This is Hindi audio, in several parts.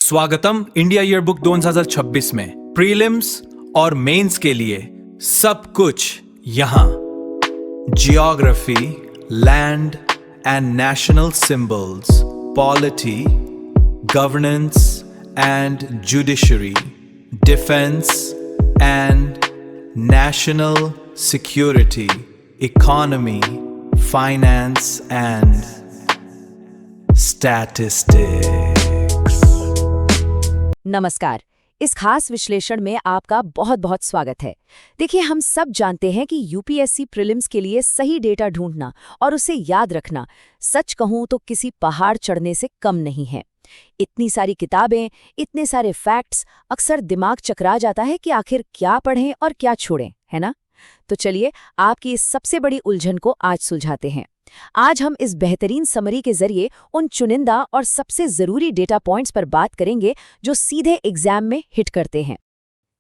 स्वागतम इंडिया ईयरबुक 2026 में प्रीलिम्स और मेंस के लिए सब कुछ यहाँ। Geography, land and national symbols, polity, governance and judiciary, defence and national security, economy, finance and statistics. नमस्कार। इस खास विश्लेषण में आपका बहुत बहुत स्वागत है। देखिए, हम सब जानते हैं कि यूपीएससी प्रीलिम्स के लिए सही डेटा ढूंढना और उसे याद रखना, सच कहूं तो किसी पहाड़ चढ़ने से कम नहीं है। इतनी सारी किताबें, इतने सारे फैक्ट्स, अक्सर दिमाग चकरा जाता है कि आखिर क्या पढ़ें और क्या छोड़ें, है ना? तो चलिए आपकी इस सबसे बड़ी उलझन को आज सुलझाते हैं। आज हम इस बेहतरीन समरी के जरिए उन चुनिंदा और सबसे जरूरी डेटा पॉइंट्स पर बात करेंगे जो सीधे एग्जाम में हिट करते हैं।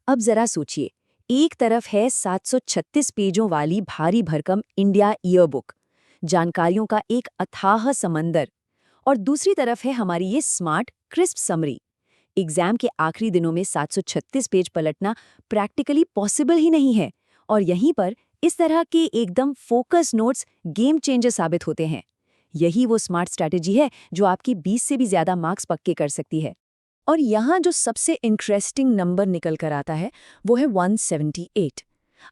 अब जरा सोचिए, एक तरफ है 736 पेजों वाली भारी भरकम इंडिया ईयरबुक, जानकारियों का एक अथाह समंदर, और दूसरी तरफ है हमारी ये स्मार्ट क्रिस्प समरी। एग्जाम के आखिरी दिनों में 736 पेज पलटना प्रैक्टिकली पॉसिबल ही नहीं है, और यहीं पर इस तरह के एकदम फोकस नोट्स गेम चेंजर साबित होते हैं। यही वो स्मार्ट स्ट्रैटेजी है जो आपकी 20 से भी ज्यादा मार्क्स पक्के कर सकती है। और यहाँ जो सबसे इंटरेस्टिंग नंबर निकल कर आता है वो है 178।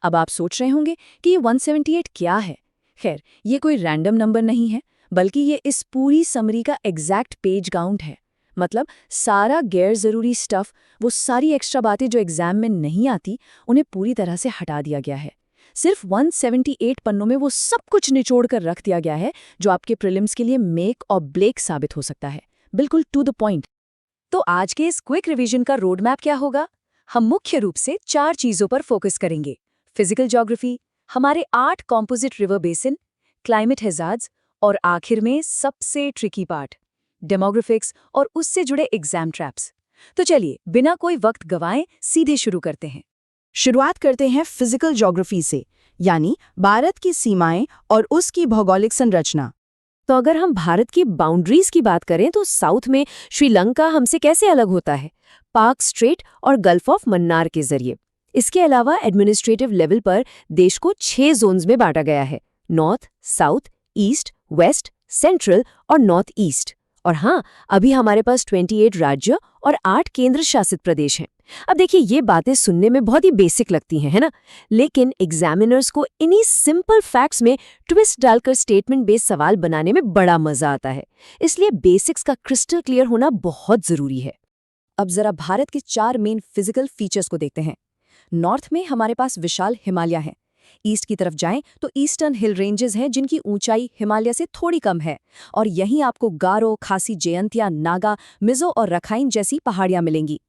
अब आप सोच रहे होंगे कि ये 178 क्या है। खैर, ये कोई रैंडम नंबर नहीं है, बल्कि ये इस पूरी समरी का एग्जैक्ट पेज काउंट है। मतलब सारा गैर जरूरी स्टफ, वो सारी एक्स्ट्रा बातें जो एग्जाम में नहीं आती, उन्हें पूरी तरह से हटा दिया गया है। सिर्फ 178 पन्नों में वो सब कुछ निचोड़ कर रख दिया गया है जो आपके प्रीलिम्स के लिए मेक और ब्रेक साबित हो सकता है। बिल्कुल टू द पॉइंट। तो आज के इस क्विक रिवीजन का रोड मैप क्या होगा? हम मुख्य रूप से 4 चीजों पर फोकस करेंगे: फिजिकल ज्योग्राफी, हमारे 8 composite river basin, climate hazards, और आखिर में सबसे ट्रिकी पार्ट, डेमोग्राफिक्स और उससे जुड़े एग्जाम ट्रैप्स। तो चलिए बिना कोई वक्त गवाएं सीधे शुरू करते हैं। शुरुआत करते हैं फिजिकल ज्योग्राफी से, यानी भारत की सीमाएं और उसकी भौगोलिक संरचना। तो अगर हम भारत की बाउंड्रीज की बात करें तो साउथ में श्रीलंका हमसे कैसे अलग होता है? पाक स्ट्रेट और गल्फ ऑफ मन्नार के जरिए। इसके अलावा एडमिनिस्ट्रेटिव लेवल पर देश को 6 जोन्स में बांटा गया है: north, south, east, west, central और नॉर्थ ईस्ट। और हाँ, अभी हमारे पास 28 राज्य और 8 केंद्र शासित प्रदेश हैं। अब देखिए, ये बातें सुनने में बहुत ही बेसिक लगती हैं, है ना? लेकिन एग्जामिनर्स को इन्हीं सिंपल फैक्ट्स में ट्विस्ट डालकर स्टेटमेंट बेस्ड सवाल बनाने में बड़ा मजा आता है। इसलिए बेसिक्स का क्रिस्टल क्लियर होना बहुत जरूरी है। अब जरा भारत के 4 मेन फिजिकल फीचर्स को देखते हैं। नॉर्थ में हमारे पास विशाल हिमालय हैं। ईस्ट की तरफ जाएं तो ईस्टर्न हिल रेंजेस हैं जिनकी ऊंचाई हिमालय से थोड़ी कम है, और यहीं आपको गारो, खासी, जयंतिया, नागा, मिजो और रखाइन जैसी पहाड़ियां मिलेंगी।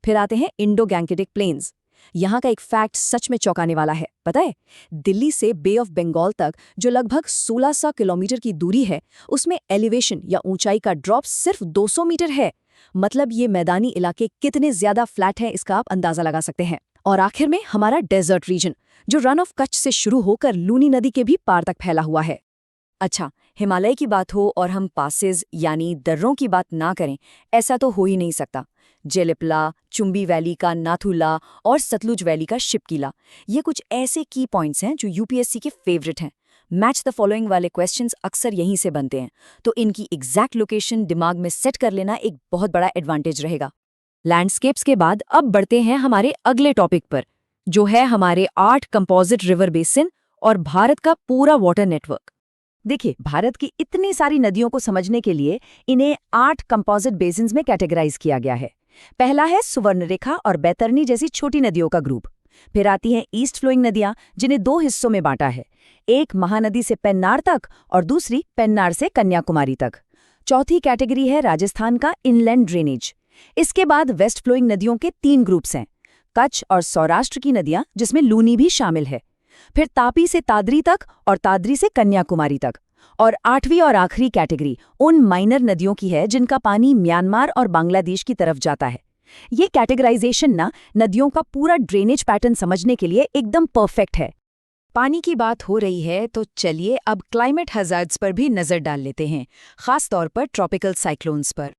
फिर आते हैं इंडो गैंगेटिक प्लेन्स। यहाँ का एक फैक्ट सच में चौंकाने वाला है, पता है? दिल्ली से बे ऑफ बंगाल तक जो लगभग 1600 किलोमीटर की दूरी है, उसमें एलिवेशन या ऊंचाई का ड्रॉप सिर्फ 200 मीटर है। मतलब ये मैदानी इलाके कितने ज्यादा फ्लैट हैं, इसका आप अंदाजा लगा सकते हैं। और आखिर में हमारा डेजर्ट रीजन, जो रन ऑफ कच्छ से शुरू होकर लूनी नदी के भी पार तक फैला हुआ है। अच्छा, हिमालय की बात हो और हम पासेस यानी दर्रों की बात ना करें, ऐसा तो हो ही नहीं सकता। जेलिपला, चुंबी वैली का नाथुला और सतलुज वैली का शिपकीला, ये कुछ ऐसे की पॉइंट्स हैं जो यूपीएससी के फेवरेट हैं। मैच द फॉलोइंग वाले क्वेश्चंस अक्सर यहीं से बनते हैं, तो इनकी एग्जैक्ट लोकेशन दिमाग में सेट कर लेना एक बहुत बड़ा एडवांटेज रहेगा। लैंडस्केप्स के बाद अब बढ़ते हैं हमारे अगले टॉपिक पर, जो है हमारे 8 कंपोजिट रिवर बेसिन और भारत का पूरा वाटर नेटवर्क। देखिए, भारत की इतनी सारी नदियों को समझने के लिए इन्हें 8 कंपोजिट बेसिन्स में कैटेगराइज किया गया है। पहला है सुवर्णरेखा और बैतरनी जैसी छोटी नदियों का ग्रुप। फिर आती हैं ईस्ट फ्लोइंग नदियां, जिन्हें 2 हिस्सों में बांटा है, एक महानदी से पेन्नार तक और दूसरी पेन्नार से कन्याकुमारी तक। चौथी कैटेगरी है राजस्थान का इनलैंड ड्रेनेज। इसके बाद वेस्ट फ्लोइंग नदियों के 3 ग्रुप्स हैं, कच्छ और सौराष्ट्र की नदियां, जिसमें लूनी भी शामिल है। फिर तापी से तादरी तक और तादरी से कन्याकुमारी तक। और 8वीं और आखिरी कैटेगरी उन माइनर नदियों की है जिनका पानी म्यांमार और बांग्लादेश की तरफ जाता है। ये कैटेगराइजेशन ना नदियों का पूरा ड्रेनेज पैटर्न समझने के लिए एकदम परफेक्ट है। पानी की बात हो रही है तो चलिए अब क्लाइमेट हैजार्ड्स पर भी नजर डाल लेते हैं, खास तौर पर ट्रॉपिकल साइक्लोन्स पर।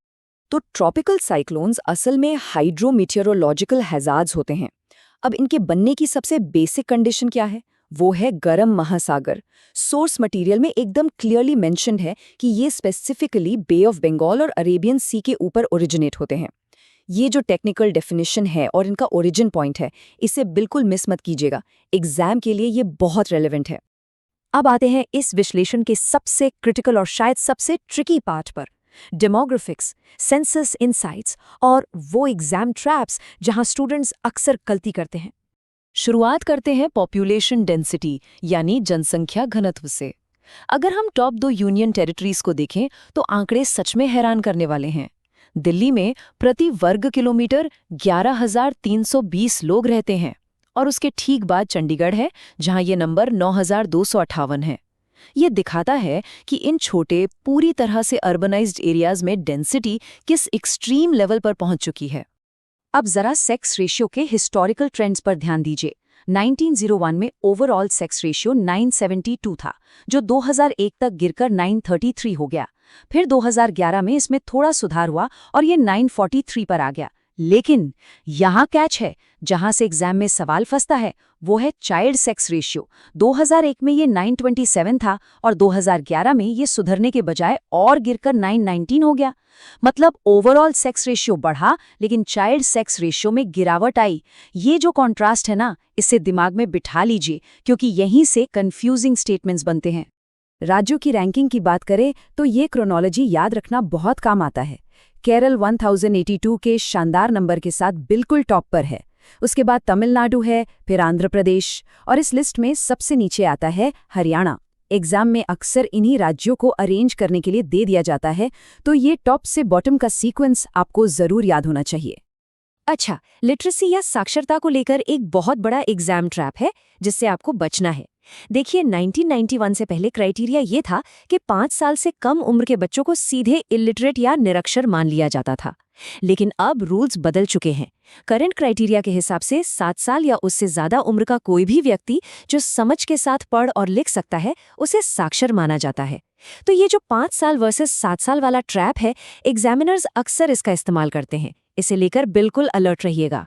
तो ट्रॉपिकल साइक्लोन्स असल में हाइड्रोमीटियोरोलॉजिकल हैजार्ड्स होते हैं। अब इनके बनने की सबसे बेसिक कंडीशन क्या है? वो है गर्म महासागर। सोर्स मटेरियल में एकदम क्लियरली मेंशन्ड है कि ये स्पेसिफिकली बे ऑफ बंगाल और अरेबियन सी के ऊपर ओरिजिनेट होते हैं। ये जो टेक्निकल डेफिनेशन है और इनका ओरिजिन पॉइंट है, इसे बिल्कुल मिस मत कीजिएगा। एग्जाम के लिए ये बहुत रेलेवेंट है। अब आते हैं इस विश्लेषण के सबसे क्रिटिकल और शायद सबसे ट्रिकी पार्ट पर, डेमोग्राफिक्स, सेंसस इनसाइट्स और वो एग्जाम ट्रैप्स जहां स्टूडेंट्स अक्सर गलती करते हैं। शुरुआत करते हैं पॉपुलेशन डेंसिटी यानी जनसंख्या घनत्व से। अगर हम टॉप 2 यूनियन टेरिटरीज को देखें तो आंकड़े सच में हैरान करने वाले हैं। दिल्ली में प्रति वर्ग किलोमीटर 11,320 लोग रहते हैं और उसके ठीक बाद चंडीगढ़ है जहां ये नंबर 9,258 है। ये दिखाता है कि इन छोटे पूरी तरह से अर्बनाइज्ड एरियाज में डेंसिटी किस एक्सट्रीम लेवल पर पहुंच चुकी है। अब जरा सेक्स रेशियो के हिस्टोरिकल ट्रेंड्स पर ध्यान दीजिए। 1901 में ओवरऑल सेक्स रेशियो 972 था, जो 2001 तक गिरकर 933 हो गया। फिर 2011 में इसमें थोड़ा सुधार हुआ और ये 943 पर आ गया। लेकिन यहाँ कैच है, जहां से एग्जाम में सवाल फंसता है, वो है चाइल्ड सेक्स रेशियो। 2001 में ये 927 था और 2011 में ये सुधरने के बजाय और गिरकर 919 हो गया। मतलब ओवरऑल सेक्स रेशियो बढ़ा लेकिन चाइल्ड सेक्स रेशियो में गिरावट आई। ये जो कॉन्ट्रास्ट है ना, इसे दिमाग में बिठा लीजिए क्योंकि यहीं से कंफ्यूजिंग स्टेटमेंट्स बनते हैं। राज्यों की रैंकिंग की बात करें तो ये क्रोनोलॉजी याद रखना बहुत काम आता है। केरल 1082 के शानदार नंबर के साथ बिल्कुल टॉप पर है। उसके बाद तमिलनाडु है, फिर आंध्र प्रदेश और इस लिस्ट में सबसे नीचे आता है हरियाणा। एग्जाम में अक्सर इन्हीं राज्यों को अरेंज करने के लिए दे दिया जाता है, तो ये टॉप से बॉटम का सीक्वेंस आपको जरूर याद होना चाहिए। अच्छा, लिटरेसी या साक्षरता को लेकर एक बहुत बड़ा एग्जाम ट्रैप है जिससे आपको बचना है। देखिए, 1991 से पहले क्राइटेरिया ये था कि 5 साल से कम उम्र के बच्चों को सीधे इलिटरेट या निरक्षर मान लिया जाता था। लेकिन अब रूल्स बदल चुके हैं। करंट क्राइटेरिया के हिसाब से 7 साल या उससे ज्यादा उम्र का कोई भी व्यक्ति जो समझ के साथ पढ़ और लिख सकता है, उसे साक्षर माना जाता है। तो ये जो 5 साल वर्सेस 7 साल वाला ट्रैप है, एग्जामिनर्स अक्सर इसका इस्तेमाल करते हैं। इसे लेकर बिल्कुल अलर्ट रहिएगा।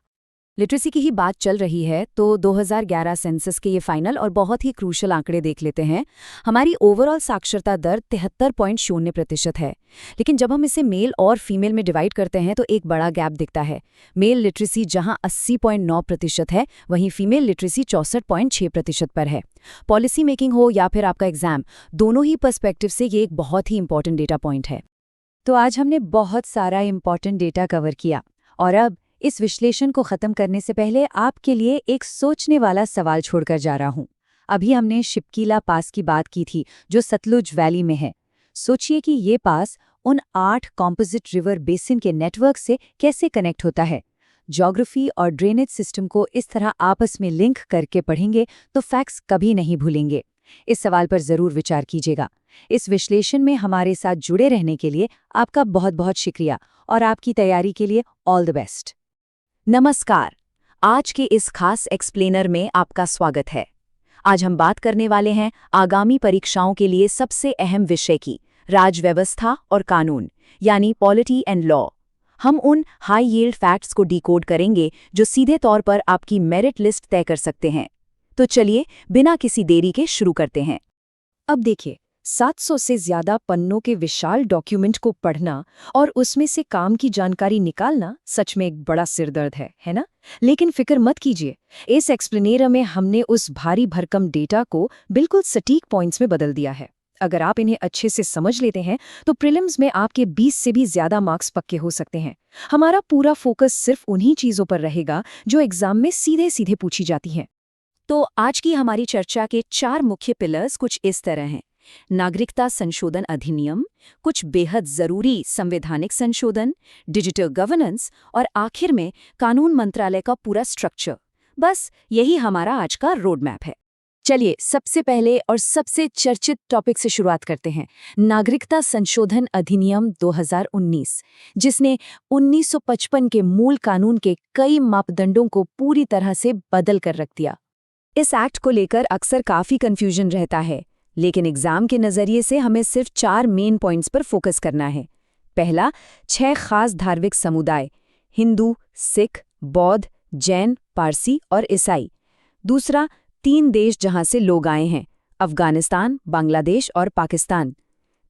लिटरेसी की ही बात चल रही है तो 2011 सेंसस के ये फाइनल और बहुत ही क्रूशल आंकड़े देख लेते हैं। हमारी ओवरऑल साक्षरता दर 73.0% है, लेकिन जब हम इसे मेल और फीमेल में डिवाइड करते हैं तो एक बड़ा गैप दिखता है। मेल लिटरेसी जहां 80.9% है, वहीं फीमेल लिटरेसी 64.6% पर है। पॉलिसी मेकिंग हो या फिर आपका एग्जाम, दोनों ही पर्सपेक्टिव से ये एक बहुत ही इंपॉर्टेंट डेटा पॉइंट है। तो आज हमने बहुत सारा इंपॉर्टेंट डेटा कवर किया और अब इस विश्लेषण को खत्म करने से पहले आपके लिए एक सोचने वाला सवाल छोड़कर जा रहा हूं। अभी हमने शिपकीला पास की बात की थी जो सतलुज वैली में है। सोचिए कि ये पास उन 8 कॉम्पोजिट रिवर बेसिन के नेटवर्क से कैसे कनेक्ट होता है। ज्योग्राफी और ड्रेनेज सिस्टम को इस तरह आपस में लिंक करके पढ़ेंगे तो फैक्ट्स कभी नहीं भूलेंगे। इस सवाल पर जरूर विचार कीजिएगा। इस विश्लेषण में हमारे साथ जुड़े रहने के लिए आपका बहुत बहुत शुक्रिया और आपकी तैयारी के लिए ऑल द बेस्ट। नमस्कार, आज के इस खास एक्सप्लेनर में आपका स्वागत है। आज हम बात करने वाले हैं आगामी परीक्षाओं के लिए सबसे अहम विषय की, राजव्यवस्था और कानून, यानी पॉलिटी एंड लॉ। हम उन हाई यील्ड फैक्ट्स को डिकोड करेंगे जो सीधे तौर पर आपकी मेरिट लिस्ट तय कर सकते हैं। तो चलिए बिना किसी देरी के शुरू करते हैं। अब देखिए, 700 से ज्यादा पन्नों के विशाल डॉक्यूमेंट को पढ़ना और उसमें से काम की जानकारी निकालना सच में एक बड़ा सिरदर्द है ना? लेकिन फिक्र मत कीजिए, इस एक्सप्लेनेर में हमने उस भारी भरकम डेटा को बिल्कुल सटीक पॉइंट्स में बदल दिया है। अगर आप इन्हें अच्छे से समझ लेते हैं तो प्रीलिम्स में आपके 20 से भी ज्यादा मार्क्स पक्के हो सकते हैं। हमारा पूरा फोकस सिर्फ उन्हीं चीजों पर रहेगा जो एग्जाम में सीधे सीधे पूछी जाती हैं। तो आज की हमारी चर्चा के 4 मुख्य पिलर्स कुछ इस तरह हैं। नागरिकता संशोधन अधिनियम, कुछ बेहद जरूरी संवैधानिक संशोधन, डिजिटल गवर्नेंस और आखिर में कानून मंत्रालय का पूरा स्ट्रक्चर। बस यही हमारा आज का रोड मैप है। चलिए सबसे पहले और सबसे चर्चित टॉपिक से शुरुआत करते हैं, नागरिकता संशोधन अधिनियम 2019, जिसने 1955 के मूल कानून के कई मापदंडों को पूरी तरह से बदल कर रख दिया। इस एक्ट को लेकर अक्सर काफी कंफ्यूजन रहता है, लेकिन एग्जाम के नजरिए से हमें सिर्फ 4 मेन पॉइंट्स पर फोकस करना है। पहला, 6 खास धार्मिक समुदाय हिंदू, सिख, बौद्ध, जैन, पारसी और ईसाई। दूसरा, 3 देश जहां से लोग आए हैं, अफगानिस्तान, बांग्लादेश और पाकिस्तान।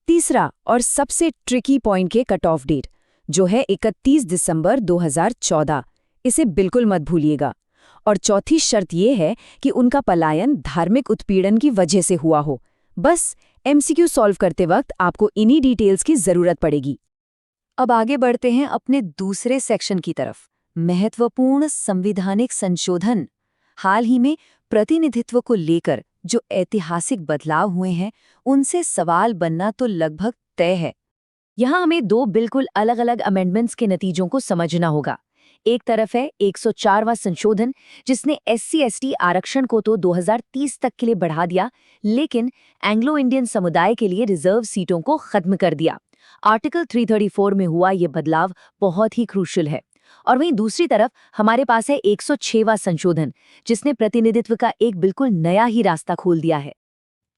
तीसरा और सबसे ट्रिकी पॉइंट के कट ऑफ डेट, जो है 31 दिसंबर 2014, इसे बिल्कुल मत भूलिएगा। और चौथी शर्त ये है कि उनका पलायन धार्मिक उत्पीड़न की वजह से हुआ हो। बस एमसीक्यू सॉल्व करते वक्त आपको इन्हीं डिटेल्स की जरूरत पड़ेगी। अब आगे बढ़ते हैं अपने दूसरे सेक्शन की तरफ, महत्वपूर्ण संवैधानिक संशोधन। हाल ही में प्रतिनिधित्व को लेकर जो ऐतिहासिक बदलाव हुए हैं, उनसे सवाल बनना तो लगभग तय है। यहाँ हमें 2 बिल्कुल अलग-अलग अमेंडमेंट्स के नतीजों को समझना होगा। एक तरफ है 104वां संशोधन, जिसने SC/ST आरक्षण को तो 2030 तक के लिए बढ़ा दिया, लेकिन एंग्लो इंडियन समुदाय के लिए रिजर्व सीटों को खत्म कर दिया। आर्टिकल 334 में हुआ ये बदलाव बहुत ही क्रूशियल है। और वहीं दूसरी तरफ हमारे पास है 106वां संशोधन, जिसने प्रतिनिधित्व का एक बिल्कुल नया ही रास्ता खोल दिया है।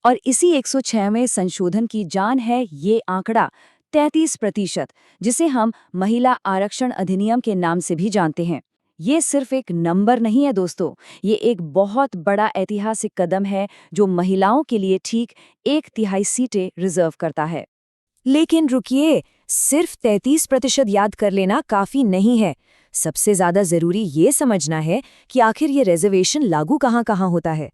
और इसी 106वें संशोधन की जान है ये आंकड़ा 33%, जिसे हम महिला आरक्षण अधिनियम के नाम से भी जानते हैं। ये सिर्फ एक नंबर नहीं है दोस्तों, ये एक बहुत बड़ा ऐतिहासिक कदम है जो महिलाओं के लिए ठीक 1/3 सीटें रिजर्व करता है। लेकिन रुकिए, सिर्फ 33% याद कर लेना काफी नहीं है। सबसे ज्यादा जरूरी ये समझना है कि आखिर ये रिजर्वेशन लागू कहाँ-कहाँ होता है।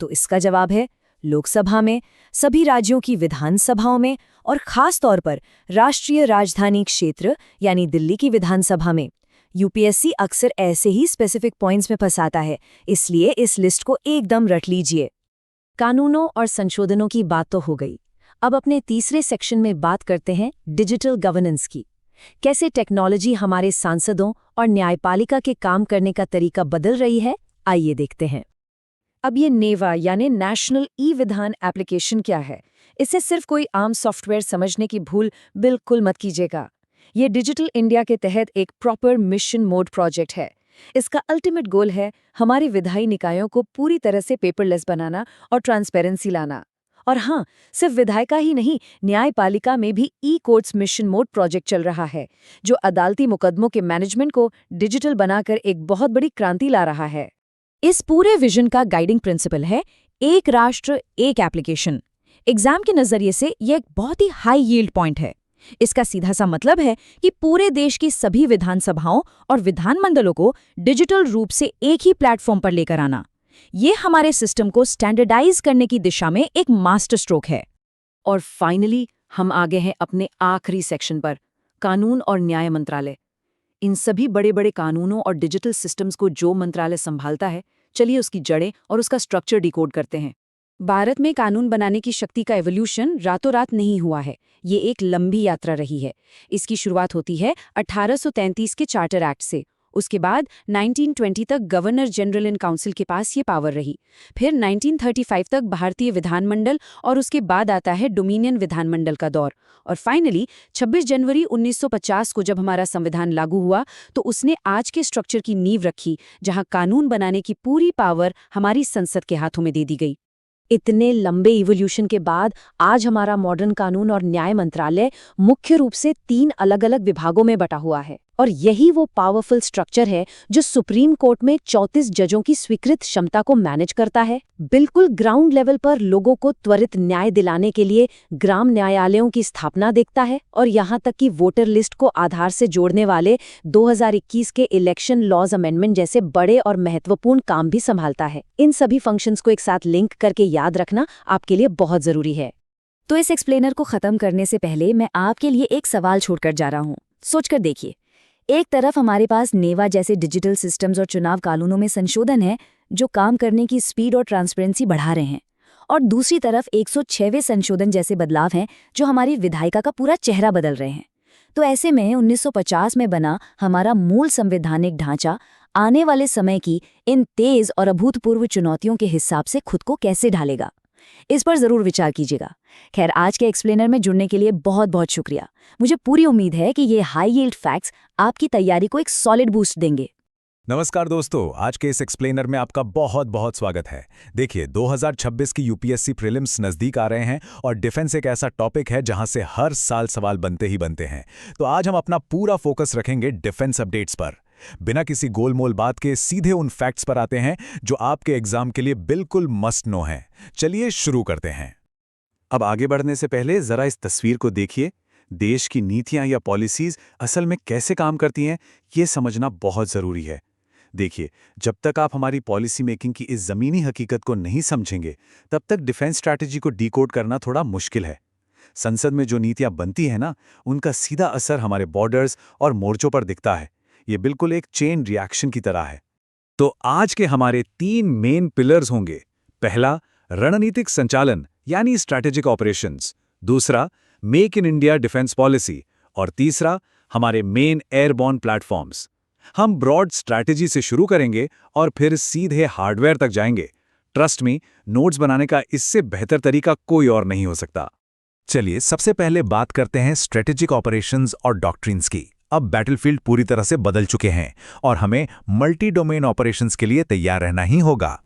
तो इसका जवाब है लोकसभा में, सभी राज्यों की विधानसभाओं में और खास तौर पर राष्ट्रीय राजधानी क्षेत्र यानी दिल्ली की विधानसभा में। यूपीएससी अक्सर ऐसे ही स्पेसिफिक पॉइंट्स में फंसाता है, इसलिए इस लिस्ट को एकदम रट लीजिए। कानूनों और संशोधनों की बात तो हो गई। अब अपने तीसरे सेक्शन में बात करते हैं डिजिटल गवर्नेंस की। कैसे टेक्नोलॉजी हमारे सांसदों और न्यायपालिका के काम करने का तरीका बदल रही है, आइए देखते हैं। अब ये नेवा यानी नेशनल ई-विधान एप्लीकेशन क्या है? इसे सिर्फ कोई आम सॉफ्टवेयर समझने की भूल बिल्कुल मत कीजिएगा। ये डिजिटल इंडिया के तहत एक प्रॉपर मिशन मोड प्रोजेक्ट है। इसका अल्टीमेट गोल है हमारे विधायी निकायों को पूरी तरह से पेपरलेस बनाना और ट्रांसपेरेंसी लाना। और हाँ, सिर्फ विधायिका ही नहीं, न्यायपालिका में भी ई-कोर्ट्स मिशन मोड प्रोजेक्ट चल रहा है, जो अदालती मुकदमों के मैनेजमेंट को डिजिटल बनाकर एक बहुत बड़ी क्रांति ला रहा है। इस पूरे विजन का गाइडिंग प्रिंसिपल है एक राष्ट्र एक एप्लीकेशन। एग्जाम के नजरिए से यह एक बहुत ही हाई यील्ड पॉइंट है। इसका सीधा सा मतलब है कि पूरे देश की सभी विधानसभाओं और विधानमंडलों को डिजिटल रूप से एक ही प्लेटफॉर्म पर लेकर आना। ये हमारे सिस्टम को स्टैंडर्डाइज करने की दिशा में एक मास्टर स्ट्रोक है। और फाइनली हम आगे हैं अपने आखिरी सेक्शन पर, कानून और न्याय मंत्रालय। इन सभी बड़े बड़े कानूनों और डिजिटल सिस्टम्स को जो मंत्रालय संभालता है, चलिए उसकी जड़ें और उसका स्ट्रक्चर डिकोड करते हैं। भारत में कानून बनाने की शक्ति का एवोल्यूशन रातों रात नहीं हुआ है। ये एक लंबी यात्रा रही है। इसकी शुरुआत होती है 1833 के चार्टर एक्ट से। उसके बाद 1920 तक गवर्नर जनरल इन काउंसिल के पास ये पावर रही। फिर 1935 तक भारतीय विधानमंडल और उसके बाद आता है डोमिनियन विधानमंडल का दौर। और फाइनली 26 जनवरी 1950 को जब हमारा संविधान लागू हुआ, तो उसने आज के स्ट्रक्चर की नींव रखी, जहां कानून बनाने की पूरी पावर हमारी संसद के हाथों में दे दी गई। इतने लंबे इवोल्यूशन के बाद आज हमारा मॉडर्न कानून और न्याय मंत्रालय मुख्य रूप से 3 अलग-अलग विभागों में बटा हुआ है। और यही वो पावरफुल स्ट्रक्चर है जो सुप्रीम कोर्ट में 34 जजों की स्वीकृत क्षमता को मैनेज करता है। बिल्कुल ग्राउंड लेवल पर लोगों को त्वरित न्याय दिलाने के लिए ग्राम न्यायालयों की स्थापना देखता है, और यहाँ तक कि वोटर लिस्ट को आधार से जोड़ने वाले 2021 के इलेक्शन लॉज अमेंडमेंट जैसे बड़े और महत्वपूर्ण काम भी संभालता है। इन सभी फंक्शंस को एक साथ लिंक करके याद रखना आपके लिए बहुत जरूरी है। तो इस एक्सप्लेनर को खत्म करने से पहले मैं आपके लिए एक सवाल छोड़कर जा रहा हूँ। सोचकर देखिए, एक तरफ हमारे पास नेवा जैसे डिजिटल सिस्टम्स और चुनाव कानूनों में संशोधन है जो काम करने की स्पीड और ट्रांसपेरेंसी बढ़ा रहे हैं, और दूसरी तरफ 106वें संशोधन जैसे बदलाव हैं जो हमारी विधायिका का पूरा चेहरा बदल रहे हैं। तो ऐसे में 1950 में बना हमारा मूल संवैधानिक ढांचा आने वाले समय की इन तेज और अभूतपूर्व चुनौतियों के हिसाब से खुद को कैसे ढालेगा, इस पर जरूर विचार कीजिएगा। खैर, आज के एक्सप्लेनर में जुड़ने के लिए बहुत बहुत शुक्रिया। मुझे पूरी उम्मीद है कि ये हाई यील्ड फैक्ट्स आपकी तैयारी को एक सॉलिड बूस्ट देंगे। नमस्कार दोस्तों, आज के इस एक्सप्लेनर में आपका बहुत बहुत स्वागत है। देखिए, 2026 की यूपीएससी प्रीलिम्स नज़दीक आ रहे हैं और डिफेंस एक ऐसा टॉपिक है जहां से हर साल सवाल बनते ही बनते हैं। तो आज हम अपना पूरा फोकस रखेंगे डिफेंस अपडेट्स पर। बिना किसी गोलमोल बात के सीधे उन फैक्ट्स पर आते हैं जो आपके एग्जाम के लिए बिल्कुल मस्ट नो हैं। चलिए शुरू करते हैं। अब आगे बढ़ने से पहले जरा इस तस्वीर को देखिए। देश की नीतियां या पॉलिसीज असल में कैसे काम करती हैं, ये समझना बहुत ज़रूरी है। देखिए, जब तक आप हमारी पॉलिसी मेकिंग की इस ज़मीनी हकीकत को नहीं समझेंगे, तब तक डिफेंस स्ट्रैटेजी को डिकोड करना थोड़ा मुश्किल है। संसद में जो नीतियां बनती हैं ना, उनका सीधा असर हमारे बॉर्डर्स और मोर्चों पर दिखता है। ये बिल्कुल एक चेन रिएक्शन की तरह है। तो आज के हमारे 3 मेन पिलर्स होंगे। पहला, रणनीतिक संचालन यानी स्ट्रैटेजिक ऑपरेशंस। दूसरा, make in India defence policy. और तीसरा, हमारे मेन एयरबॉर्न प्लेटफॉर्म्स। हम ब्रॉड स्ट्रैटेजी से शुरू करेंगे और फिर सीधे हार्डवेयर तक जाएंगे। ट्रस्ट मी, नोट्स बनाने का इससे बेहतर तरीका कोई और नहीं हो सकता। चलिए सबसे पहले बात करते हैं स्ट्रेटेजिक ऑपरेशंस और डॉक्ट्रिन्स की। अब बैटलफील्ड पूरी तरह से बदल चुके हैं और हमें मल्टी डोमेन ऑपरेशंस के लिए तैयार रहना ही होगा।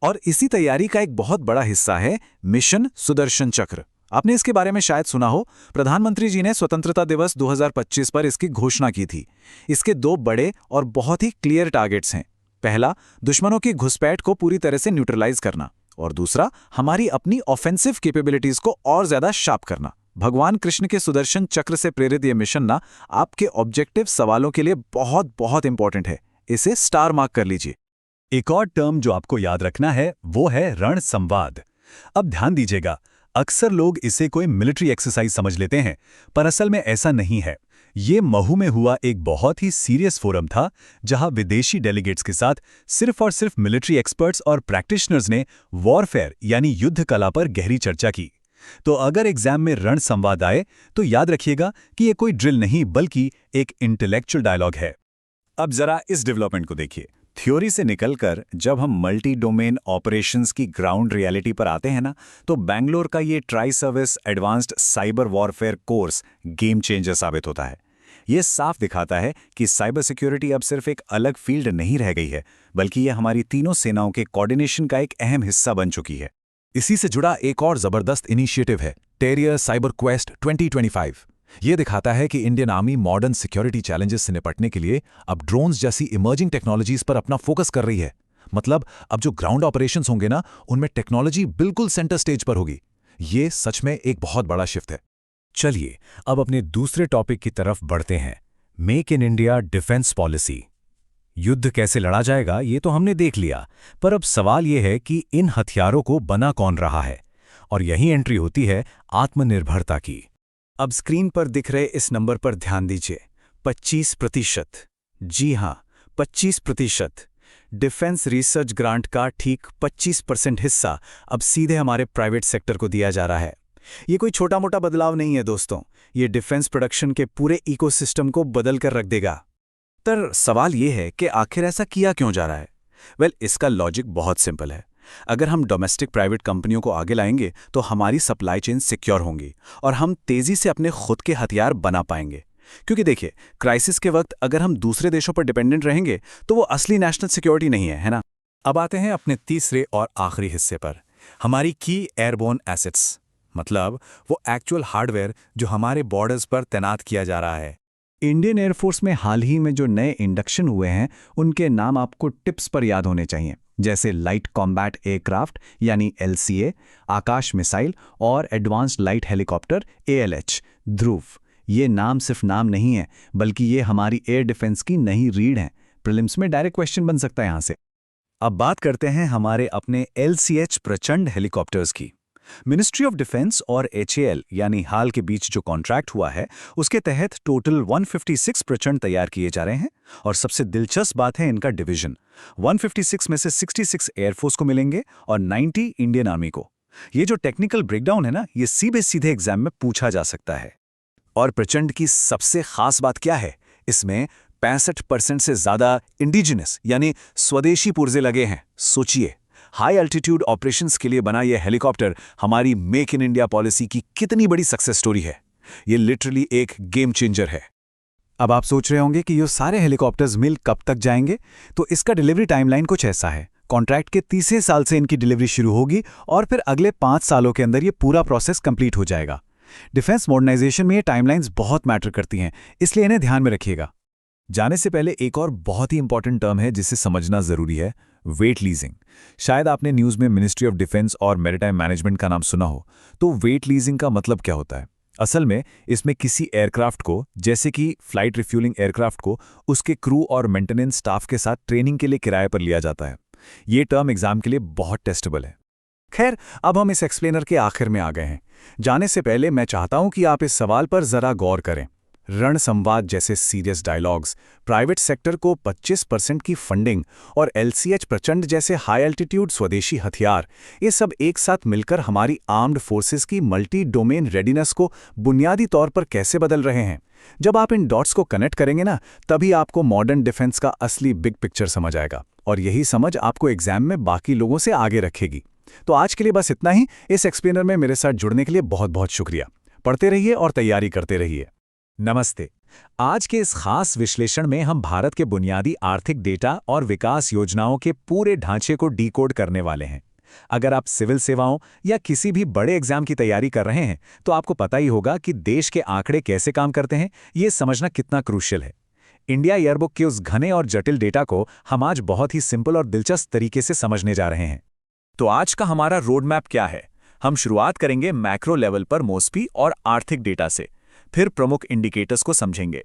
और इसी तैयारी का एक बहुत बड़ा हिस्सा है मिशन सुदर्शन चक्र। आपने इसके बारे में शायद सुना हो। प्रधानमंत्री जी ने स्वतंत्रता दिवस 2025 पर इसकी घोषणा की थी। इसके 2 बड़े और बहुत ही क्लियर टारगेट्स हैं। पहला, दुश्मनों की घुसपैठ को पूरी तरह से न्यूट्रलाइज करना, और दूसरा, हमारी अपनी ऑफेंसिव कैपेबिलिटीज को और ज्यादा शार्प करना। भगवान कृष्ण के सुदर्शन चक्र से प्रेरित ये मिशन ना आपके ऑब्जेक्टिव सवालों के लिए बहुत बहुत इंपॉर्टेंट है। इसे स्टार मार्क कर लीजिए। एक और टर्म जो आपको याद रखना है वो है रण संवाद। अब ध्यान दीजिएगा, अक्सर लोग इसे कोई मिलिट्री एक्सरसाइज समझ लेते हैं, पर असल में ऐसा नहीं है। ये महू में हुआ एक बहुत ही सीरियस फोरम था जहां विदेशी डेलीगेट्स के साथ सिर्फ और सिर्फ मिलिट्री एक्सपर्ट्स और प्रैक्टिशनर्स ने वॉरफेयर यानी युद्ध कला पर गहरी चर्चा की। तो अगर एग्जाम में रण संवाद आए तो याद रखिएगा कि ये कोई ड्रिल नहीं बल्कि एक इंटेलेक्चुअल डायलॉग है। अब जरा इस डेवलपमेंट को देखिए। थ्योरी से निकलकर जब हम मल्टी डोमेन ऑपरेशंस की ग्राउंड रियलिटी पर आते हैं ना, तो बैंगलोर का ये tri service advanced cyber warfare course game changer साबित होता है। ये साफ दिखाता है कि साइबर सिक्योरिटी अब सिर्फ एक अलग फील्ड नहीं रह गई है, बल्कि ये हमारी तीनों सेनाओं के कोऑर्डिनेशन का एक अहम हिस्सा बन चुकी है। इसी से जुड़ा एक और जबरदस्त इनिशिएटिव है टेरियर साइबर क्वेस्ट 2025। ये दिखाता है कि Indian army modern security challenges से निपटने के लिए अब ड्रोन्स जैसी इमर्जिंग टेक्नोलॉजीज पर अपना फोकस कर रही है। मतलब अब जो ग्राउंड ऑपरेशंस होंगे ना, उनमें टेक्नोलॉजी बिल्कुल सेंटर स्टेज पर होगी। ये सच में एक बहुत बड़ा शिफ्ट है। चलिए अब अपने दूसरे टॉपिक की तरफ बढ़ते हैं, make in India defence policy. युद्ध कैसे लड़ा जाएगा ये तो हमने देख लिया, पर अब सवाल यह है कि इन हथियारों को बना कौन रहा है, और यही एंट्री होती है आत्मनिर्भरता की। अब स्क्रीन पर दिख रहे इस नंबर पर ध्यान दीजिए, 25%। जी हां, 25%। डिफेंस रिसर्च ग्रांट का ठीक 25% हिस्सा अब सीधे हमारे प्राइवेट सेक्टर को दिया जा रहा है। ये कोई छोटा मोटा बदलाव नहीं है दोस्तों, ये डिफेंस प्रोडक्शन के पूरे इकोसिस्टम को बदल कर रख देगा। तर सवाल ये है कि आखिर ऐसा किया क्यों जा रहा है? इसका लॉजिक बहुत सिंपल है। अगर हम डोमेस्टिक प्राइवेट कंपनियों को आगे लाएंगे तो हमारी सप्लाई चेन सिक्योर होंगी और हम तेजी से अपने खुद के हथियार बना पाएंगे। क्योंकि देखिए, क्राइसिस के वक्त अगर हम दूसरे देशों पर डिपेंडेंट रहेंगे तो वो असली नेशनल सिक्योरिटी नहीं है ना? अब आते हैं अपने तीसरे और आखिरी हिस्से पर, हमारी की एयरबोर्न एसेट्स। मतलब वो एक्चुअल हार्डवेयर जो हमारे बॉर्डर्स पर तैनात किया जा रहा है। इंडियन एयरफोर्स में हाल ही में जो नए इंडक्शन हुए हैं उनके नाम आपको टिप्स पर याद होने चाहिए, जैसे लाइट कॉम्बैट एयरक्राफ्ट यानी LCA, आकाश मिसाइल और एडवांस्ड लाइट हेलीकॉप्टर ALH, ध्रुव। ये नाम सिर्फ नाम नहीं है, बल्कि ये हमारी एयर डिफेंस की नई रीढ़ हैं। प्रीलिम्स में डायरेक्ट क्वेश्चन बन सकता है यहां से। अब बात करते हैं हमारे अपने LCH प्रचंड हेलीकॉप्टर्स की। मिनिस्ट्री ऑफ डिफेंस और HAL यानी हाल के बीच जो कॉन्ट्रैक्ट हुआ है उसके तहत टोटल 156 प्रचंड तैयार किए जा रहे हैं। और सबसे दिलचस्प बात है इनका डिवीजन। 156 में से 66 एयरफोर्स को मिलेंगे और 90 इंडियन आर्मी को। ये जो टेक्निकल ब्रेकडाउन है ना, ये सीधे एग्जाम में पूछा जा सकता है। और प्रचंड की सबसे खास बात क्या है? इसमें 65% से ज्यादा इंडिजिनस यानी स्वदेशी पुर्जे लगे हैं। सोचिए, हाई अल्टीट्यूड ऑपरेशंस के लिए बना यह हेलीकॉप्टर हमारी मेक इन इंडिया पॉलिसी की कितनी बड़ी सक्सेस स्टोरी है। ये लिटरली एक गेम चेंजर है। अब आप सोच रहे होंगे कि ये सारे हेलीकॉप्टर्स मिल कब तक जाएंगे, तो इसका डिलीवरी टाइमलाइन कुछ ऐसा है। कॉन्ट्रैक्ट के तीसरे साल से इनकी डिलीवरी शुरू होगी और फिर अगले 5 सालों के अंदर ये पूरा प्रोसेस कंप्लीट हो जाएगा। डिफेंस मॉडर्नाइजेशन में ये टाइमलाइंस बहुत मैटर करती हैं, इसलिए इन्हें ध्यान में रखिएगा। जाने से पहले एक और बहुत ही इंपॉर्टेंट टर्म है जिसे समझना जरूरी है, वेट लीजिंग। शायद आपने न्यूज़ में मिनिस्ट्री ऑफ डिफेंस और मैरीटाइम मैनेजमेंट का नाम सुना हो। तो वेट लीजिंग का मतलब क्या होता है? असल में इसमें किसी एयरक्राफ्ट को, जैसे कि फ्लाइट रिफ्यूलिंग एयरक्राफ्ट को, उसके क्रू और मेंटेनेंस स्टाफ के साथ ट्रेनिंग के लिए किराए पर लिया जाता है। ये टर्म एग्जाम के लिए बहुत टेस्टेबल है। खैर, अब हम इस एक्सप्लेनर के आखिर में आ गए हैं। जाने से पहले मैं चाहता हूं कि आप इस सवाल पर जरा गौर करें। रण संवाद जैसे सीरियस डायलॉग्स, प्राइवेट सेक्टर को 25% की फंडिंग और LCH प्रचंड जैसे हाई एल्टीट्यूड स्वदेशी हथियार, ये सब एक साथ मिलकर हमारी आर्म्ड फोर्सेस की मल्टी डोमेन रेडीनेस को बुनियादी तौर पर कैसे बदल रहे हैं। जब आप इन डॉट्स को कनेक्ट करेंगे ना, तभी आपको मॉडर्न डिफेंस का असली बिग पिक्चर समझ आएगा, और यही समझ आपको एग्जाम में बाकी लोगों से आगे रखेगी। तो आज के लिए बस इतना ही। इस एक्सप्लेनर में मेरे साथ जुड़ने के लिए बहुत बहुत शुक्रिया। पढ़ते रहिए और तैयारी करते रहिए। नमस्ते। आज के इस खास विश्लेषण में हम भारत के बुनियादी आर्थिक डेटा और विकास योजनाओं के पूरे ढांचे को डिकोड करने वाले हैं। अगर आप सिविल सेवाओं या किसी भी बड़े एग्जाम की तैयारी कर रहे हैं, तो आपको पता ही होगा कि देश के आंकड़े कैसे काम करते हैं, ये समझना कितना क्रूशियल है। इंडिया ईयरबुक के उस घने और जटिल डेटा को हम आज बहुत ही सिंपल और दिलचस्प तरीके से समझने जा रहे हैं। तो आज का हमारा रोड मैप क्या है? हम शुरुआत करेंगे मैक्रो लेवल पर मॉस्पी और आर्थिक डेटा से, फिर प्रमुख इंडिकेटर्स को समझेंगे।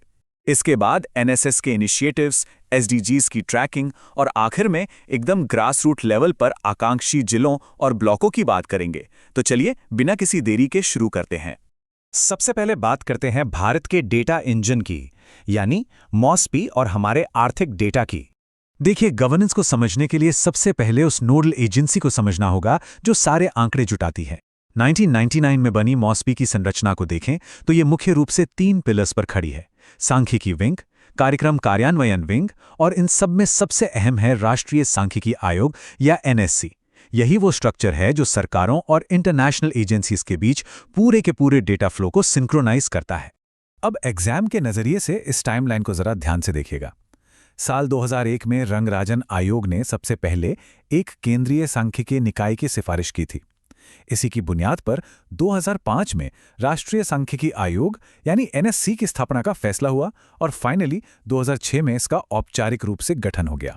इसके बाद NSS के इनिशिएटिव्स, SDGs की ट्रैकिंग और आखिर में एकदम ग्रास रूट लेवल पर आकांक्षी जिलों और ब्लॉकों की बात करेंगे। तो चलिए बिना किसी देरी के शुरू करते हैं। सबसे पहले बात करते हैं भारत के डेटा इंजन की, यानी मॉस्पी और हमारे आर्थिक डेटा की। देखिए, गवर्नेंस को समझने के लिए सबसे पहले उस नोडल एजेंसी को समझना होगा जो सारे आंकड़े जुटाती है। 1999 में बनी मॉस्पी की संरचना को देखें तो ये मुख्य रूप से 3 पिलर्स पर खड़ी है: सांख्यिकी विंग, कार्यक्रम कार्यान्वयन विंग, और इन सब में सबसे अहम है राष्ट्रीय सांख्यिकी आयोग या NSC। यही वो स्ट्रक्चर है जो सरकारों और इंटरनेशनल एजेंसीज के बीच पूरे के पूरे डेटा फ्लो को सिंक्रोनाइज करता है। अब एग्जाम के नजरिए से इस टाइमलाइन को जरा ध्यान से देखिएगा। साल 2001 में रंगराजन आयोग ने सबसे पहले एक केंद्रीय सांख्यिकी निकाय की सिफारिश की थी। इसी की बुनियाद पर 2005 में राष्ट्रीय सांख्यिकी आयोग यानी NSC की स्थापना का फैसला हुआ और फाइनली 2006 में इसका औपचारिक रूप से गठन हो गया।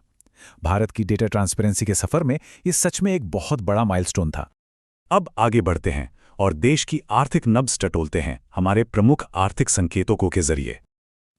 भारत की डेटा ट्रांसपेरेंसी के सफर में ये सच में एक बहुत बड़ा माइलस्टोन था। अब आगे बढ़ते हैं और देश की आर्थिक नब्ज टटोलते हैं हमारे प्रमुख आर्थिक संकेतकों के जरिए।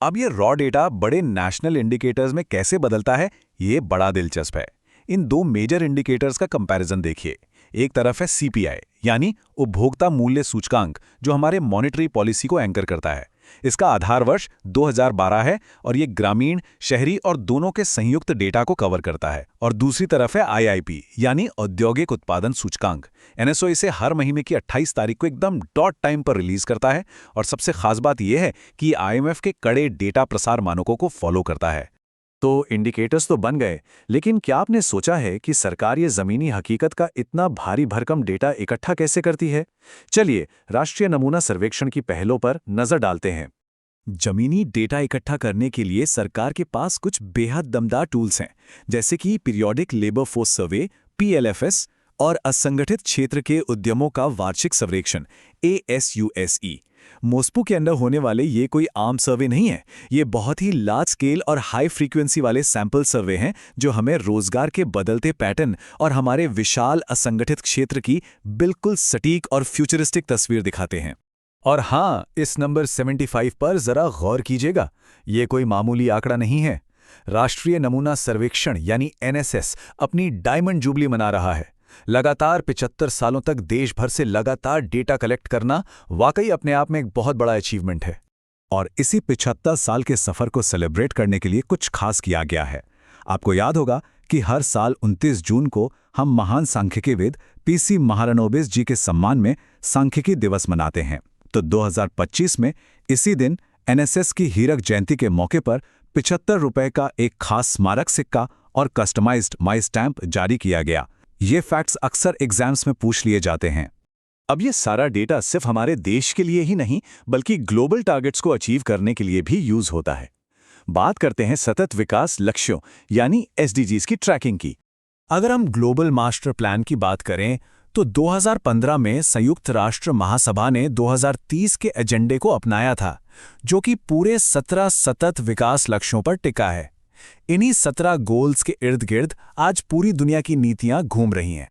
अब ये रॉ डेटा बड़े नेशनल इंडिकेटर्स में कैसे बदलता है, ये बड़ा दिलचस्प है। इन 2 मेजर इंडिकेटर्स का कंपैरिजन देखिए। एक तरफ है CPI यानी उपभोक्ता मूल्य सूचकांक, जो हमारे मॉनेटरी पॉलिसी को एंकर करता है। इसका आधार वर्ष 2012 है और ये ग्रामीण, शहरी और दोनों के संयुक्त डेटा को कवर करता है। और दूसरी तरफ है IIP यानी औद्योगिक उत्पादन सूचकांक। NSO इसे हर महीने की 28 तारीख को एकदम डॉट टाइम पर रिलीज करता है और सबसे खास बात यह है कि ये IMF के कड़े डेटा प्रसार मानकों को फॉलो करता है। तो इंडिकेटर्स तो बन गए, लेकिन क्या आपने सोचा है कि सरकार ये जमीनी हकीकत का इतना भारी भरकम डेटा इकट्ठा कैसे करती है? चलिए राष्ट्रीय नमूना सर्वेक्षण की पहलों पर नजर डालते हैं। जमीनी डेटा इकट्ठा करने के लिए सरकार के पास कुछ बेहद दमदार टूल्स हैं, जैसे कि periodic labour force survey PLFS और असंगठित क्षेत्र के उद्यमों का वार्षिक सर्वेक्षण ASUSE। मोस्पू के अंदर होने वाले ये कोई आम सर्वे नहीं है, ये बहुत ही लार्ज स्केल और हाई फ्रीक्वेंसी वाले सैंपल सर्वे हैं जो हमें रोजगार के बदलते पैटर्न और हमारे विशाल असंगठित क्षेत्र की बिल्कुल सटीक और फ्यूचरिस्टिक तस्वीर दिखाते हैं। और हाँ, इस नंबर 75 पर जरा गौर कीजिएगा, ये कोई मामूली आंकड़ा नहीं है। राष्ट्रीय नमूना सर्वेक्षण यानी NSS अपनी डायमंड जुबली मना रहा है। लगातार 75 सालों तक देश भर से लगातार डेटा कलेक्ट करना वाकई अपने आप में एक बहुत बड़ा अचीवमेंट है। और इसी 75 साल के सफर को सेलिब्रेट करने के लिए कुछ खास किया गया है। आपको याद होगा कि हर साल 29 जून को हम महान सांख्यिकीविद PC महालनोबिस जी के सम्मान में सांख्यिकी दिवस मनाते हैं। तो 2025 में इसी दिन NSS की हीरक जयंती के मौके पर 75 रुपए का एक खास स्मारक सिक्का और कस्टमाइज्ड माई स्टैम्प जारी किया गया। ये फैक्ट्स अक्सर एग्जाम्स में पूछ लिए जाते हैं। अब ये सारा डेटा सिर्फ हमारे देश के लिए ही नहीं बल्कि ग्लोबल टारगेट्स को अचीव करने के लिए भी यूज होता है। बात करते हैं सतत विकास लक्ष्यों यानी एसडीजीज की ट्रैकिंग की। अगर हम ग्लोबल मास्टर प्लान की बात करें तो 2015 में संयुक्त राष्ट्र महासभा ने 2030 के एजेंडे को अपनाया था, जो कि पूरे 17 सतत विकास लक्ष्यों पर टिका है। इन्हीं 17 गोल्स के इर्द गिर्द आज पूरी दुनिया की नीतियां घूम रही हैं।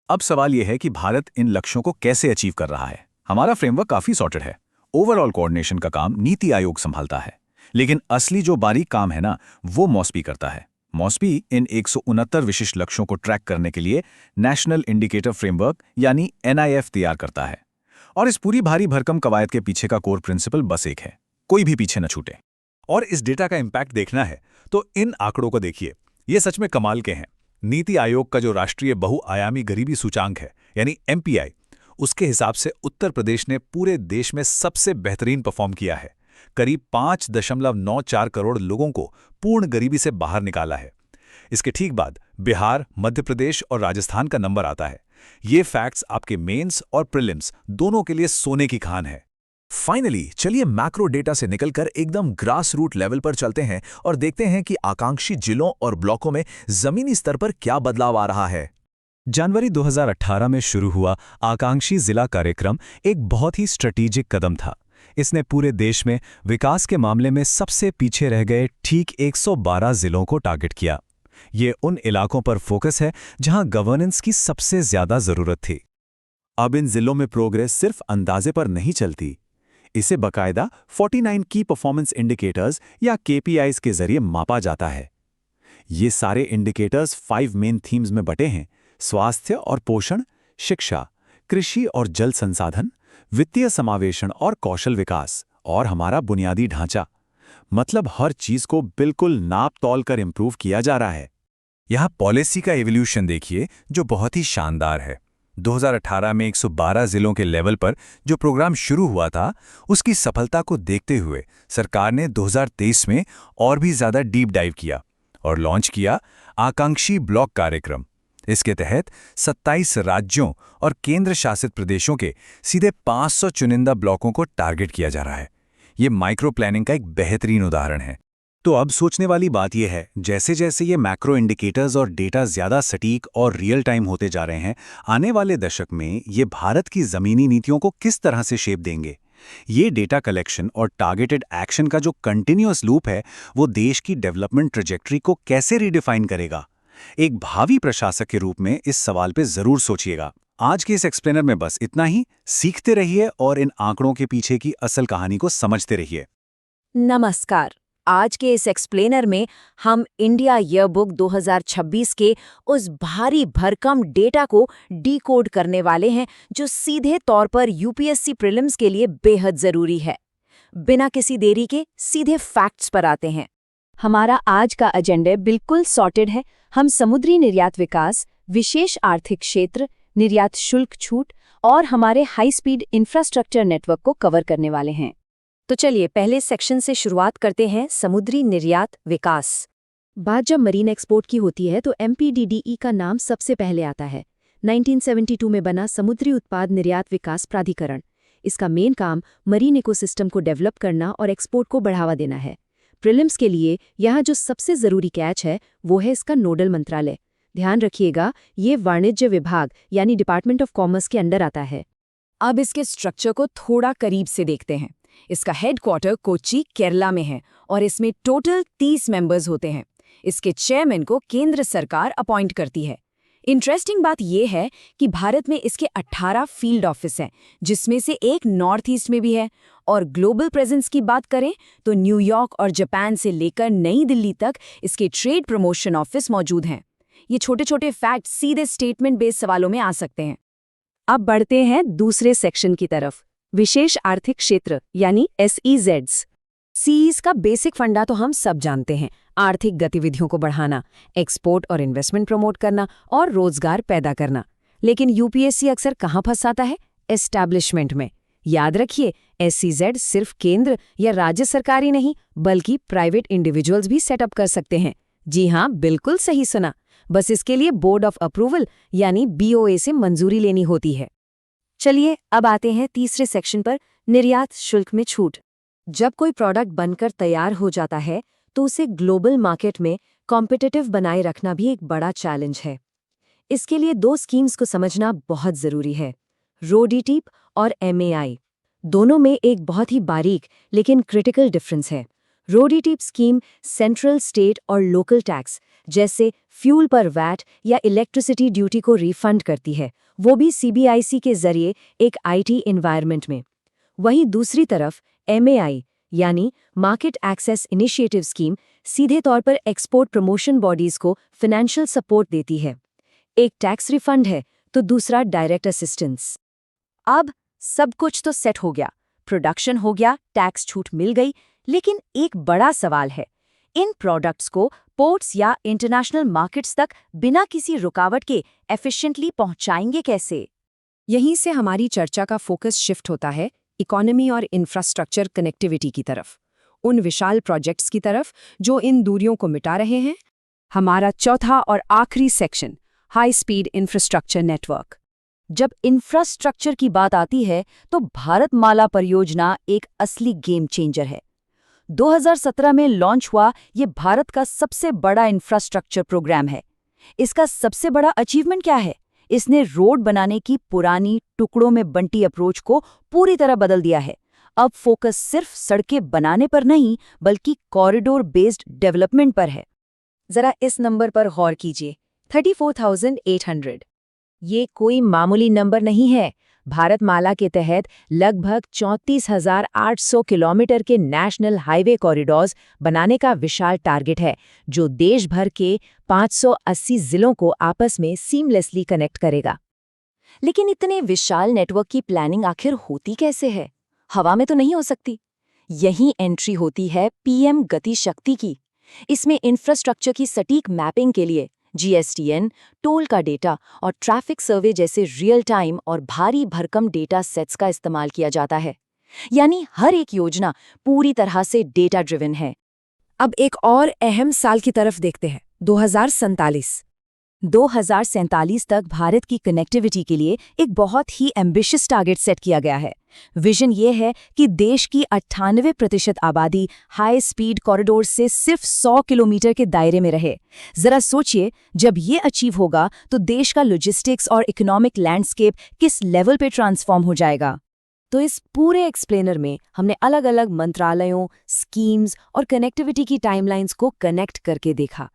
अब सवाल यह है कि भारत इन लक्ष्यों को कैसे अचीव कर रहा है। हमारा फ्रेमवर्क काफी सॉर्टेड है। ओवरऑल कोऑर्डिनेशन का काम नीति आयोग संभालता है, लेकिन असली जो बारीक काम है ना, वो मॉस्पी करता है। मॉस्पी इन 169 विशिष्ट लक्ष्यों को ट्रैक करने के लिए नेशनल इंडिकेटर फ्रेमवर्क यानी NIF तैयार करता है। और इस पूरी भारी भरकम कवायद के पीछे का कोर प्रिंसिपल बस एक है, कोई भी पीछे न छूटे। और इस डेटा का इम्पैक्ट देखना है तो इन आंकड़ों को देखिए, ये सच में कमाल के हैं। नीति आयोग का जो राष्ट्रीय बहुआयामी गरीबी सूचांक है यानी MPI, उसके हिसाब से उत्तर प्रदेश ने पूरे देश में सबसे बेहतरीन परफॉर्म किया है। करीब 5.94 करोड़ लोगों को पूर्ण गरीबी से बाहर निकाला है। इसके ठीक बाद बिहार, मध्य प्रदेश और राजस्थान का नंबर आता है। ये फैक्ट्स आपके मेंस और प्रीलिम्स दोनों के लिए सोने की खान है। फाइनली चलिए मैक्रो डेटा से निकलकर एकदम ग्रास रूट लेवल पर चलते हैं और देखते हैं कि आकांक्षी जिलों और ब्लॉकों में जमीनी स्तर पर क्या बदलाव आ रहा है। जनवरी 2018 में शुरू हुआ आकांक्षी जिला कार्यक्रम एक बहुत ही स्ट्रेटेजिक कदम था। इसने पूरे देश में विकास के मामले में सबसे पीछे रह गए ठीक 112 जिलों को टारगेट किया। ये उन इलाकों पर फोकस है जहां गवर्नेंस की सबसे ज्यादा जरूरत थी। अब इन जिलों में प्रोग्रेस सिर्फ अंदाजे पर नहीं चलती, इसे बकायदा 49 की परफॉर्मेंस इंडिकेटर्स या KPIs के जरिए मापा जाता है। ये सारे इंडिकेटर्स 5 मेन थीम्स में बटे हैं: स्वास्थ्य और पोषण, शिक्षा, कृषि और जल संसाधन, वित्तीय समावेशन और कौशल विकास, और हमारा बुनियादी ढांचा। मतलब हर चीज को बिल्कुल नाप तौल कर इंप्रूव किया जा रहा है। यहाँ पॉलिसी का एवोल्यूशन देखिए जो बहुत ही शानदार है। 2018 में 112 जिलों के लेवल पर जो प्रोग्राम शुरू हुआ था, उसकी सफलता को देखते हुए सरकार ने 2023 में और भी ज्यादा डीप डाइव किया और लॉन्च किया आकांक्षी ब्लॉक कार्यक्रम। इसके तहत 27 राज्यों और केंद्र शासित प्रदेशों के सीधे 500 चुनिंदा ब्लॉकों को टारगेट किया जा रहा है। ये माइक्रो प्लानिंग का एक बेहतरीन उदाहरण है। तो अब सोचने वाली बात यह है, जैसे जैसे ये मैक्रो इंडिकेटर्स और डेटा ज्यादा सटीक और रियल टाइम होते जा रहे हैं, आने वाले दशक में ये भारत की जमीनी नीतियों को किस तरह से शेप देंगे। ये डेटा कलेक्शन और टारगेटेड एक्शन का जो कंटिन्यूअस लूप है, वो देश की डेवलपमेंट ट्रेजेक्टरी को कैसे रिडिफाइन करेगा। एक भावी प्रशासक के रूप में इस सवाल पे जरूर सोचिएगा। आज के इस एक्सप्लेनर में बस इतना ही। सीखते रहिए और इन आंकड़ों के पीछे की असल कहानी को समझते रहिए। नमस्कार। आज के इस एक्सप्लेनर में हम इंडिया ईयरबुक 2026 के उस भारी भरकम डेटा को डीकोड करने वाले हैं जो सीधे तौर पर यूपीएससी प्रीलिम्स के लिए बेहद जरूरी है। बिना किसी देरी के सीधे फैक्ट्स पर आते हैं। हमारा आज का एजेंडा बिल्कुल सॉर्टेड है। हम समुद्री निर्यात विकास, विशेष आर्थिक क्षेत्र, निर्यात शुल्क छूट और हमारे हाई स्पीड इंफ्रास्ट्रक्चर नेटवर्क को कवर करने वाले हैं। तो चलिए पहले सेक्शन से शुरुआत करते हैं, समुद्री निर्यात विकास। बात जब मरीन एक्सपोर्ट की होती है तो MPDDE का नाम सबसे पहले आता है। 1972 में बना समुद्री उत्पाद निर्यात विकास प्राधिकरण। इसका मेन काम मरीन इकोसिस्टम को डेवलप करना और एक्सपोर्ट को बढ़ावा देना है। प्रीलिम्स के लिए यहाँ जो सबसे जरूरी कैच है वो है इसका नोडल मंत्रालय। ध्यान रखिएगा, ये वाणिज्य विभाग यानी डिपार्टमेंट ऑफ कॉमर्स के अंडर आता है। अब इसके स्ट्रक्चर को थोड़ा करीब से देखते हैं। इसका हेडक्वार्टर कोच्चि, केरला में है और इसमें टोटल 30 मेंबर्स होते हैं। इसके चेयरमैन को केंद्र सरकार अपॉइंट करती है। इंटरेस्टिंग बात यह है कि भारत में इसके 18 फील्ड ऑफिस हैं, जिसमें से एक नॉर्थ ईस्ट में भी है। और ग्लोबल प्रेजेंस की बात करें तो न्यूयॉर्क और जापान से लेकर नई दिल्ली तक इसके ट्रेड प्रमोशन ऑफिस मौजूद हैं। ये छोटे छोटे फैक्ट सीधे स्टेटमेंट बेस्ड सवालों में आ सकते हैं। अब बढ़ते हैं दूसरे सेक्शन की तरफ, विशेष आर्थिक क्षेत्र यानी SEZs। सीईज का बेसिक फंडा तो हम सब जानते हैं, आर्थिक गतिविधियों को बढ़ाना, एक्सपोर्ट और इन्वेस्टमेंट प्रमोट करना और रोजगार पैदा करना। लेकिन यूपीएससी अक्सर कहाँ फंसाता है? एस्टैब्लिशमेंट में। याद रखिए, SEZ सिर्फ केंद्र या राज्य सरकार ही नहीं बल्कि प्राइवेट इंडिविजुअल्स भी सेटअप कर सकते हैं। जी हाँ, बिल्कुल सही सुना। बस इसके लिए बोर्ड ऑफ अप्रूवल यानी BOA से मंजूरी लेनी होती है। चलिए अब आते हैं तीसरे सेक्शन पर, निर्यात शुल्क में छूट। जब कोई प्रोडक्ट बनकर तैयार हो जाता है तो उसे ग्लोबल मार्केट में कॉम्पिटिटिव बनाए रखना भी एक बड़ा चैलेंज है। इसके लिए दो स्कीम्स को समझना बहुत ज़रूरी है, रोडीटीप और एमएआई। दोनों में एक बहुत ही बारीक लेकिन क्रिटिकल डिफरेंस है। रोडीटीप स्कीम सेंट्रल, स्टेट और लोकल टैक्स जैसे फ्यूल पर वैट या इलेक्ट्रिसिटी ड्यूटी को रिफंड करती है, वो भी सीबीआईसी के जरिए एक आईटी एनवायरनमेंट में। वहीं दूसरी तरफ एमएआई यानी मार्केट एक्सेस इनिशिएटिव स्कीम सीधे तौर पर एक्सपोर्ट प्रमोशन बॉडीज को फाइनेंशियल सपोर्ट देती है। एक टैक्स रिफंड है तो दूसरा डायरेक्ट असिस्टेंस। अब सब कुछ तो सेट हो गया, प्रोडक्शन हो गया, टैक्स छूट मिल गई, लेकिन एक बड़ा सवाल है, इन प्रोडक्ट्स को पोर्ट्स या इंटरनेशनल मार्केट्स तक बिना किसी रुकावट के एफिशिएंटली पहुंचाएंगे कैसे? यहीं से हमारी चर्चा का फोकस शिफ्ट होता है इकोनॉमी और इंफ्रास्ट्रक्चर कनेक्टिविटी की तरफ, उन विशाल प्रोजेक्ट्स की तरफ जो इन दूरियों को मिटा रहे हैं। हमारा चौथा और आखिरी section, high speed infrastructure network. जब इंफ्रास्ट्रक्चर की बात आती है तो भारतमाला परियोजना एक असली गेम चेंजर है। 2017 में लॉन्च हुआ ये भारत का सबसे बड़ा इंफ्रास्ट्रक्चर प्रोग्राम है। इसका सबसे बड़ा अचीवमेंट क्या है? इसने रोड बनाने की पुरानी टुकड़ों में बंटी अप्रोच को पूरी तरह बदल दिया है। अब फोकस सिर्फ सड़कें बनाने पर नहीं बल्कि कॉरिडोर बेस्ड डेवलपमेंट पर है। जरा इस नंबर पर गौर कीजिए, 34,800। ये कोई मामूली नंबर नहीं है। भारतमाला के तहत लगभग 34,800 किलोमीटर के नेशनल हाईवे कॉरिडोर्स बनाने का विशाल टारगेट है, जो देश भर के 580 जिलों को आपस में सीमलेसली कनेक्ट करेगा। लेकिन इतने विशाल नेटवर्क की प्लानिंग आखिर होती कैसे है? हवा में तो नहीं हो सकती। यहीं एंट्री होती है पीएम गति शक्ति की। इसमें इंफ्रास्ट्रक्चर की सटीक मैपिंग के लिए जीएसटीएन, टोल का डेटा और ट्रैफिक सर्वे जैसे रियल टाइम और भारी भरकम डेटा सेट्स का इस्तेमाल किया जाता है। यानी हर एक योजना पूरी तरह से डेटा ड्रिवन है। अब एक और अहम साल की तरफ देखते हैं, 2047। 2047 तक भारत की कनेक्टिविटी के लिए एक बहुत ही एम्बिशियस टारगेट सेट किया गया है। विजन ये है कि देश की 98% आबादी हाई स्पीड कॉरिडोर से सिर्फ 100 किलोमीटर के दायरे में रहे। जरा सोचिए, जब ये अचीव होगा तो देश का लॉजिस्टिक्स और इकोनॉमिक लैंडस्केप किस लेवल पे ट्रांसफॉर्म हो जाएगा। तो इस पूरे एक्सप्लेनर में हमने अलग अलग मंत्रालयों, स्कीम्स और कनेक्टिविटी की टाइमलाइंस को कनेक्ट करके देखा।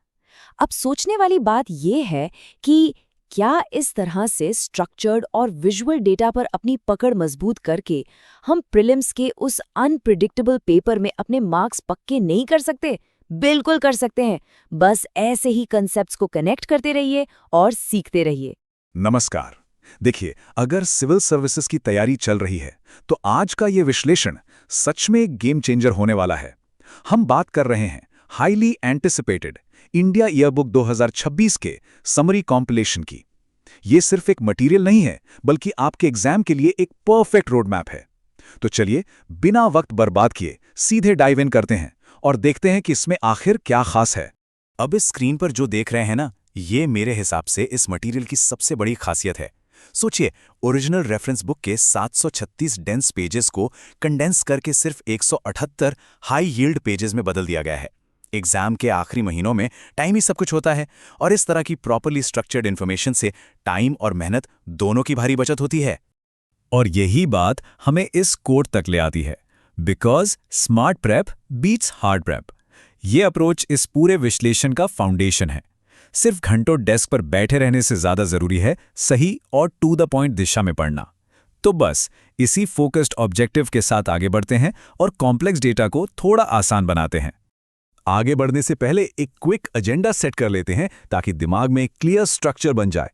अब सोचने वाली बात यह है कि क्या इस तरह से स्ट्रक्चर्ड और विजुअल डेटा पर अपनी पकड़ मजबूत करके हम प्रीलिम्स के उस अनप्रिडिक्टेबल पेपर में अपने मार्क्स पक्के नहीं कर सकते? बिल्कुल कर सकते हैं। बस ऐसे ही कंसेप्ट्स को कनेक्ट करते रहिए और सीखते रहिए। नमस्कार। देखिए, अगर सिविल सर्विसेज की तैयारी चल रही है तो आज का ये विश्लेषण सच में एक गेम चेंजर होने वाला है। हम बात कर रहे हैं हाईली एंटिसिपेटेड इंडिया ईयरबुक 2026 के समरी कॉम्पिलेशन की। ये सिर्फ एक मटेरियल नहीं है, बल्कि आपके एग्जाम के लिए एक परफेक्ट रोड मैप है। तो चलिए, बिना वक्त बर्बाद किए सीधे डाइव इन करते हैं और देखते हैं कि इसमें आखिर क्या खास है। अब इस स्क्रीन पर जो देख रहे हैं ना, ये मेरे हिसाब से इस मटेरियल की सबसे बड़ी खासियत है। सोचिए, ओरिजिनल रेफरेंस बुक के 736 डेंस पेजेस को कंडेंस करके सिर्फ 178 हाई यील्ड पेजेस में बदल दिया गया है। एग्जाम के आखिरी महीनों में टाइम ही सब कुछ होता है, और इस तरह की प्रॉपर्ली स्ट्रक्चर्ड इन्फॉर्मेशन से टाइम और मेहनत दोनों की भारी बचत होती है। और यही बात हमें इस कोट तक ले आती है, because smart prep beats hard prep. ये अप्रोच इस पूरे विश्लेषण का फाउंडेशन है। सिर्फ घंटों डेस्क पर बैठे रहने से ज्यादा जरूरी है सही और टू द पॉइंट दिशा में पढ़ना। तो बस इसी फोकस्ड ऑब्जेक्टिव के साथ आगे बढ़ते हैं और कॉम्प्लेक्स डेटा को थोड़ा आसान बनाते हैं। आगे बढ़ने से पहले एक क्विक एजेंडा सेट कर लेते हैं ताकि दिमाग में एक क्लियर स्ट्रक्चर बन जाए।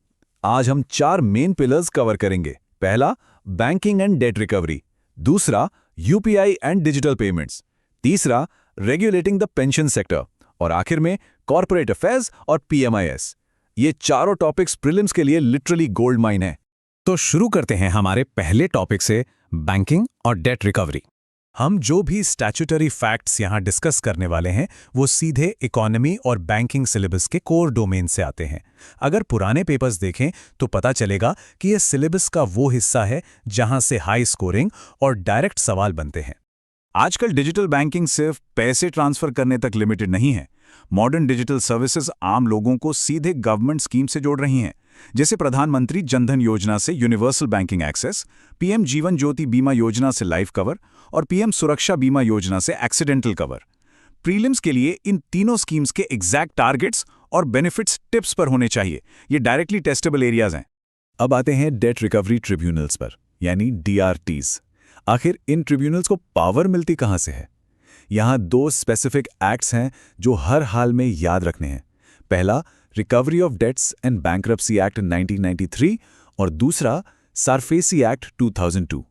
आज हम 4 मेन पिलर्स कवर करेंगे। पहला, बैंकिंग एंड डेट रिकवरी। दूसरा, यूपीआई एंड डिजिटल पेमेंट्स। तीसरा, रेगुलेटिंग द पेंशन सेक्टर। और आखिर में कॉर्पोरेट अफेयर्स और पीएमआईएस। ये चारों टॉपिक्स प्रीलिम्स के लिए लिटरली गोल्ड माइन है। तो शुरू करते हैं हमारे पहले टॉपिक से, बैंकिंग और डेट रिकवरी। हम जो भी स्टैट्यूटरी फैक्ट्स यहाँ डिस्कस करने वाले हैं वो सीधे इकोनॉमी और बैंकिंग सिलेबस के कोर डोमेन से आते हैं। अगर पुराने पेपर्स देखें तो पता चलेगा कि यह सिलेबस का वो हिस्सा है जहां से हाई स्कोरिंग और डायरेक्ट सवाल बनते हैं। आजकल डिजिटल बैंकिंग सिर्फ पैसे ट्रांसफर करने तक लिमिटेड नहीं है। मॉडर्न डिजिटल सर्विसेज आम लोगों को सीधे गवर्नमेंट स्कीम से जोड़ रही हैं, जैसे प्रधानमंत्री जनधन योजना से universal banking access, PM Jeevan Jyoti बीमा योजना से लाइफ कवर और पीएम सुरक्षा बीमा योजना से एक्सीडेंटल कवर। प्रीलिम्स के लिए इन तीनों स्कीम्स के एग्जैक्ट टारगेट्स और बेनिफिट्स टिप्स पर होने चाहिए। ये डायरेक्टली टेस्टेबल एरियाज हैं। अब आते हैं डेट रिकवरी ट्रिब्यूनल्स पर, यानी DRTs। आखिर इन ट्रिब्यूनल्स को पावर मिलती कहां से है? यहां दो स्पेसिफिक एक्ट्स हैं जो हर हाल में याद रखने हैं। पहला recovery of debts and bankruptcy act 1993 और दूसरा सारफेसी एक्ट 2002।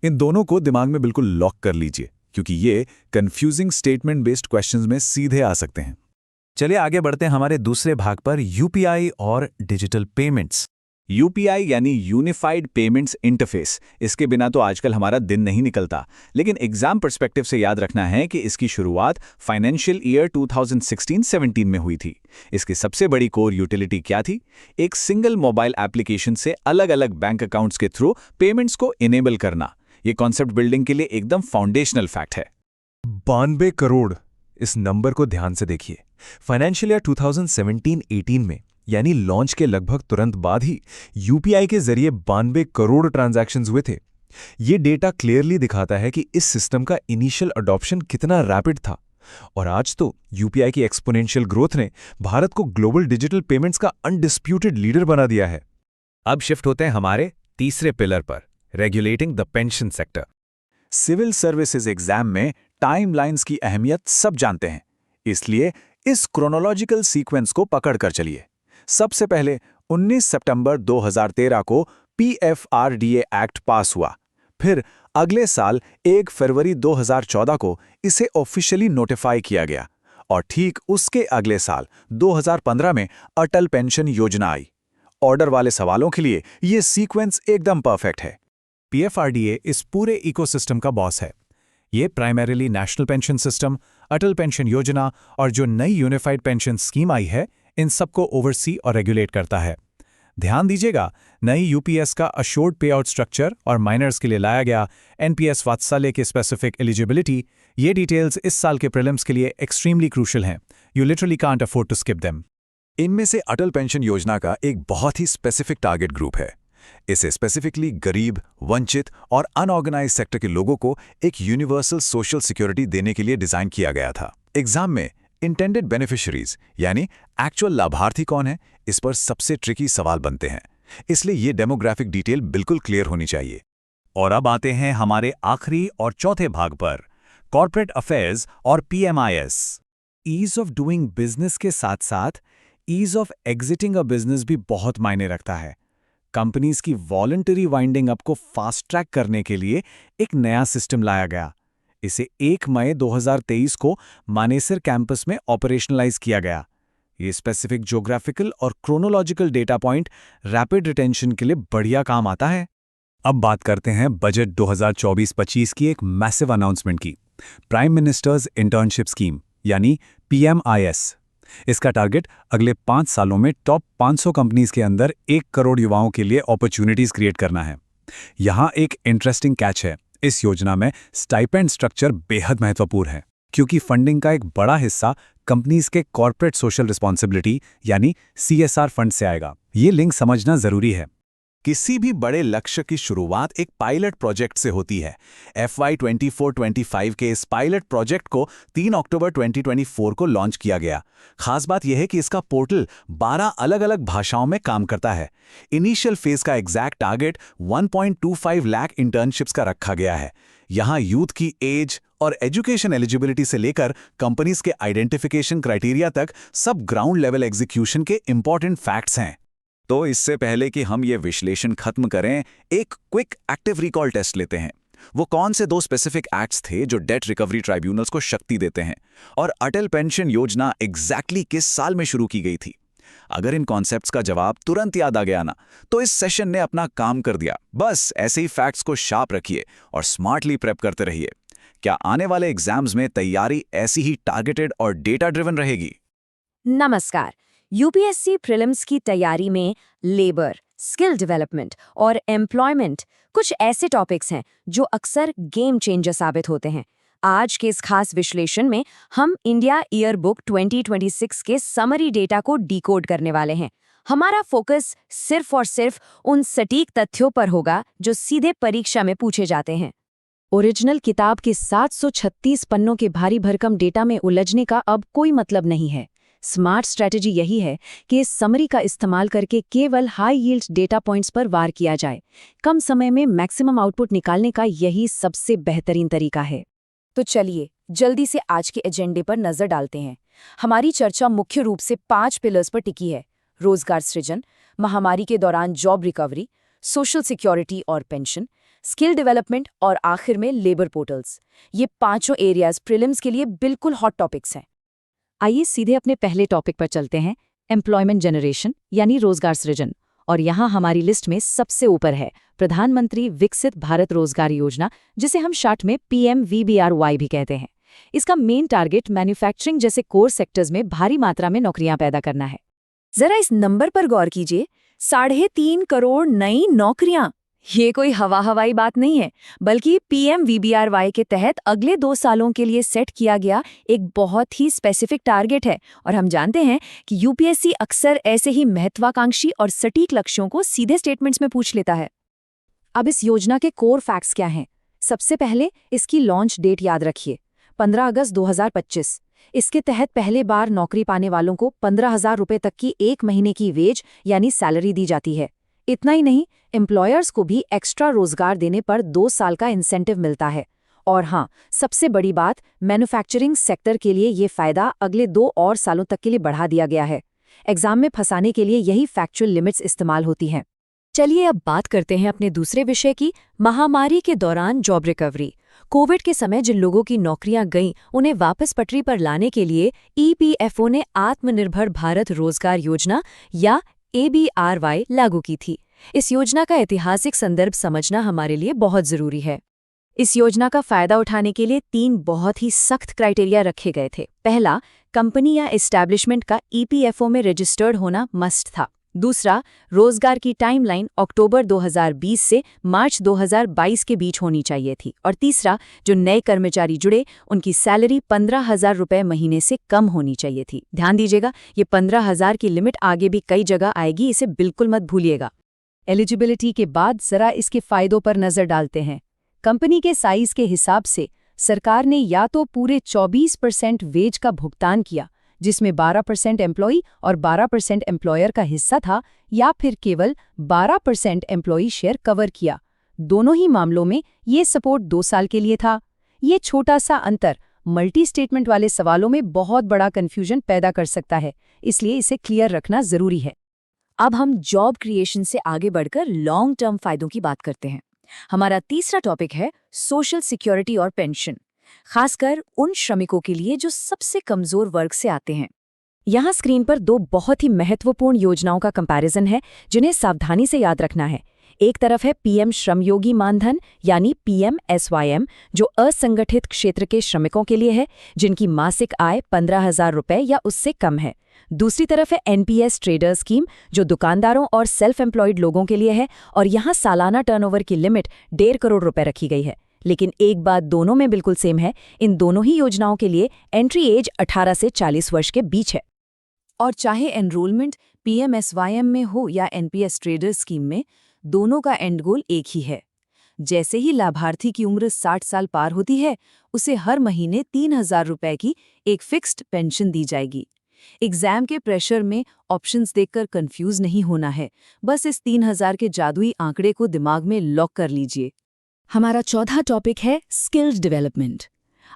इन दोनों को दिमाग में बिल्कुल लॉक कर लीजिए, क्योंकि ये कंफ्यूजिंग स्टेटमेंट बेस्ड क्वेश्चंस में सीधे आ सकते हैं। चलिए आगे बढ़ते हैं हमारे दूसरे भाग पर, यूपीआई और डिजिटल पेमेंट्स। यूपीआई यानी यूनिफाइड पेमेंट्स इंटरफेस, इसके बिना तो आजकल हमारा दिन नहीं निकलता। लेकिन एग्जाम पर्सपेक्टिव से याद रखना है कि इसकी शुरुआत फाइनेंशियल ईयर 2016-17 में हुई थी। इसकी सबसे बड़ी कोर यूटिलिटी क्या थी? एक सिंगल मोबाइल एप्लीकेशन से अलग अलग बैंक अकाउंट्स के थ्रू पेमेंट्स को इनेबल करना। ये कॉन्सेप्ट बिल्डिंग के लिए एकदम फाउंडेशनल फैक्ट है। 92 करोड़, इस नंबर को ध्यान से देखिए। फाइनेंशियल ईयर 2017-18 में, यानी लॉन्च के लगभग तुरंत बाद ही यूपीआई के जरिए 92 करोड़ ट्रांजैक्शंस हुए थे। ये डेटा क्लियरली दिखाता है कि इस सिस्टम का इनिशियल अडॉप्शन कितना रैपिड था। और आज तो यूपीआई की एक्सपोनेंशियल ग्रोथ ने भारत को ग्लोबल डिजिटल पेमेंट्स का अनडिस्प्यूटेड लीडर बना दिया है। अब शिफ्ट होते हैं हमारे तीसरे पिलर पर, regulating the pension sector. Civil services exam में टाइमलाइंस की अहमियत सब जानते हैं, इसलिए इस क्रोनोलॉजिकल सीक्वेंस को पकड़कर चलिए। सबसे पहले 19 सितंबर 2013 को PFRDA एक्ट पास हुआ। फिर अगले साल 1 फरवरी 2014 को इसे ऑफिशियली नोटिफाई किया गया और ठीक उसके अगले साल 2015 में अटल पेंशन योजना आई। ऑर्डर वाले सवालों के लिए ये सीक्वेंस एकदम परफेक्ट है। PFRDA इस पूरे इकोसिस्टम का बॉस है। ये प्राइमरीली नेशनल पेंशन सिस्टम, अटल पेंशन योजना और जो नई यूनिफाइड पेंशन स्कीम आई है, इन सबको ओवरसी और रेगुलेट करता है। ध्यान दीजिएगा, नई यूपीएस का अश्योर्ड पे आउट स्ट्रक्चर और माइनर्स के लिए लाया गया एनपीएस वात्सल्य के स्पेसिफिक एलिजिबिलिटी, ये डिटेल्स इस साल के प्रीलिम्स के लिए एक्सट्रीमली क्रूशल हैं। You literally can't afford to skip them. इनमें से अटल पेंशन योजना का एक बहुत ही स्पेसिफिक टारगेट ग्रुप है। इसे स्पेसिफिकली गरीब, वंचित और अनऑर्गेनाइज्ड सेक्टर के लोगों को एक यूनिवर्सल सोशल सिक्योरिटी देने के लिए डिजाइन किया गया था। एग्जाम में इंटेंडेड बेनिफिशियरीज यानी एक्चुअल लाभार्थी कौन है, इस पर सबसे ट्रिकी सवाल बनते हैं, इसलिए ये डेमोग्राफिक डिटेल बिल्कुल क्लियर होनी चाहिए। और अब आते हैं हमारे आखिरी और चौथे भाग पर, कॉर्पोरेट अफेयर्स और PMIS। Ease of doing business के साथ साथ ease of exiting a business भी बहुत मायने रखता है। कंपनीज की वॉलंटरी वाइंडिंग अप को फास्ट ट्रैक करने के लिए एक नया सिस्टम लाया गया। इसे 1 मई 2023 को मानेसर कैंपस में ऑपरेशनलाइज किया गया। ये स्पेसिफिक ज्योग्राफिकल और chronological data point rapid retention के लिए बढ़िया काम आता है। अब बात करते हैं बजट 2024-25 की एक मैसिव अनाउंसमेंट की, प्राइम मिनिस्टर्स इंटर्नशिप स्कीम यानी PMIS। इसका टारगेट अगले 5 सालों में टॉप 500 कंपनीज के अंदर 1 करोड़ युवाओं के लिए अपॉर्चुनिटीज क्रिएट करना है। यहां एक इंटरेस्टिंग कैच है, इस योजना में स्टाइपेंड स्ट्रक्चर बेहद महत्वपूर्ण है, क्योंकि फंडिंग का एक बड़ा हिस्सा कंपनीज के कॉर्पोरेट सोशल रिस्पॉन्सिबिलिटी यानी CSR फंड से आएगा। ये लिंक समझना जरूरी है। किसी भी बड़े लक्ष्य की शुरुआत एक पायलट प्रोजेक्ट से होती है। FY 24-25 के इस पायलट प्रोजेक्ट को 3 अक्टूबर 2024 को लॉन्च किया गया। खास बात यह है कि इसका पोर्टल 12 अलग-अलग भाषाओं में काम करता है। इनिशियल फेज का एग्जैक्ट टारगेट 1.25 लाख इंटर्नशिप्स का रखा गया है। यहाँ यूथ की एज और एजुकेशन एलिजिबिलिटी से लेकर कंपनीज के आइडेंटिफिकेशन क्राइटेरिया तक सब ग्राउंड लेवल एग्जीक्यूशन के इंपॉर्टेंट फैक्ट्स हैं। तो इससे पहले कि हम ये विश्लेषण खत्म करें, एक क्विक एक्टिव रिकॉल टेस्ट लेते हैं। वो कौन से 2 स्पेसिफिक एक्ट्स थे जो डेट रिकवरी ट्राइब्यूनल्स को शक्ति देते हैं, और अटल पेंशन योजना एग्जैक्टली किस साल में शुरू की गई थी? अगर इन कॉन्सेप्ट्स का जवाब तुरंत याद आ गया ना, तो इस सेशन ने अपना काम कर दिया। बस ऐसे ही फैक्ट्स को शार्प रखिए और स्मार्टली प्रेप करते रहिए। क्या आने वाले एग्जाम्स में तैयारी ऐसी ही टारगेटेड और डेटा ड्रिवन रहेगी? नमस्कार। यूपीएससी प्रीलिम्स की तैयारी में लेबर, स्किल डेवलपमेंट और एम्प्लॉयमेंट कुछ ऐसे टॉपिक्स हैं जो अक्सर गेम चेंजर साबित होते हैं। आज के इस खास विश्लेषण में हम इंडिया ईयर बुक 2026 के समरी डेटा को डिकोड करने वाले हैं। हमारा फोकस सिर्फ और सिर्फ उन सटीक तथ्यों पर होगा जो सीधे परीक्षा में पूछे जाते हैं। ओरिजिनल किताब के 736 पन्नों के भारी भरकम डेटा में उलझने का अब कोई मतलब नहीं है। स्मार्ट स्ट्रैटेजी यही है कि इस समरी का इस्तेमाल करके केवल हाई यील्ड डेटा पॉइंट्स पर वार किया जाए। कम समय में मैक्सिमम आउटपुट निकालने का यही सबसे बेहतरीन तरीका है। तो चलिए जल्दी से आज के एजेंडे पर नजर डालते हैं। हमारी चर्चा मुख्य रूप से 5 पिलर्स पर टिकी है: रोजगार सृजन, महामारी के दौरान जॉब रिकवरी, सोशल सिक्योरिटी और पेंशन, स्किल डेवलपमेंट और आखिर में लेबर पोर्टल्स। ये पांचों एरियाज प्रीलिम्स के लिए बिल्कुल हॉट टॉपिक्स हैं। आइए सीधे अपने पहले टॉपिक पर चलते हैं, एम्प्लॉयमेंट जनरेशन यानी रोजगार सृजन। और यहाँ हमारी लिस्ट में सबसे ऊपर है प्रधानमंत्री विकसित भारत रोजगार योजना, जिसे हम शॉर्ट में PMVBRY भी कहते हैं। इसका मेन टारगेट मैन्युफैक्चरिंग जैसे कोर सेक्टर्स में भारी मात्रा में नौकरियां पैदा करना है। जरा इस नंबर पर गौर कीजिए, 3.5 करोड़ नई नौकरियां। ये कोई हवाई बात नहीं है, बल्कि PMVBRY के तहत अगले 2 सालों के लिए सेट किया गया एक बहुत ही स्पेसिफिक टारगेट है। और हम जानते हैं कि यूपीएससी अक्सर ऐसे ही महत्वाकांक्षी और सटीक लक्ष्यों को सीधे स्टेटमेंट्स में पूछ लेता है। अब इस योजना के कोर फैक्ट्स क्या हैं? सबसे पहले इसकी लॉन्च डेट याद रखिए, 15 अगस्त 2025। इसके तहत पहले बार नौकरी पाने वालों को 15,000 रुपये तक की 1 महीने की वेज यानी सैलरी दी जाती है। इतना ही नहीं, एम्प्लॉयर्स को भी एक्स्ट्रा रोजगार देने पर 2 साल का इंसेंटिव मिलता है। और हाँ, सबसे बड़ी बात, मैन्युफैक्चरिंग सेक्टर के लिए ये फायदा अगले 2 और सालों तक के लिए बढ़ा दिया गया है। एग्जाम में फंसाने के लिए यही फैक्चुअल लिमिट्स इस्तेमाल होती हैं। चलिए अब बात करते हैं अपने दूसरे विषय की, महामारी के दौरान जॉब रिकवरी। कोविड के समय जिन लोगों की नौकरियां गईं, उन्हें वापस पटरी पर लाने के लिए EPFO ने आत्मनिर्भर भारत रोजगार योजना या ABRY लागू की थी। इस योजना का ऐतिहासिक संदर्भ समझना हमारे लिए बहुत जरूरी है। इस योजना का फायदा उठाने के लिए 3 बहुत ही सख्त क्राइटेरिया रखे गए थे। पहला, कंपनी या एस्टैब्लिशमेंट का EPFO में रजिस्टर्ड होना मस्ट था। दूसरा, रोजगार की टाइमलाइन अक्टूबर 2020 से मार्च 2022 के बीच होनी चाहिए थी। और तीसरा, जो नए कर्मचारी जुड़े उनकी सैलरी 15,000 रुपये महीने से कम होनी चाहिए थी। ध्यान दीजिएगा, ये 15,000 की लिमिट आगे भी कई जगह आएगी, इसे बिल्कुल मत भूलिएगा। एलिजिबिलिटी के बाद जरा इसके फायदों पर नजर डालते हैं। कंपनी के साइज के हिसाब से सरकार ने या तो पूरे 24% वेज का भुगतान किया, जिसमें 12% एम्प्लॉई और 12% एम्प्लॉयर का हिस्सा था, या फिर केवल 12% एम्प्लॉई शेयर कवर किया। दोनों ही मामलों में ये सपोर्ट 2 साल के लिए था। ये छोटा सा अंतर मल्टी स्टेटमेंट वाले सवालों में बहुत बड़ा कन्फ्यूजन पैदा कर सकता है, इसलिए इसे क्लियर रखना जरूरी है। अब हम जॉब क्रिएशन से आगे बढ़कर लॉन्ग टर्म फायदों की बात करते हैं। हमारा तीसरा टॉपिक है सोशल सिक्योरिटी और पेंशन, खासकर उन श्रमिकों के लिए जो सबसे कमजोर वर्ग से आते हैं। यहाँ स्क्रीन पर 2 बहुत ही महत्वपूर्ण योजनाओं का कंपैरिजन है, जिन्हें सावधानी से याद रखना है। एक तरफ है PM श्रमयोगी मानधन यानी PMSYM, जो असंगठित क्षेत्र के श्रमिकों के लिए है, जिनकी मासिक आय 15,000 रुपये या उससे कम है। दूसरी तरफ है NPS ट्रेडर स्कीम, जो दुकानदारों और सेल्फ एम्प्लॉयड लोगों के लिए है, और यहाँ सालाना टर्नओवर की लिमिट 1.5 करोड़ रुपए रखी गई है। लेकिन एक बात दोनों में बिल्कुल सेम है, इन दोनों ही योजनाओं के लिए एंट्री एज 18 से 40 वर्ष के बीच है। और चाहे एनरोलमेंट PMSYM में हो या NPS ट्रेडर स्कीम में, दोनों का एंड गोल एक ही है। जैसे ही लाभार्थी की उम्र 60 साल पार होती है, उसे हर महीने 3,000 रुपए की एक फिक्स्ड पेंशन दी जाएगी। एग्जाम के प्रेशर में ऑप्शंस देखकर कंफ्यूज नहीं होना है, बस इस 3,000 के जादुई आंकड़े को दिमाग में लॉक कर लीजिए। हमारा चौथा टॉपिक है स्किल्स डेवलपमेंट।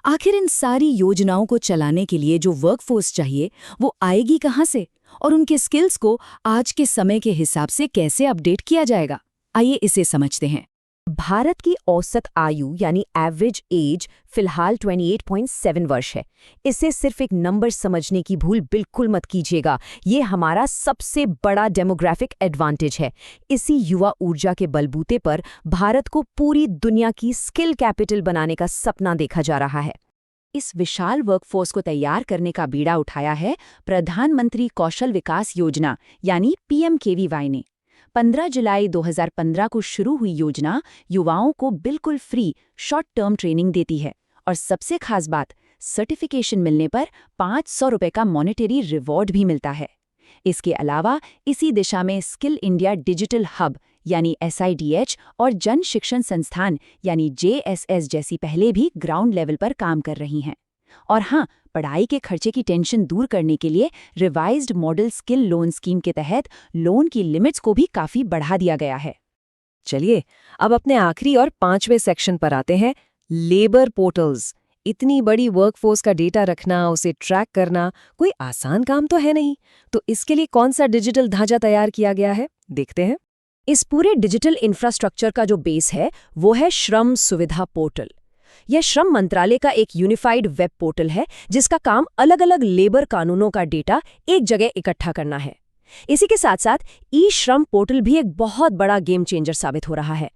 आखिर इन सारी योजनाओं को चलाने के लिए जो वर्कफोर्स चाहिए, वो आएगी कहाँ से, और उनके स्किल्स को आज के समय के हिसाब से कैसे अपडेट किया जाएगा? आइए इसे समझते हैं। भारत की औसत आयु यानी एवरेज एज फिलहाल 28.7 वर्ष है। इसे सिर्फ एक नंबर समझने की भूल बिल्कुल मत कीजिएगा। ये हमारा सबसे बड़ा डेमोग्राफिक एडवांटेज है। इसी युवा ऊर्जा के बलबूते पर भारत को पूरी दुनिया की स्किल कैपिटल बनाने का सपना देखा जा रहा है। इस विशाल वर्कफोर्स को तैयार करने का बीड़ा उठाया है प्रधानमंत्री कौशल विकास योजना यानी PMKVY ने। 15 जुलाई 2015 को शुरू हुई योजना युवाओं को बिल्कुल फ्री शॉर्ट टर्म ट्रेनिंग देती है और सबसे खास बात, सर्टिफिकेशन मिलने पर 500 रुपये का मॉनेटरी रिवॉर्ड भी मिलता है। इसके अलावा इसी दिशा में स्किल इंडिया डिजिटल हब यानी SIDH और जन शिक्षण संस्थान यानी JSS जैसी पहले भी ग्राउंड लेवल पर काम कर रही हैं। और हाँ, पढ़ाई के खर्चे की टेंशन दूर करने के लिए revised model skill loan scheme के तहत लोन की लिमिट्स को भी काफी बढ़ा दिया गया है। चलिए अब अपने आखिरी और 5वें सेक्शन पर आते हैं, लेबर पोर्टल्स। इतनी बड़ी वर्कफोर्स का डेटा रखना, उसे ट्रैक करना कोई आसान काम तो है नहीं। तो इसके लिए कौन सा डिजिटल ढांचा तैयार किया गया है, देखते हैं। इस पूरे डिजिटल इंफ्रास्ट्रक्चर का जो बेस है वो है श्रम सुविधा पोर्टल। यह श्रम मंत्रालय का एक यूनिफाइड वेब पोर्टल है जिसका काम अलग-अलग लेबर कानूनों का डेटा एक जगह इकट्ठा करना है। इसी के साथ साथ ई-श्रम पोर्टल भी एक बहुत बड़ा गेम चेंजर साबित हो रहा है।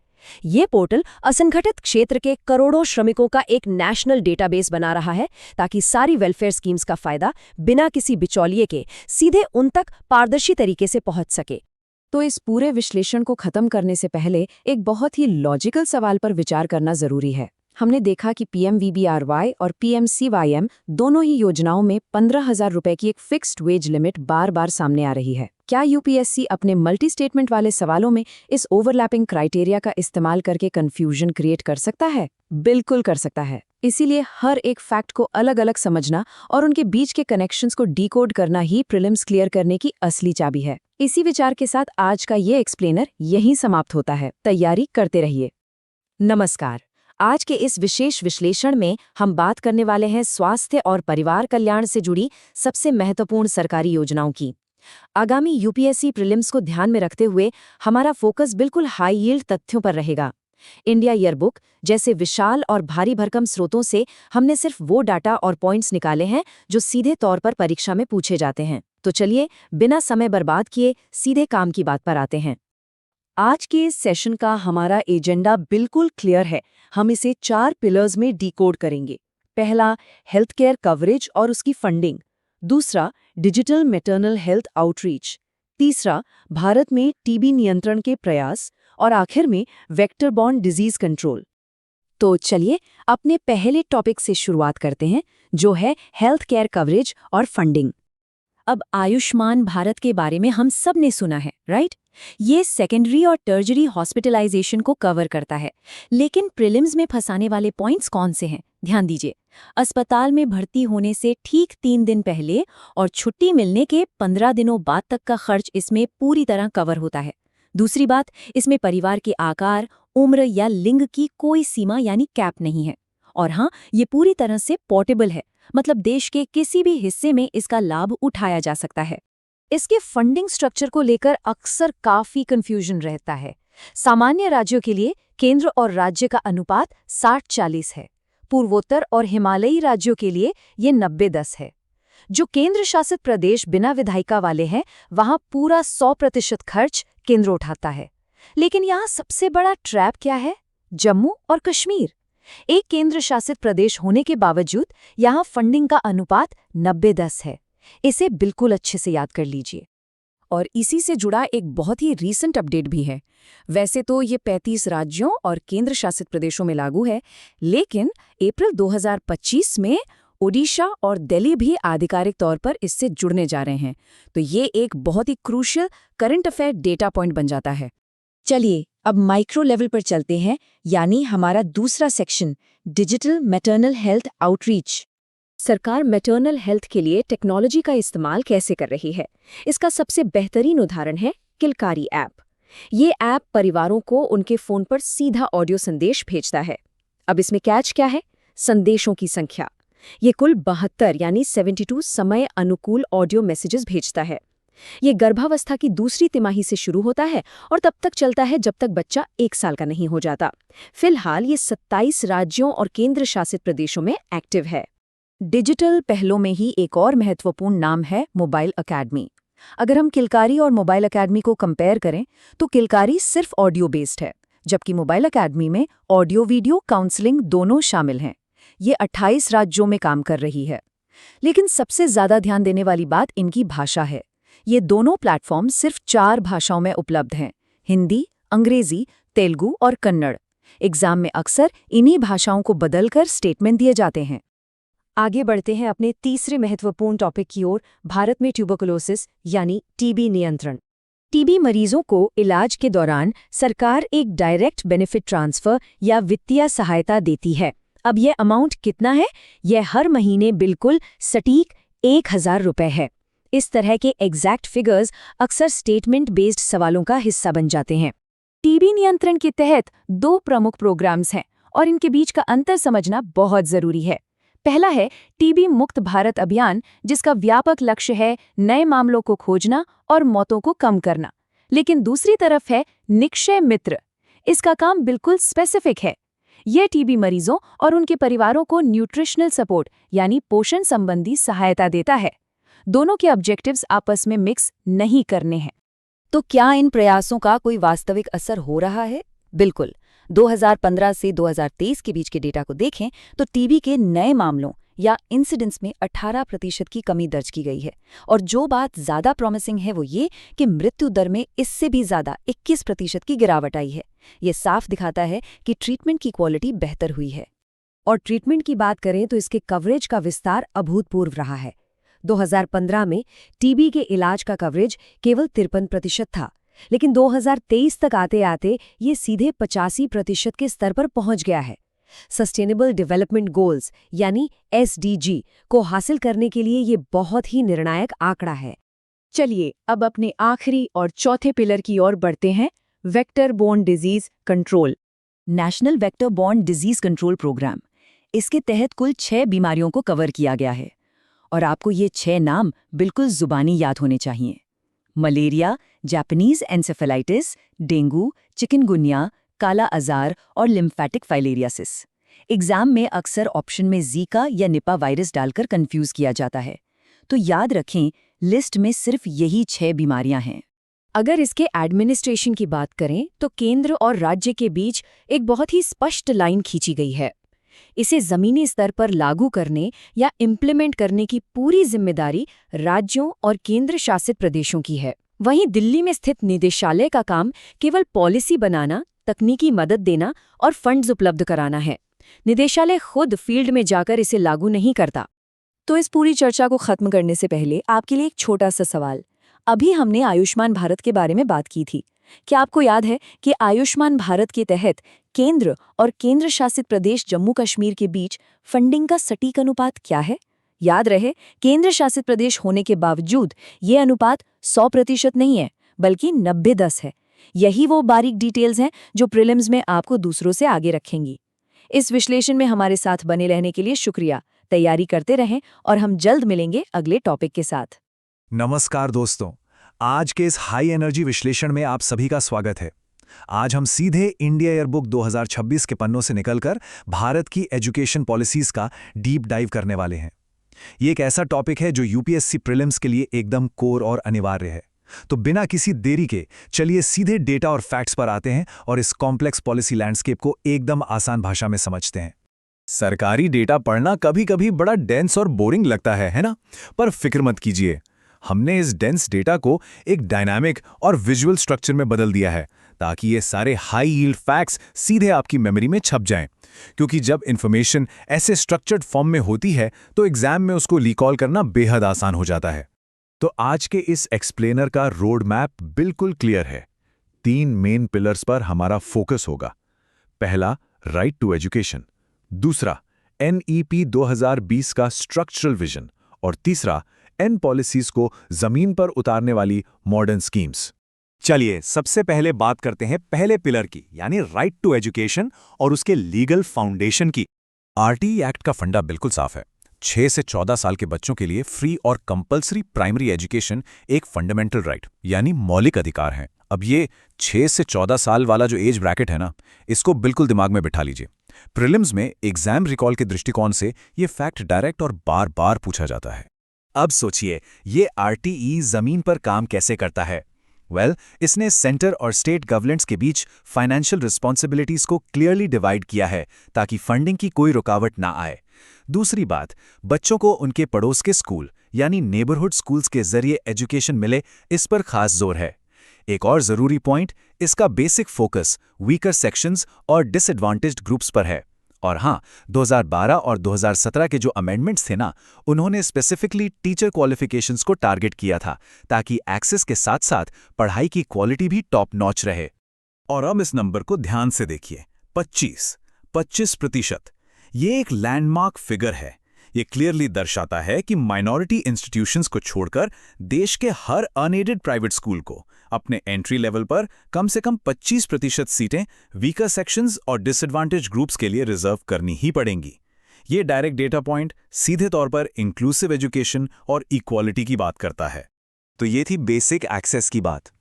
ये पोर्टल असंगठित क्षेत्र के करोड़ों श्रमिकों का एक नेशनल डेटाबेस बना रहा है ताकि सारी वेलफेयर स्कीम्स का फायदा बिना किसी बिचौलिए के सीधे उन तक पारदर्शी तरीके से पहुंच सके। तो इस पूरे विश्लेषण को खत्म करने से पहले एक बहुत ही लॉजिकल सवाल पर विचार करना जरूरी है। हमने देखा कि PMVBRY और PMCYM दोनों ही योजनाओं में 15,000 रुपए की एक फिक्स्ड वेज लिमिट बार बार सामने आ रही है। क्या UPSC अपने मल्टी स्टेटमेंट वाले सवालों में इस ओवरलैपिंग क्राइटेरिया का इस्तेमाल करके कंफ्यूजन क्रिएट कर सकता है? बिल्कुल कर सकता है। इसीलिए हर एक फैक्ट को अलग अलग समझना और उनके बीच के कनेक्शंस को डिकोड करना ही प्रीलिम्स क्लियर करने की असली चाबी है। इसी विचार के साथ आज का ये एक्सप्लेनर यहीं समाप्त होता है। तैयारी करते रहिए। नमस्कार। आज के इस विशेष विश्लेषण में हम बात करने वाले हैं स्वास्थ्य और परिवार कल्याण से जुड़ी सबसे महत्वपूर्ण सरकारी योजनाओं की। आगामी UPSC प्रीलिम्स को ध्यान में रखते हुए हमारा फोकस बिल्कुल हाई यील्ड तथ्यों पर रहेगा। इंडिया ईयरबुक जैसे विशाल और भारी भरकम स्रोतों से हमने सिर्फ वो डाटा और पॉइंट्स निकाले हैं जो सीधे तौर पर परीक्षा में पूछे जाते हैं। तो चलिए बिना समय बर्बाद किए सीधे काम की बात पर आते हैं। आज के इस सेशन का हमारा एजेंडा बिल्कुल क्लियर है। हम इसे 4 पिलर्स में डिकोड करेंगे। पहला, हेल्थ केयर कवरेज और उसकी फंडिंग। दूसरा, डिजिटल मैटरनल हेल्थ आउटरीच। तीसरा, भारत में TB नियंत्रण के प्रयास। और आखिर में वेक्टर बॉर्न डिजीज कंट्रोल। तो चलिए अपने पहले टॉपिक से शुरुआत करते हैं, जो है हेल्थ केयर कवरेज और फंडिंग। अब आयुष्मान भारत के बारे में हम सब ने सुना है, राइट? ये सेकेंडरी और टर्जरी हॉस्पिटलाइजेशन को कवर करता है। लेकिन प्रीलिम्स में फंसाने वाले पॉइंट्स कौन से हैं? ध्यान दीजिए। अस्पताल में भर्ती होने से ठीक 3 दिन पहले और छुट्टी मिलने के 15 दिनों बाद तक का खर्च इसमें पूरी तरह कवर होता है। दूसरी बात, इसमें परिवार के आकार, उम्र या लिंग की कोई सीमा यानी कैप नहीं है। और हाँ, ये पूरी तरह से पोर्टेबल है, मतलब देश के किसी भी हिस्से में इसका लाभ उठाया जा सकता है। इसके फंडिंग स्ट्रक्चर को लेकर अक्सर काफी कंफ्यूजन रहता है। सामान्य राज्यों के लिए केंद्र और राज्य का अनुपात 60-40 है। पूर्वोत्तर और हिमालयी राज्यों के लिए ये 90-10 है। जो केंद्र शासित प्रदेश बिना विधायिका वाले हैं, वहां पूरा 100% खर्च केंद्र उठाता है। लेकिन यहाँ सबसे बड़ा ट्रैप क्या है? जम्मू और कश्मीर। एक केंद्र शासित प्रदेश होने के बावजूद यहाँ फंडिंग का अनुपात 90-10 है। इसे बिल्कुल अच्छे से याद कर लीजिए। और इसी से जुड़ा एक बहुत ही रीसेंट अपडेट भी है। वैसे तो ये 35 राज्यों और केंद्र शासित प्रदेशों में लागू है, लेकिन अप्रैल 2025 में ओडिशा और दिल्ली भी आधिकारिक तौर पर इससे जुड़ने जा रहे हैं। तो ये एक बहुत ही crucial current affair data point बन जाता है। चलिए अब माइक्रो लेवल पर चलते हैं, यानी हमारा दूसरा section, digital maternal health outreach. सरकार मैटरनल हेल्थ के लिए टेक्नोलॉजी का इस्तेमाल कैसे कर रही है? इसका सबसे बेहतरीन उदाहरण है किलकारी ऐप। ये ऐप परिवारों को उनके फ़ोन पर सीधा ऑडियो संदेश भेजता है। अब इसमें कैच क्या है? संदेशों की संख्या। ये कुल 72 यानी 72 समय अनुकूल ऑडियो मैसेजेस भेजता है। ये गर्भावस्था की दूसरी तिमाही से शुरू होता है और तब तक चलता है जब तक बच्चा 1 साल का नहीं हो जाता। फिलहाल ये 27 राज्यों और केंद्र शासित प्रदेशों में एक्टिव है। डिजिटल पहलों में ही एक और महत्वपूर्ण नाम है मोबाइल अकेडमी। अगर हम किलकारी और मोबाइल अकेडमी को कंपेयर करें तो किलकारी सिर्फ ऑडियो बेस्ड है, जबकि मोबाइल अकेडमी में ऑडियो वीडियो काउंसलिंग दोनों शामिल हैं। ये 28 राज्यों में काम कर रही है। लेकिन सबसे ज्यादा ध्यान देने वाली बात इनकी भाषा है। ये दोनों प्लेटफॉर्म सिर्फ 4 भाषाओं में उपलब्ध हैं: हिंदी, अंग्रेजी, तेलुगु और कन्नड़। एग्जाम में अक्सर इन्हीं भाषाओं को बदलकर स्टेटमेंट दिए जाते हैं। आगे बढ़ते हैं अपने तीसरे महत्वपूर्ण टॉपिक की ओर, भारत में ट्यूबरकुलोसिस यानी टीबी नियंत्रण। टीबी मरीजों को इलाज के दौरान सरकार एक डायरेक्ट बेनिफिट ट्रांसफर या वित्तीय सहायता देती है। अब यह अमाउंट कितना है? यह हर महीने बिल्कुल सटीक 1000 रुपये है। इस तरह के एग्जैक्ट फिगर्स अक्सर स्टेटमेंट बेस्ड सवालों का हिस्सा बन जाते हैं। टीबी नियंत्रण के तहत 2 प्रमुख प्रोग्राम्स हैं और इनके बीच का अंतर समझना बहुत जरूरी है। पहला है टीबी मुक्त भारत अभियान, जिसका व्यापक लक्ष्य है नए मामलों को खोजना और मौतों को कम करना। लेकिन दूसरी तरफ है निक्षय मित्र। इसका काम बिल्कुल स्पेसिफिक है। यह टीबी मरीजों और उनके परिवारों को न्यूट्रिशनल सपोर्ट यानी पोषण संबंधी सहायता देता है। दोनों के ऑब्जेक्टिव्स आपस में मिक्स नहीं करने हैं। तो क्या इन प्रयासों का कोई वास्तविक असर हो रहा है? बिल्कुल। 2015 से 2023 के बीच के डेटा को देखें तो टीबी के नए मामलों या इंसिडेंट्स में 18% की कमी दर्ज की गई है। और जो बात ज़्यादा प्रॉमिसिंग है वो ये कि मृत्यु दर में इससे भी ज़्यादा 21% की गिरावट आई है। ये साफ दिखाता है कि ट्रीटमेंट की क्वालिटी बेहतर हुई है। और ट्रीटमेंट की बात करें तो इसके कवरेज का विस्तार अभूतपूर्व रहा है। 2015 में टीबी के इलाज का कवरेज केवल 53% था, लेकिन 2023 तक आते आते ये सीधे 85% के स्तर पर पहुंच गया है। सस्टेनेबल डेवलपमेंट गोल्स यानी SDG को हासिल करने के लिए ये बहुत ही निर्णायक आंकड़ा है। चलिए अब अपने आखिरी और चौथे पिलर की ओर बढ़ते हैं, vector borne disease control. National vector borne disease control programme, इसके तहत कुल 6 बीमारियों को कवर किया गया है। और आपको ये 6 नाम बिल्कुल जुबानी याद होने चाहिए: malaria, Japanese encephalitis, dengue, chikungunya, काला अजार और लिम्फेटिक फाइलेरियासिस। एग्जाम में अक्सर ऑप्शन में जीका या निपा वायरस डालकर कंफ्यूज किया जाता है। तो याद रखें, लिस्ट में सिर्फ यही 6 बीमारियां हैं। अगर इसके एडमिनिस्ट्रेशन की बात करें तो केंद्र और राज्य के बीच एक बहुत ही स्पष्ट लाइन खींची गई है। इसे जमीनी स्तर पर लागू करने या इम्प्लीमेंट करने की पूरी जिम्मेदारी राज्यों और केंद्र शासित प्रदेशों की है। वहीं दिल्ली में स्थित निदेशालय का काम केवल पॉलिसी बनाना, तकनीकी मदद देना और फंड्स उपलब्ध कराना है। निदेशालय खुद फील्ड में जाकर इसे लागू नहीं करता। तो इस पूरी चर्चा को खत्म करने से पहले आपके लिए एक छोटा सा सवाल। अभी हमने आयुष्मान भारत के बारे में बात की थी। क्या आपको याद है कि आयुष्मान भारत के तहत केंद्र और केंद्र शासित प्रदेश जम्मू कश्मीर के बीच फंडिंग का सटीक अनुपात क्या है? याद रहे, केंद्र शासित प्रदेश होने के बावजूद ये अनुपात 100% नहीं है, बल्कि 90-10 है। यही वो बारीक डिटेल्स हैं जो प्रीलिम्स में आपको दूसरों से आगे रखेंगी। इस विश्लेषण में हमारे साथ बने रहने के लिए शुक्रिया। तैयारी करते रहें और हम जल्द मिलेंगे अगले टॉपिक के साथ। नमस्कार दोस्तों, आज के इस हाई एनर्जी विश्लेषण में आप सभी का स्वागत है। आज हम सीधे इंडिया ईयरबुक 2026 के पन्नों से निकलकर भारत की एजुकेशन पॉलिसीज का डीप डाइव करने वाले हैं। ये एक ऐसा टॉपिक है जो यूपीएससी प्रीलिम्स के लिए एकदम कोर और अनिवार्य है। तो बिना किसी देरी के चलिए सीधे डेटा और फैक्ट्स पर आते हैं और इस कॉम्प्लेक्स पॉलिसी लैंडस्केप को एकदम आसान भाषा में समझते हैं। सरकारी डेटा पढ़ना कभी-कभी बड़ा डेंस और बोरिंग लगता है ना? पर फिक्र मत कीजिए, हमने इस डेंस डेटा को एक डायनामिक और विजुअल स्ट्रक्चर में बदल दिया है ताकि ये सारे हाई यील्ड फैक्ट्स सीधे आपकी मेमोरी में छप जाएं। क्योंकि जब इन्फॉर्मेशन ऐसे स्ट्रक्चर्ड फॉर्म में होती है तो एग्जाम में उसको रिकॉल करना बेहद आसान हो जाता है। तो आज के इस एक्सप्लेनर का रोड मैप बिल्कुल क्लियर है। 3 मेन पिलर्स पर हमारा फोकस होगा। पहला, राइट टू एजुकेशन। दूसरा, NEP 2020 का स्ट्रक्चरल विजन। और तीसरा, एन पॉलिसीज को जमीन पर उतारने वाली मॉडर्न स्कीम्स। चलिए सबसे पहले बात करते हैं पहले पिलर की, यानी राइट टू एजुकेशन और उसके लीगल फाउंडेशन की। RTE एक्ट का फंडा बिल्कुल साफ है। 6 से 14 साल के बच्चों के लिए फ्री और कंपल्सरी प्राइमरी एजुकेशन एक फंडामेंटल राइट यानी मौलिक अधिकार है। अब ये 6 से 14 साल वाला जो एज ब्रैकेट है ना, इसको बिल्कुल दिमाग में बिठा लीजिए। प्रीलिम्स में एग्जाम रिकॉल के दृष्टिकोण से ये फैक्ट डायरेक्ट और बार बार पूछा जाता है। अब सोचिए, ये आरटीई जमीन पर काम कैसे करता है? इसने सेंटर और स्टेट गवर्नमेंट्स के बीच फाइनेंशियल रिस्पॉन्सिबिलिटीज को क्लियरली डिवाइड किया है ताकि फंडिंग की कोई रुकावट ना आए। दूसरी बात, बच्चों को उनके पड़ोस के स्कूल यानी नेबरहुड स्कूल्स के जरिए एजुकेशन मिले, इस पर खास जोर है। एक और जरूरी पॉइंट, इसका बेसिक फोकस वीकर सेक्शंस और डिसएडवांटेज्ड ग्रुप्स पर है। और हाँ, 2012 और 2017 के जो अमेंडमेंट्स थे ना, उन्होंने स्पेसिफिकली टीचर क्वालिफिकेशंस को टारगेट किया था ताकि एक्सेस के साथ साथ पढ़ाई की क्वालिटी भी टॉप नॉच रहे। और अब इस नंबर को ध्यान से देखिए, 25%। ये एक लैंडमार्क फिगर है। ये क्लियरली दर्शाता है कि माइनॉरिटी इंस्टीट्यूशंस को छोड़कर देश के हर अनएडेड प्राइवेट स्कूल को अपने एंट्री लेवल पर कम से कम 25% सीटें वीकर सेक्शंस और डिसएडवांटेज ग्रुप्स के लिए रिजर्व करनी ही पड़ेंगी। ये डायरेक्ट डेटा पॉइंट सीधे तौर पर इंक्लूसिव एजुकेशन और इक्वालिटी की बात करता है। तो ये थी बेसिक एक्सेस की बात।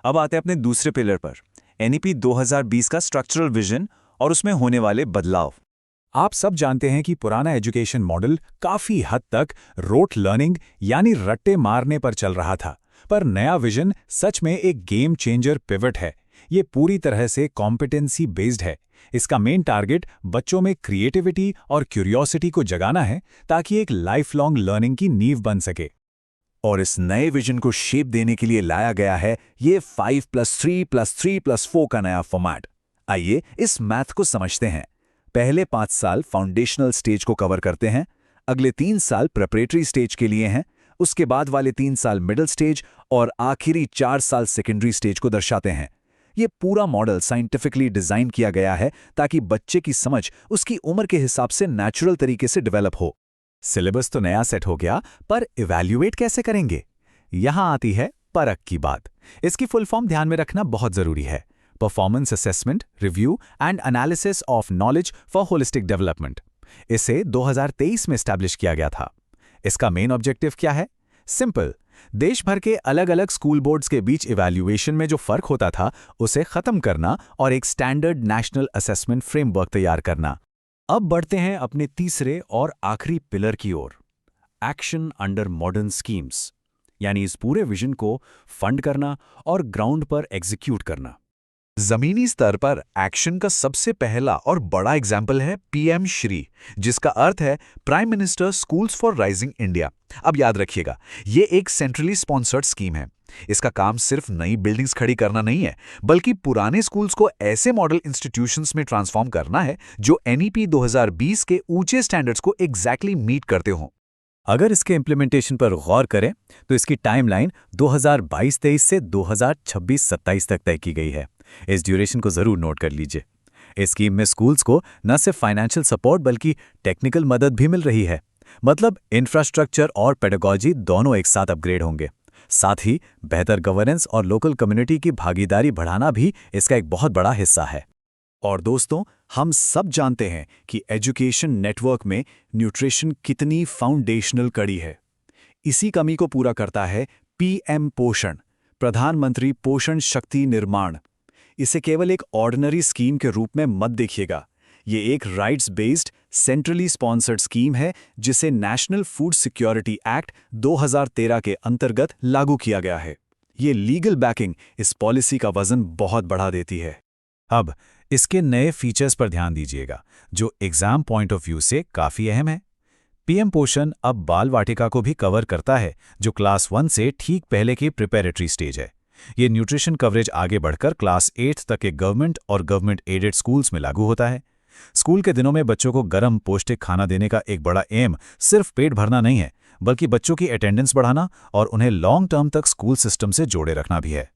अब आते हैं अपने दूसरे पिलर पर, एनईपी 2020 का स्ट्रक्चरल विजन और उसमें होने वाले बदलाव। आप सब जानते हैं कि पुराना एजुकेशन मॉडल काफी हद तक रोट लर्निंग यानी रट्टे मारने पर चल रहा था, पर नया विजन सच में एक गेम चेंजर पिवट है। ये पूरी तरह से कॉम्पिटेंसी बेस्ड है। इसका मेन टारगेट बच्चों में क्रिएटिविटी और क्यूरियोसिटी को जगाना है ताकि एक लाइफ लॉन्ग लर्निंग की नींव बन सके। और इस नए विजन को शेप देने के लिए लाया गया है ये 5+3+3+4 का नया फॉर्मेट। आइए इस मैथ को समझते हैं। पहले 5 साल फाउंडेशनल स्टेज को कवर करते हैं, अगले 3 साल प्रिपरेटरी स्टेज के लिए हैं, उसके बाद वाले 3 साल मिडिल स्टेज और आखिरी 4 साल सेकेंडरी स्टेज को दर्शाते हैं। ये पूरा मॉडल साइंटिफिकली डिजाइन किया गया है ताकि बच्चे की समझ उसकी उम्र के हिसाब से नेचुरल तरीके से डेवलप हो। सिलेबस तो नया सेट हो गया, पर इवैल्यूएट कैसे करेंगे? यहां आती है परख की बात। इसकी फुल फॉर्म ध्यान में रखना बहुत जरूरी है। Performance assessment, review and analysis of knowledge for holistic development. इसे 2023 में एस्टैब्लिश किया गया था। इसका मेन ऑब्जेक्टिव क्या है? सिंपल, देश भर के अलग अलग स्कूल बोर्ड्स के बीच इवैल्यूएशन में जो फर्क होता था उसे खत्म करना और एक स्टैंडर्ड नेशनल असेसमेंट फ्रेमवर्क तैयार करना। अब बढ़ते हैं अपने तीसरे और आखिरी पिलर की ओर, एक्शन अंडर मॉडर्न स्कीम्स, यानी इस पूरे विजन को फंड करना और ग्राउंड पर एग्जीक्यूट करना। जमीनी स्तर पर एक्शन का सबसे पहला और बड़ा एग्जाम्पल है पीएम श्री, जिसका अर्थ है prime minister schools for rising India. अब याद रखिएगा, ये एक सेंट्रली स्पॉन्सर्ड स्कीम है। इसका काम सिर्फ नई बिल्डिंग्स खड़ी करना नहीं है, बल्कि पुराने स्कूल्स को ऐसे मॉडल इंस्टीट्यूशंस में ट्रांसफॉर्म करना है जो एनईपी 2020 के ऊंचे स्टैंडर्ड्स को एग्जैक्टली मीट करते हों। अगर इसके इम्प्लीमेंटेशन पर गौर करें तो इसकी टाइमलाइन 2022-23 से 2026-27 तक तय की गई है। इस ड्यूरेशन को जरूर नोट कर लीजिए। इस स्कीम में स्कूल्स को न सिर्फ फाइनेंशियल सपोर्ट बल्कि टेक्निकल मदद भी मिल रही है। मतलब इंफ्रास्ट्रक्चर और पेडागॉजी दोनों एक साथ अपग्रेड होंगे। साथ ही बेहतर गवर्नेंस और लोकल कम्युनिटी की भागीदारी बढ़ाना भी इसका एक बहुत बड़ा हिस्सा है। और दोस्तों, हम सब जानते हैं कि एजुकेशन नेटवर्क में न्यूट्रिशन कितनी फाउंडेशनल कड़ी है। इसी कमी को पूरा करता है पीएम पोषण, प्रधानमंत्री पोषण शक्ति निर्माण। इसे केवल एक ऑर्डिनरी स्कीम के रूप में मत देखिएगा। ये एक rights based centrally sponsored scheme है जिसे नेशनल फूड सिक्योरिटी एक्ट 2013 के अंतर्गत लागू किया गया है। ये लीगल बैकिंग इस पॉलिसी का वजन बहुत बढ़ा देती है। अब इसके नए फीचर्स पर ध्यान दीजिएगा जो एग्जाम पॉइंट ऑफ व्यू से काफी अहम है। पीएम पोषण अब बाल वाटिका को भी कवर करता है, जो क्लास 1 से ठीक पहले की प्रिपरेटरी स्टेज है। ये न्यूट्रिशन कवरेज आगे बढ़कर क्लास 8 तक के गवर्नमेंट और गवर्नमेंट एडेड स्कूल्स में लागू होता है। स्कूल के दिनों में बच्चों को गर्म पौष्टिक खाना देने का एक बड़ा एम सिर्फ पेट भरना नहीं है, बल्कि बच्चों की अटेंडेंस बढ़ाना और उन्हें लॉन्ग टर्म तक स्कूल सिस्टम से जोड़े रखना भी है।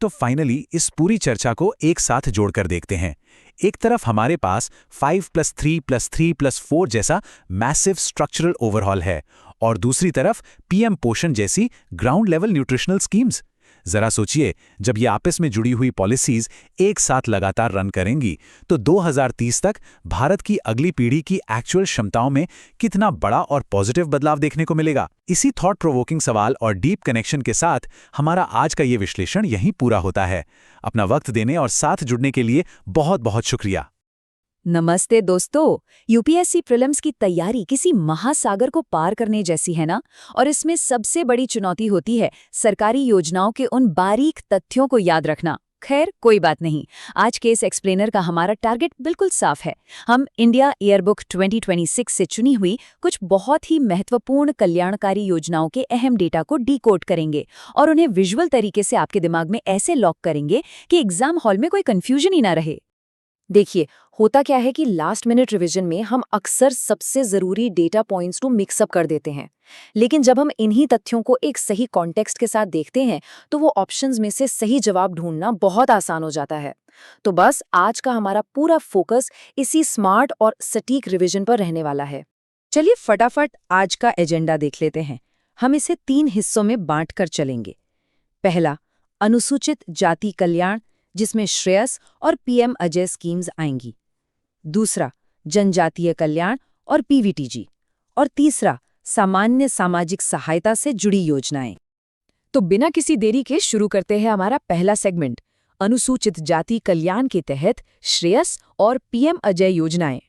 तो फाइनली इस पूरी चर्चा को एक साथ जोड़कर देखते हैं। एक तरफ हमारे पास 5+3+3+4 जैसा मैसिव स्ट्रक्चरल ओवरहॉल है और दूसरी तरफ पीएम पोषण जैसी ग्राउंड लेवल न्यूट्रिशनल स्कीम्स। जरा सोचिए, जब ये आपस में जुड़ी हुई पॉलिसीज एक साथ लगातार रन करेंगी तो 2030 तक भारत की अगली पीढ़ी की एक्चुअल क्षमताओं में कितना बड़ा और पॉजिटिव बदलाव देखने को मिलेगा। इसी थॉट प्रोवोकिंग सवाल और डीप कनेक्शन के साथ हमारा आज का ये विश्लेषण यहीं पूरा होता है। अपना वक्त देने और साथ जुड़ने के लिए बहुत बहुत शुक्रिया। नमस्ते दोस्तों, यूपीएससी प्रीलिम्स की तैयारी किसी महासागर को पार करने जैसी है ना। और इसमें सबसे बड़ी चुनौती होती है सरकारी योजनाओं के उन बारीक तथ्यों को याद रखना। खैर कोई बात नहीं, आज के इस एक्सप्लेनर का हमारा टारगेट बिल्कुल साफ है। हम इंडिया ईयरबुक 2026 से चुनी हुई कुछ बहुत ही महत्वपूर्ण कल्याणकारी योजनाओं के अहम डेटा को डीकोड करेंगे और उन्हें विजुअल तरीके से आपके दिमाग में ऐसे लॉक करेंगे कि एग्जाम हॉल में कोई कंफ्यूजन ही ना रहे। देखिए, होता क्या है कि लास्ट मिनट रिवीजन में हम अक्सर सबसे ज़रूरी डेटा पॉइंट्स को मिक्सअप कर देते हैं, लेकिन जब हम इन्हीं तथ्यों को एक सही कॉन्टेक्स्ट के साथ देखते हैं तो वो ऑप्शंस में से सही जवाब ढूंढना बहुत आसान हो जाता है। तो बस आज का हमारा पूरा फोकस इसी स्मार्ट और सटीक रिवीजन पर रहने वाला है। चलिए फटाफट आज का एजेंडा देख लेते हैं। हम इसे 3 हिस्सों में बांटकर चलेंगे। पहला, अनुसूचित जाति कल्याण, जिसमें श्रेयस और पीएम अजय स्कीम्स आएंगी। दूसरा, जनजातीय कल्याण और पीवीटीजी। और तीसरा, सामान्य सामाजिक सहायता से जुड़ी योजनाएं। तो बिना किसी देरी के शुरू करते हैं हमारा पहला सेगमेंट, अनुसूचित जाति कल्याण के तहत श्रेयस और पीएम अजय योजनाएं।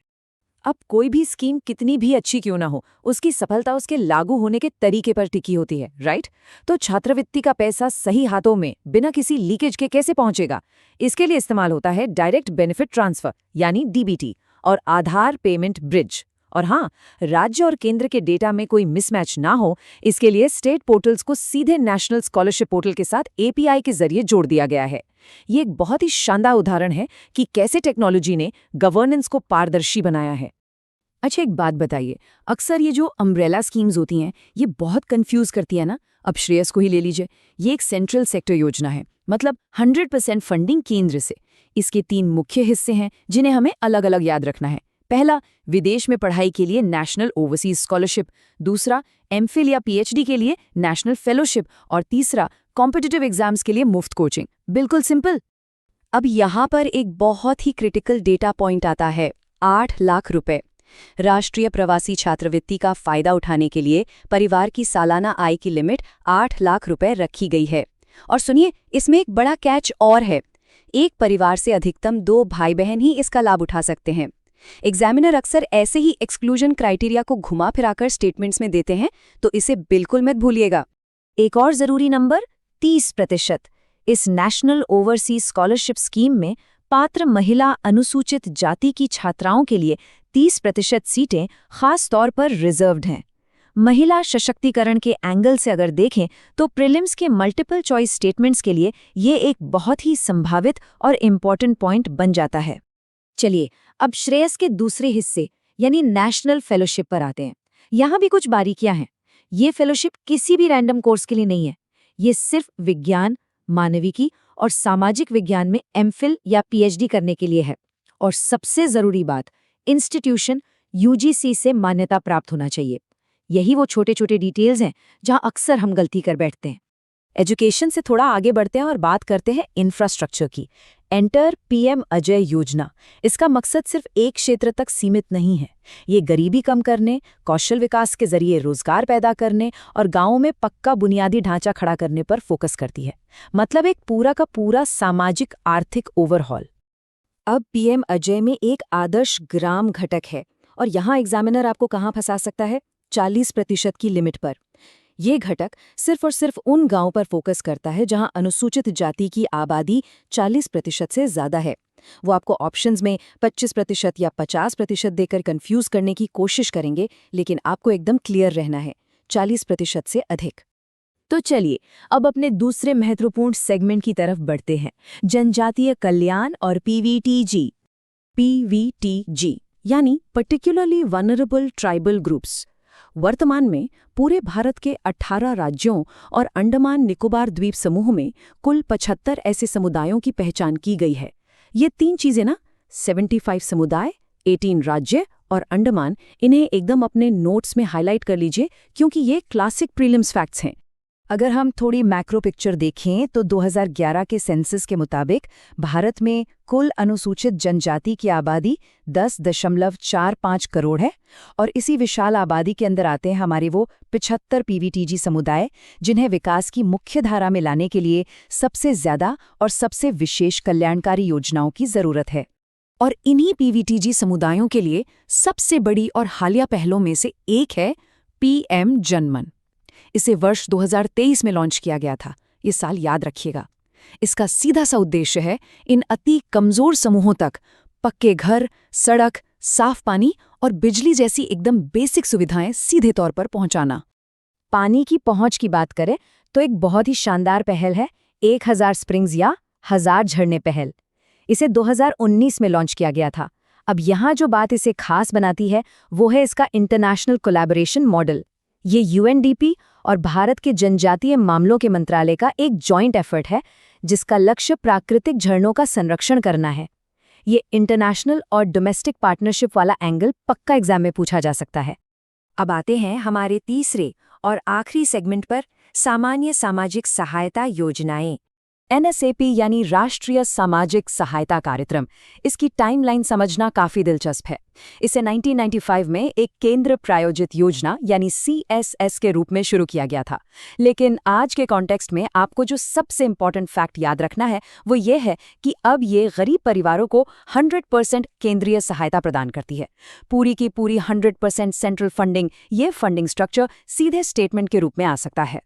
अब कोई भी स्कीम कितनी भी अच्छी क्यों ना हो, उसकी सफलता उसके लागू होने के तरीके पर टिकी होती है, राइट? तो छात्रवृत्ति का पैसा सही हाथों में बिना किसी लीकेज के कैसे पहुंचेगा? इसके लिए इस्तेमाल होता है डायरेक्ट बेनिफिट ट्रांसफर यानी डीबीटी और आधार पेमेंट ब्रिज। और हाँ, राज्य और केंद्र के डेटा में कोई मिसमैच ना हो, इसके लिए स्टेट पोर्टल्स को सीधे नेशनल स्कॉलरशिप पोर्टल के साथ एपीआई के जरिए जोड़ दिया गया है। ये एक बहुत ही शानदार उदाहरण है कि कैसे टेक्नोलॉजी ने गवर्नेंस को पारदर्शी बनाया है। अच्छा, एक बात बताइए, अक्सर ये जो अम्ब्रेला स्कीम्स होती हैं ये बहुत कंफ्यूज करती है ना। अब श्रेयस को ही ले लीजिए, ये एक सेंट्रल सेक्टर योजना है, मतलब 100% फंडिंग केंद्र से। इसके 3 मुख्य हिस्से हैं जिन्हें हमें अलग अलग याद रखना है। पहला, विदेश में पढ़ाई के लिए नेशनल ओवरसीज स्कॉलरशिप। दूसरा, एमफिल या पीएचडी के लिए नेशनल फेलोशिप। और तीसरा, कॉम्पिटिटिव एग्जाम्स के लिए मुफ्त कोचिंग। बिल्कुल सिंपल। अब यहाँ पर एक बहुत ही क्रिटिकल डेटा पॉइंट आता है, 8 लाख रुपए। राष्ट्रीय प्रवासी छात्रवृत्ति का फायदा उठाने के लिए परिवार की सालाना आय की लिमिट 8 लाख रुपए रखी गई है। और सुनिए, इसमें एक बड़ा कैच और है, एक परिवार से अधिकतम 2 भाई बहन ही इसका लाभ उठा सकते हैं। एग्जामिनर अक्सर ऐसे ही एक्सक्लूजन क्राइटेरिया को घुमा फिराकर स्टेटमेंट्स में देते हैं, तो इसे बिल्कुल मत भूलिएगा। एक और जरूरी नंबर, 30%। इस नेशनल ओवरसीज स्कॉलरशिप स्कीम में पात्र महिला अनुसूचित जाति की छात्राओं के लिए 30% सीटें खास तौर पर रिजर्व्ड हैं। महिला सशक्तिकरण के एंगल से अगर देखें तो प्रीलिम्स के मल्टीपल चॉइस स्टेटमेंट्स के लिए ये एक बहुत ही संभावित और इम्पॉर्टेंट पॉइंट बन जाता है। चलिए, अब श्रेयस के दूसरे हिस्से यानी नेशनल फेलोशिप पर आते हैं। यहाँ भी कुछ बारीकियां हैं। ये फेलोशिप किसी भी रैंडम कोर्स के लिए नहीं है। ये सिर्फ विज्ञान, मानविकी और सामाजिक विज्ञान में एमफिल या पीएचडी करने के लिए है। और सबसे जरूरी बात, इंस्टीट्यूशन यूजीसी से मान्यता प्राप्त होना चाहिए। यही वो छोटे छोटे डिटेल्स हैं जहां अक्सर हम गलती कर बैठते हैं। एजुकेशन से थोड़ा आगे बढ़ते हैं और बात करते हैं इंफ्रास्ट्रक्चर की। एंटर पीएम अजय योजना। इसका मकसद सिर्फ एक क्षेत्र तक सीमित नहीं है। ये गरीबी कम करने, कौशल विकास के जरिए रोजगार पैदा करने और गांवों में पक्का बुनियादी ढांचा खड़ा करने पर फोकस करती है। मतलब एक पूरा का पूरा सामाजिक आर्थिक ओवरहॉल। अब पीएम अजय में एक आदर्श ग्राम घटक है और यहाँ एग्जामिनर आपको कहाँ फंसा सकता है? 40% की लिमिट पर। ये घटक सिर्फ और सिर्फ उन गांवों पर फोकस करता है जहां अनुसूचित जाति की आबादी 40% से ज्यादा है। वो आपको ऑप्शंस में 25% या 50% देकर कंफ्यूज करने की कोशिश करेंगे, लेकिन आपको एकदम क्लियर रहना है, 40% से अधिक। तो चलिए अब अपने दूसरे महत्वपूर्ण सेगमेंट की तरफ बढ़ते हैं, जनजातीय कल्याण और पीवीटीजी। पीवीटीजी यानी पर्टिकुलरली वनरेबल ट्राइबल ग्रुप्स। वर्तमान में पूरे भारत के 18 राज्यों और अंडमान निकोबार द्वीप समूह में कुल 75 ऐसे समुदायों की पहचान की गई है। ये 3 चीजें ना, 75 समुदाय, 18 राज्य और अंडमान, इन्हें एकदम अपने नोट्स में हाईलाइट कर लीजिए क्योंकि ये क्लासिक प्रीलिम्स फैक्ट्स हैं। अगर हम थोड़ी मैक्रो पिक्चर देखें तो 2011 के सेंसस के मुताबिक भारत में कुल अनुसूचित जनजाति की आबादी 10.45 करोड़ है और इसी विशाल आबादी के अंदर आते हैं हमारे वो 75 पीवीटीजी समुदाय, जिन्हें विकास की मुख्य धारा में लाने के लिए सबसे ज्यादा और सबसे विशेष कल्याणकारी योजनाओं की जरूरत है। और इन्हीं पीवीटीजी समुदायों के लिए सबसे बड़ी और हालिया पहलों में से एक है पीएम जनमन। इसे वर्ष 2023 में लॉन्च किया गया था, ये साल याद रखिएगा। इसका सीधा सा उद्देश्य है इन अति कमजोर समूहों तक पक्के घर, सड़क, साफ पानी और बिजली जैसी एकदम बेसिक सुविधाएं सीधे तौर पर पहुंचाना। पानी की पहुंच की बात करें तो एक बहुत ही शानदार पहल है 1000 स्प्रिंग्स या 1000 झरने पहल। इसे 2019 में लॉन्च किया गया था। अब यहाँ जो बात इसे खास बनाती है वो है इसका इंटरनेशनल कोलैबोरेशन मॉडल। ये यूएनडीपी और भारत के जनजातीय मामलों के मंत्रालय का एक जॉइंट एफर्ट है, जिसका लक्ष्य प्राकृतिक झरनों का संरक्षण करना है। ये इंटरनेशनल और डोमेस्टिक पार्टनरशिप वाला एंगल पक्का एग्जाम में पूछा जा सकता है। अब आते हैं हमारे तीसरे और आखिरी सेगमेंट पर, सामान्य सामाजिक सहायता योजनाएं। एनएसएपी यानी राष्ट्रीय सामाजिक सहायता कार्यक्रम, इसकी टाइमलाइन समझना काफी दिलचस्प है। इसे 1995 में एक केंद्र प्रायोजित योजना यानी सीएसएस के रूप में शुरू किया गया था। लेकिन आज के कॉन्टेक्स्ट में आपको जो सबसे इम्पोर्टेंट फैक्ट याद रखना है वो ये है कि अब ये गरीब परिवारों को 100% केंद्रीय सहायता प्रदान करती है। पूरी की पूरी 100% सेंट्रल फंडिंग, ये फंडिंग स्ट्रक्चर सीधे स्टेटमेंट के रूप में आ सकता है।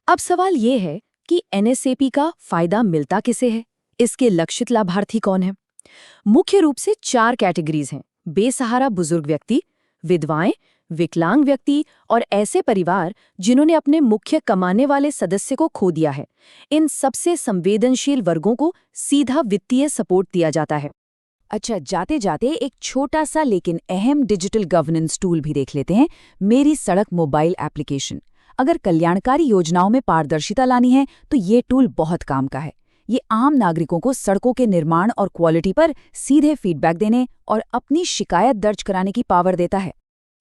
अब सवाल ये है कि एनएसएपी का फायदा मिलता किसे है? इसके लक्षित लाभार्थी कौन है? मुख्य रूप से 4 कैटेगरीज हैं: बेसहारा बुजुर्ग व्यक्ति, विधवाएं, विकलांग व्यक्ति और ऐसे परिवार जिन्होंने अपने मुख्य कमाने वाले सदस्य को खो दिया है। इन सबसे संवेदनशील वर्गों को सीधा वित्तीय सपोर्ट दिया जाता है। अच्छा, जाते जाते एक छोटा सा लेकिन अहम डिजिटल गवर्नेंस टूल भी देख लेते हैं, मेरी सड़क मोबाइल एप्लीकेशन। अगर कल्याणकारी योजनाओं में पारदर्शिता लानी है तो ये टूल बहुत काम का है। ये आम नागरिकों को सड़कों के निर्माण और क्वालिटी पर सीधे फीडबैक देने और अपनी शिकायत दर्ज कराने की पावर देता है।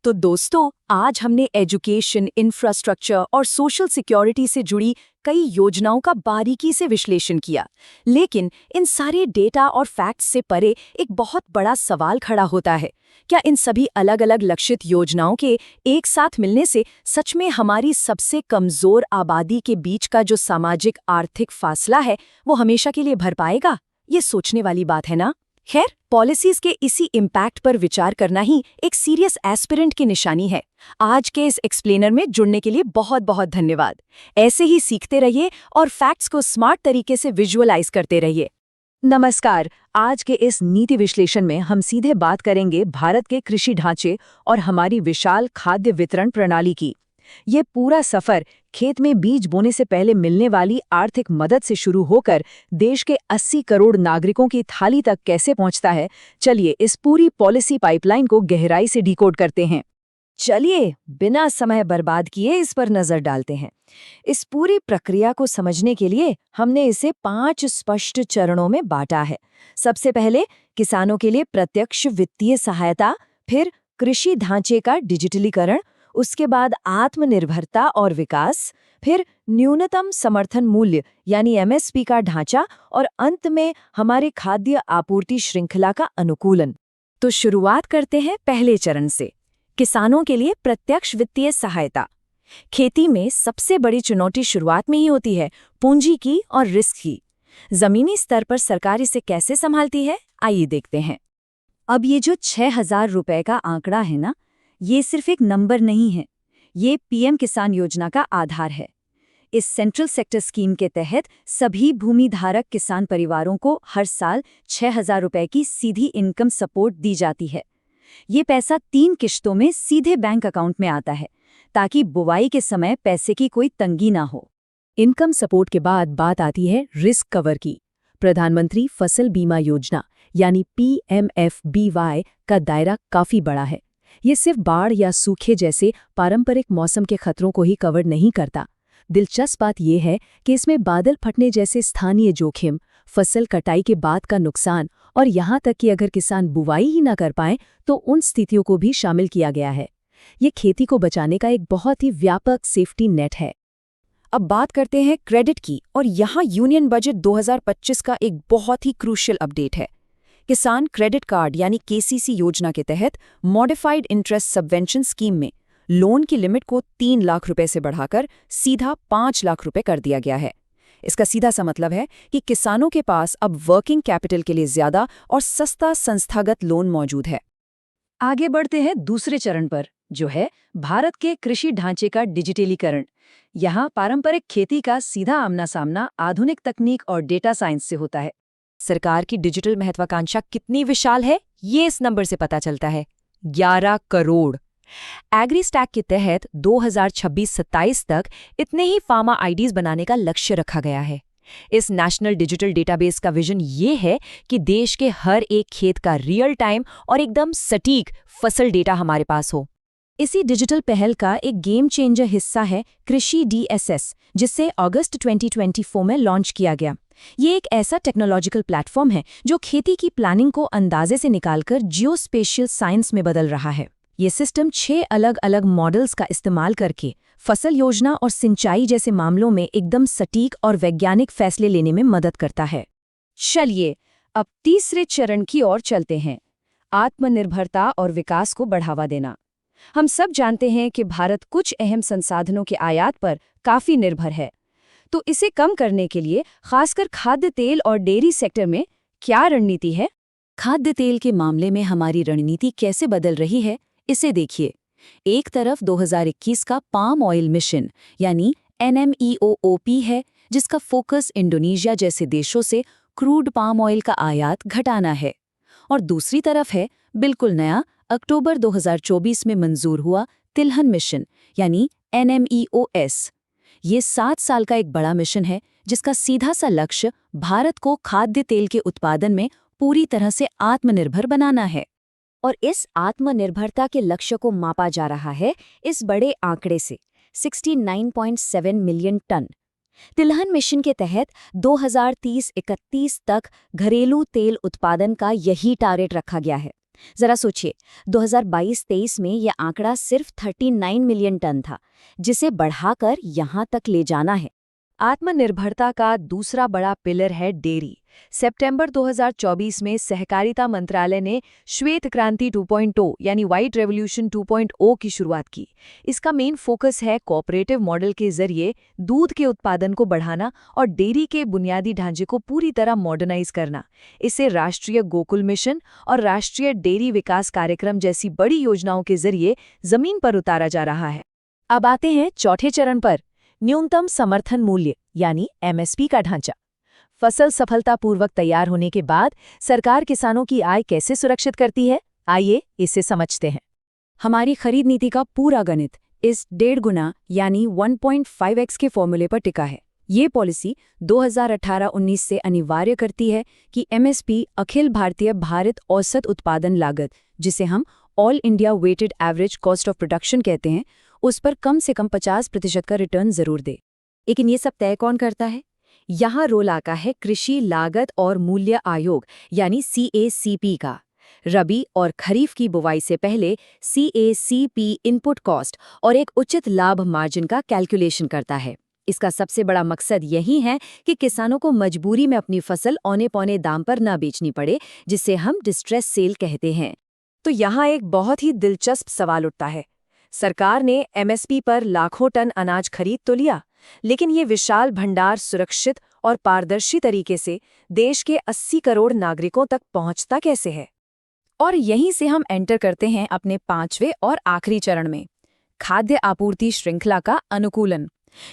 तो दोस्तों, आज हमने एजुकेशन, इंफ्रास्ट्रक्चर और सोशल सिक्योरिटी से जुड़ी कई योजनाओं का बारीकी से विश्लेषण किया। लेकिन इन सारे डेटा और फैक्ट्स से परे एक बहुत बड़ा सवाल खड़ा होता है, क्या इन सभी अलग अलग लक्षित योजनाओं के एक साथ मिलने से सच में हमारी सबसे कमजोर आबादी के बीच का जो सामाजिक आर्थिक फासला है वो हमेशा के लिए भर पाएगा? ये सोचने वाली बात है ना। खैर, पॉलिसीज के इसी इम्पैक्ट पर विचार करना ही एक सीरियस एस्पिरेंट की निशानी है। आज के इस एक्सप्लेनर में जुड़ने के लिए बहुत बहुत धन्यवाद। ऐसे ही सीखते रहिए और फैक्ट्स को स्मार्ट तरीके से विजुअलाइज करते रहिए। नमस्कार, आज के इस नीति विश्लेषण में हम सीधे बात करेंगे भारत के कृषि ढांचे और हमारी विशाल खाद्य वितरण प्रणाली की। ये पूरा सफर खेत में बीज बोने से पहले मिलने वाली आर्थिक मदद से शुरू होकर देश के 80 करोड़ नागरिकों की थाली तक कैसे पहुंचता है, चलिए इस पूरी पॉलिसी पाइपलाइन को गहराई से डिकोड करते हैं। चलिए बिना समय बर्बाद किए इस पर नजर डालते हैं। इस पूरी प्रक्रिया को समझने के लिए हमने इसे 5 स्पष्ट चरणों में बांटा है। सबसे पहले किसानों के लिए प्रत्यक्ष वित्तीय सहायता, फिर कृषि ढांचे का डिजिटलीकरण, उसके बाद आत्मनिर्भरता और विकास, फिर न्यूनतम समर्थन मूल्य यानी एमएसपी का ढांचा और अंत में हमारे खाद्य आपूर्ति श्रृंखला का अनुकूलन। तो शुरुआत करते हैं पहले चरण से, किसानों के लिए प्रत्यक्ष वित्तीय सहायता। खेती में सबसे बड़ी चुनौती शुरुआत में ही होती है, पूंजी की और रिस्क की। जमीनी स्तर पर सरकार इसे कैसे संभालती है, आइए देखते हैं। अब ये जो 6000 रुपए का आंकड़ा है ना, ये सिर्फ एक नंबर नहीं है, ये पीएम किसान योजना का आधार है। इस सेंट्रल सेक्टर स्कीम के तहत सभी भूमिधारक किसान परिवारों को हर साल 6000 रुपए की सीधी इनकम सपोर्ट दी जाती है। ये पैसा 3 किश्तों में सीधे बैंक अकाउंट में आता है, ताकि बुवाई के समय पैसे की कोई तंगी ना हो। इनकम सपोर्ट के बाद बात आती है रिस्क कवर की। प्रधानमंत्री फसल बीमा योजना यानी PMFBY का दायरा काफी बड़ा है। ये सिर्फ बाढ़ या सूखे जैसे पारंपरिक मौसम के खतरों को ही कवर नहीं करता। दिलचस्प बात यह है कि इसमें बादल फटने जैसे स्थानीय जोखिम, फसल कटाई के बाद का नुकसान और यहाँ तक कि अगर किसान बुवाई ही ना कर पाएं तो उन स्थितियों को भी शामिल किया गया है। ये खेती को बचाने का एक बहुत ही व्यापक सेफ्टी नेट है। अब बात करते हैं क्रेडिट की, और यहाँ यूनियन बजट 2025 का एक बहुत ही क्रूशियल अपडेट है। किसान क्रेडिट कार्ड यानी केसीसी योजना के तहत मॉडिफाइड इंटरेस्ट सबवेंशन स्कीम में लोन की लिमिट को 3 लाख रुपए से बढ़ाकर सीधा 5 लाख रुपए कर दिया गया है। इसका सीधा सा मतलब है कि किसानों के पास अब वर्किंग कैपिटल के लिए ज्यादा और सस्ता संस्थागत लोन मौजूद है। आगे बढ़ते हैं दूसरे चरण पर, जो है भारत के कृषि ढांचे का डिजिटलीकरण। यहाँ पारंपरिक खेती का सीधा आमना सामना आधुनिक तकनीक और डेटा साइंस से होता है। सरकार की डिजिटल महत्वाकांक्षा कितनी विशाल है, ये इस नंबर से पता चलता है। 11 करोड़। एग्री स्टैक के तहत 2026-27 तक इतने ही फार्मा आईडीज बनाने का लक्ष्य रखा गया है। इस नेशनल डिजिटल डेटाबेस का विजन ये है कि देश के हर एक खेत का रियल टाइम और एकदम सटीक फसल डेटा हमारे पास हो। इसी डिजिटल पहल का एक गेम चेंजर हिस्सा है कृषि DSS, जिसे अगस्त 2024 में लॉन्च किया गया। ये एक ऐसा टेक्नोलॉजिकल प्लेटफॉर्म है जो खेती की प्लानिंग को अंदाजे से निकालकर जियोस्पेशियल साइंस में बदल रहा है। ये सिस्टम 6 अलग अलग मॉडल्स का इस्तेमाल करके फसल योजना और सिंचाई जैसे मामलों में एकदम सटीक और वैज्ञानिक फैसले लेने में मदद करता है। चलिए अब तीसरे चरण की ओर चलते हैं, आत्मनिर्भरता और विकास को बढ़ावा देना। हम सब जानते हैं कि भारत कुछ अहम संसाधनों के आयात पर काफी निर्भर है, तो इसे कम करने के लिए खासकर खाद्य तेल और डेयरी सेक्टर में क्या रणनीति है? खाद्य तेल के मामले में हमारी रणनीति कैसे बदल रही है, इसे देखिए। एक तरफ 2021 का पाम ऑयल मिशन यानी NMEOOP है, जिसका फोकस इंडोनेशिया जैसे देशों से क्रूड पाम ऑयल का आयात घटाना है। और दूसरी तरफ है बिल्कुल नया अक्टूबर 2024 में मंजूर हुआ तिलहन मिशन यानी NMEOS। ये 7 साल का एक बड़ा मिशन है जिसका सीधा सा लक्ष्य भारत को खाद्य तेल के उत्पादन में पूरी तरह से आत्मनिर्भर बनाना है। और इस आत्मनिर्भरता के लक्ष्य को मापा जा रहा है इस बड़े आंकड़े से, 69.7 मिलियन टन। तिलहन मिशन के तहत 2030-31 तक घरेलू तेल उत्पादन का यही टारगेट रखा गया है। जरा सोचिए, 2022-23 में यह आंकड़ा सिर्फ 39 मिलियन टन था, जिसे बढ़ाकर यहां तक ले जाना है। आत्मनिर्भरता का दूसरा बड़ा पिलर है डेयरी। सितंबर 2024 में सहकारिता मंत्रालय ने श्वेत क्रांति 2.0 यानी व्हाइट रेवोल्यूशन 2.0 की शुरुआत की। इसका मेन फोकस है कोऑपरेटिव मॉडल के जरिए दूध के उत्पादन को बढ़ाना और डेयरी के बुनियादी ढांचे को पूरी तरह मॉडर्नाइज करना। इसे राष्ट्रीय गोकुल मिशन और राष्ट्रीय डेयरी विकास कार्यक्रम जैसी बड़ी योजनाओं के जरिए जमीन पर उतारा जा रहा है। अब आते हैं चौथे चरण पर, न्यूनतम समर्थन मूल्य यानी MSP का ढांचा। फसल सफलतापूर्वक तैयार होने के बाद सरकार किसानों की आय कैसे सुरक्षित करती है, आइए इसे समझते हैं। हमारी खरीद नीति का पूरा गणित इस 1.5 गुना यानी 1.5x के फॉर्मूले पर टिका है। ये पॉलिसी 2018-19 से अनिवार्य करती है कि MSP अखिल भारतीय भारित औसत उत्पादन लागत, जिसे हम all India weighted average cost of production कहते हैं, उस पर कम से कम 50% का रिटर्न जरूर दे। लेकिन ये सब तय कौन करता है? यहाँ रोल आता है कृषि लागत और मूल्य आयोग यानी CACP का। रबी और खरीफ की बुवाई से पहले CACP इनपुट कॉस्ट और एक उचित लाभ मार्जिन का कैलकुलेशन करता है। इसका सबसे बड़ा मकसद यही है कि किसानों को मजबूरी में अपनी फसल औने पौने दाम पर न बेचनी पड़े, जिसे हम डिस्ट्रेस सेल कहते हैं। तो यहाँ एक बहुत ही दिलचस्प सवाल उठता है। सरकार ने MSP पर लाखों टन अनाज खरीद तो लिया, लेकिन ये विशाल भंडार सुरक्षित और पारदर्शी तरीके से देश के 80 करोड़ नागरिकों तक पहुंचता कैसे है? और यहीं से हम एंटर करते हैं अपने 5वें और आखिरी चरण में, खाद्य आपूर्ति श्रृंखला का अनुकूलन।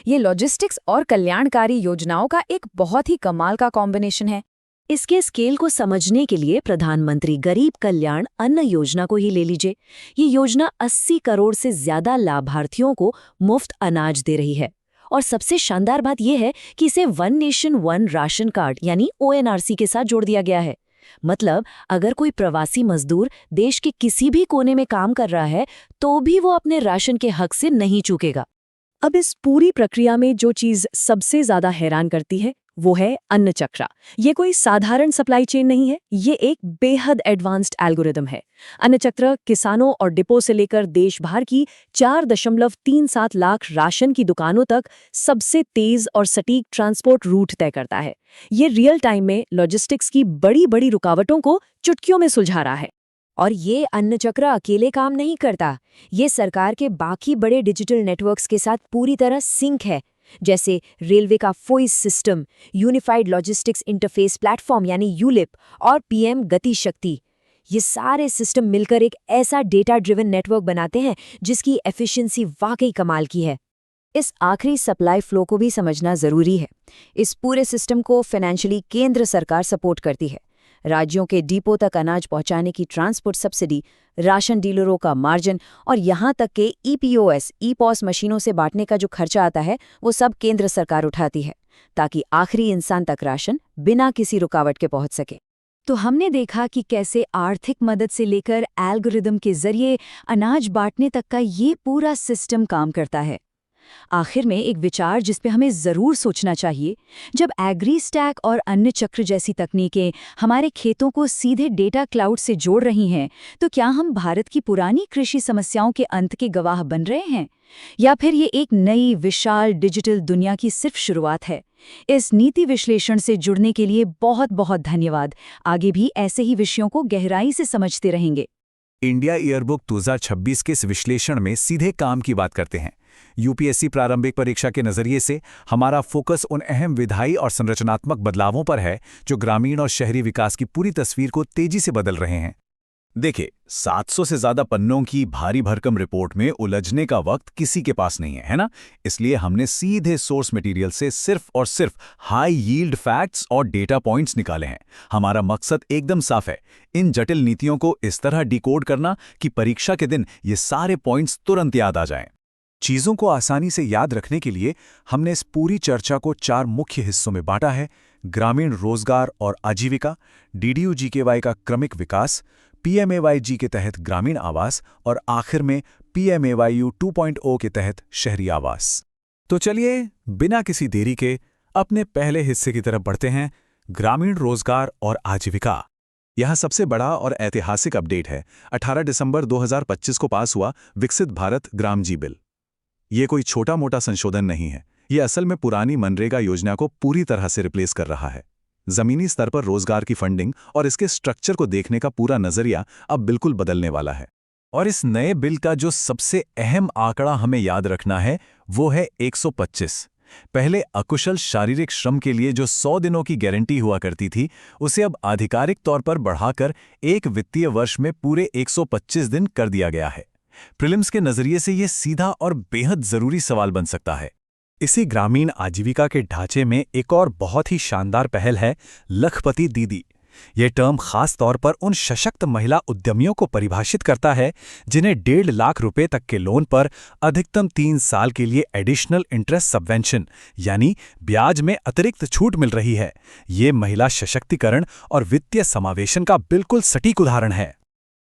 ये लॉजिस्टिक्स और कल्याणकारी योजनाओं का एक बहुत ही कमाल का कॉम्बिनेशन है। इसके स्केल को समझने के लिए प्रधानमंत्री गरीब कल्याण अन्न योजना को ही ले लीजिए। ये योजना 80 करोड़ से ज्यादा लाभार्थियों को मुफ्त अनाज दे रही है। और सबसे शानदार बात यह है कि इसे one nation one ration card यानी ONRC के साथ जोड़ दिया गया है। मतलब अगर कोई प्रवासी मजदूर देश के किसी भी कोने में काम कर रहा है तो भी वो अपने राशन के हक से नहीं चूकेगा। अब इस पूरी प्रक्रिया में जो चीज सबसे ज्यादा हैरान करती है वो है अन्न चक्र। ये कोई साधारण सप्लाई चेन नहीं है, ये एक बेहद एडवांस्ड एल्गोरिदम है। अन्न चक्र किसानों और डिपो से लेकर देश भर की 4.37 लाख राशन की दुकानों तक सबसे तेज और सटीक ट्रांसपोर्ट रूट तय करता है। ये रियल टाइम में लॉजिस्टिक्स की बड़ी-बड़ी रुकावटों को चुटकियों में सुलझा रहा है। और ये अन्न चक्र अकेले काम नहीं करता, ये सरकार के बाकी बड़े डिजिटल नेटवर्क्स के साथ पूरी तरह सिंक है, जैसे रेलवे का FOIS system, unified logistics interface platform यानी यूलिप और पीएम गति शक्ति। ये सारे सिस्टम मिलकर एक ऐसा डेटा ड्रिवन नेटवर्क बनाते हैं जिसकी एफिशिएंसी वाकई कमाल की है। इस आखिरी सप्लाई फ्लो को भी समझना जरूरी है। इस पूरे सिस्टम को फाइनेंशियली केंद्र सरकार सपोर्ट करती है। राज्यों के डिपो तक अनाज पहुंचाने की ट्रांसपोर्ट सब्सिडी, राशन डीलरों का मार्जिन और यहां तक के ई-पॉस मशीनों से बांटने का जो खर्चा आता है वो सब केंद्र सरकार उठाती है, ताकि आखिरी इंसान तक राशन बिना किसी रुकावट के पहुंच सके। तो हमने देखा कि कैसे आर्थिक मदद से लेकर एल्गोरिदम के जरिए अनाज बांटने तक का ये पूरा सिस्टम काम करता है। आखिर में एक विचार जिस पे हमें जरूर सोचना चाहिए, जब एग्री स्टैक और अन्य चक्र जैसी तकनीकें हमारे खेतों को सीधे डेटा क्लाउड से जोड़ रही हैं, तो क्या हम भारत की पुरानी कृषि समस्याओं के अंत के गवाह बन रहे हैं, या फिर ये एक नई विशाल डिजिटल दुनिया की सिर्फ शुरुआत है? इस नीति विश्लेषण से जुड़ने के लिए बहुत बहुत धन्यवाद। आगे भी ऐसे ही विषयों को गहराई से समझते रहेंगे। इंडिया ईयरबुक 2026 के इस विश्लेषण में सीधे काम की बात करते हैं। यूपीएससी प्रारंभिक परीक्षा के नजरिए से हमारा फोकस उन अहम विधायी और संरचनात्मक बदलावों पर है जो ग्रामीण और शहरी विकास की पूरी तस्वीर को तेजी से बदल रहे हैं। देखिए, 700 से ज्यादा पन्नों की भारी भरकम रिपोर्ट में उलझने का वक्त किसी के पास नहीं है ना? इसलिए हमने सीधे सोर्स मटेरियल से सिर्फ और सिर्फ हाई यील्ड फैक्ट्स और डेटा पॉइंट्स निकाले हैं। हमारा मकसद एकदम साफ है, इन जटिल नीतियों को इस तरह डिकोड करना कि परीक्षा के दिन ये सारे पॉइंट्स तुरंत याद आ जाएं। चीजों को आसानी से याद रखने के लिए हमने इस पूरी चर्चा को 4 मुख्य हिस्सों में बांटा है: ग्रामीण रोजगार और आजीविका, DDU-GKY का क्रमिक विकास, PMAY-G के तहत ग्रामीण आवास और आखिर में PMAY-U 2.0 के तहत शहरी आवास। तो चलिए बिना किसी देरी के अपने पहले हिस्से की तरफ बढ़ते हैं, ग्रामीण रोजगार और आजीविका। यह सबसे बड़ा और ऐतिहासिक अपडेट है। 18 दिसंबर 2025 को पास हुआ विकसित भारत ग्राम जी बिल। ये कोई छोटा मोटा संशोधन नहीं है, ये असल में पुरानी मनरेगा योजना को पूरी तरह से रिप्लेस कर रहा है। जमीनी स्तर पर रोजगार की फंडिंग और इसके स्ट्रक्चर को देखने का पूरा नजरिया अब बिल्कुल बदलने वाला है। और इस नए बिल का जो सबसे अहम आंकड़ा हमें याद रखना है वो है 125। पहले अकुशल शारीरिक श्रम के लिए जो 100 दिनों की गारंटी हुआ करती थी, उसे अब आधिकारिक तौर पर बढ़ाकर एक वित्तीय वर्ष में पूरे 125 दिन कर दिया गया है। प्रीलिम्स के नजरिए से ये सीधा और बेहद जरूरी सवाल बन सकता है। इसी ग्रामीण आजीविका के ढांचे में एक और बहुत ही शानदार पहल है लखपति दीदी। ये टर्म खास तौर पर उन सशक्त महिला उद्यमियों को परिभाषित करता है जिन्हें 1.5 लाख रुपए तक के लोन पर अधिकतम 3 साल के लिए एडिशनल इंटरेस्ट सबवेंशन यानी ब्याज में अतिरिक्त छूट मिल रही है। ये महिला सशक्तिकरण और वित्तीय समावेशन का बिल्कुल सटीक उदाहरण है।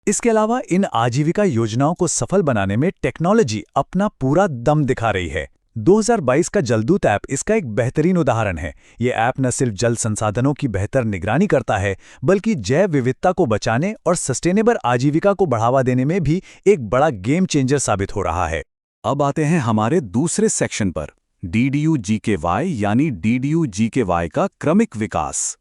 इसके अलावा इन आजीविका योजनाओं को सफल बनाने में टेक्नोलॉजी अपना पूरा दम दिखा रही है। 2022 का जलदूत ऐप इसका एक बेहतरीन उदाहरण है। ये ऐप न सिर्फ जल संसाधनों की बेहतर निगरानी करता है, बल्कि जैव विविधता को बचाने और सस्टेनेबल आजीविका को बढ़ावा देने में भी एक बड़ा गेम चेंजर साबित हो रहा है। अब आते हैं हमारे दूसरे सेक्शन पर, DDU-GKY यानी DDU-GKY का क्रमिक विकास।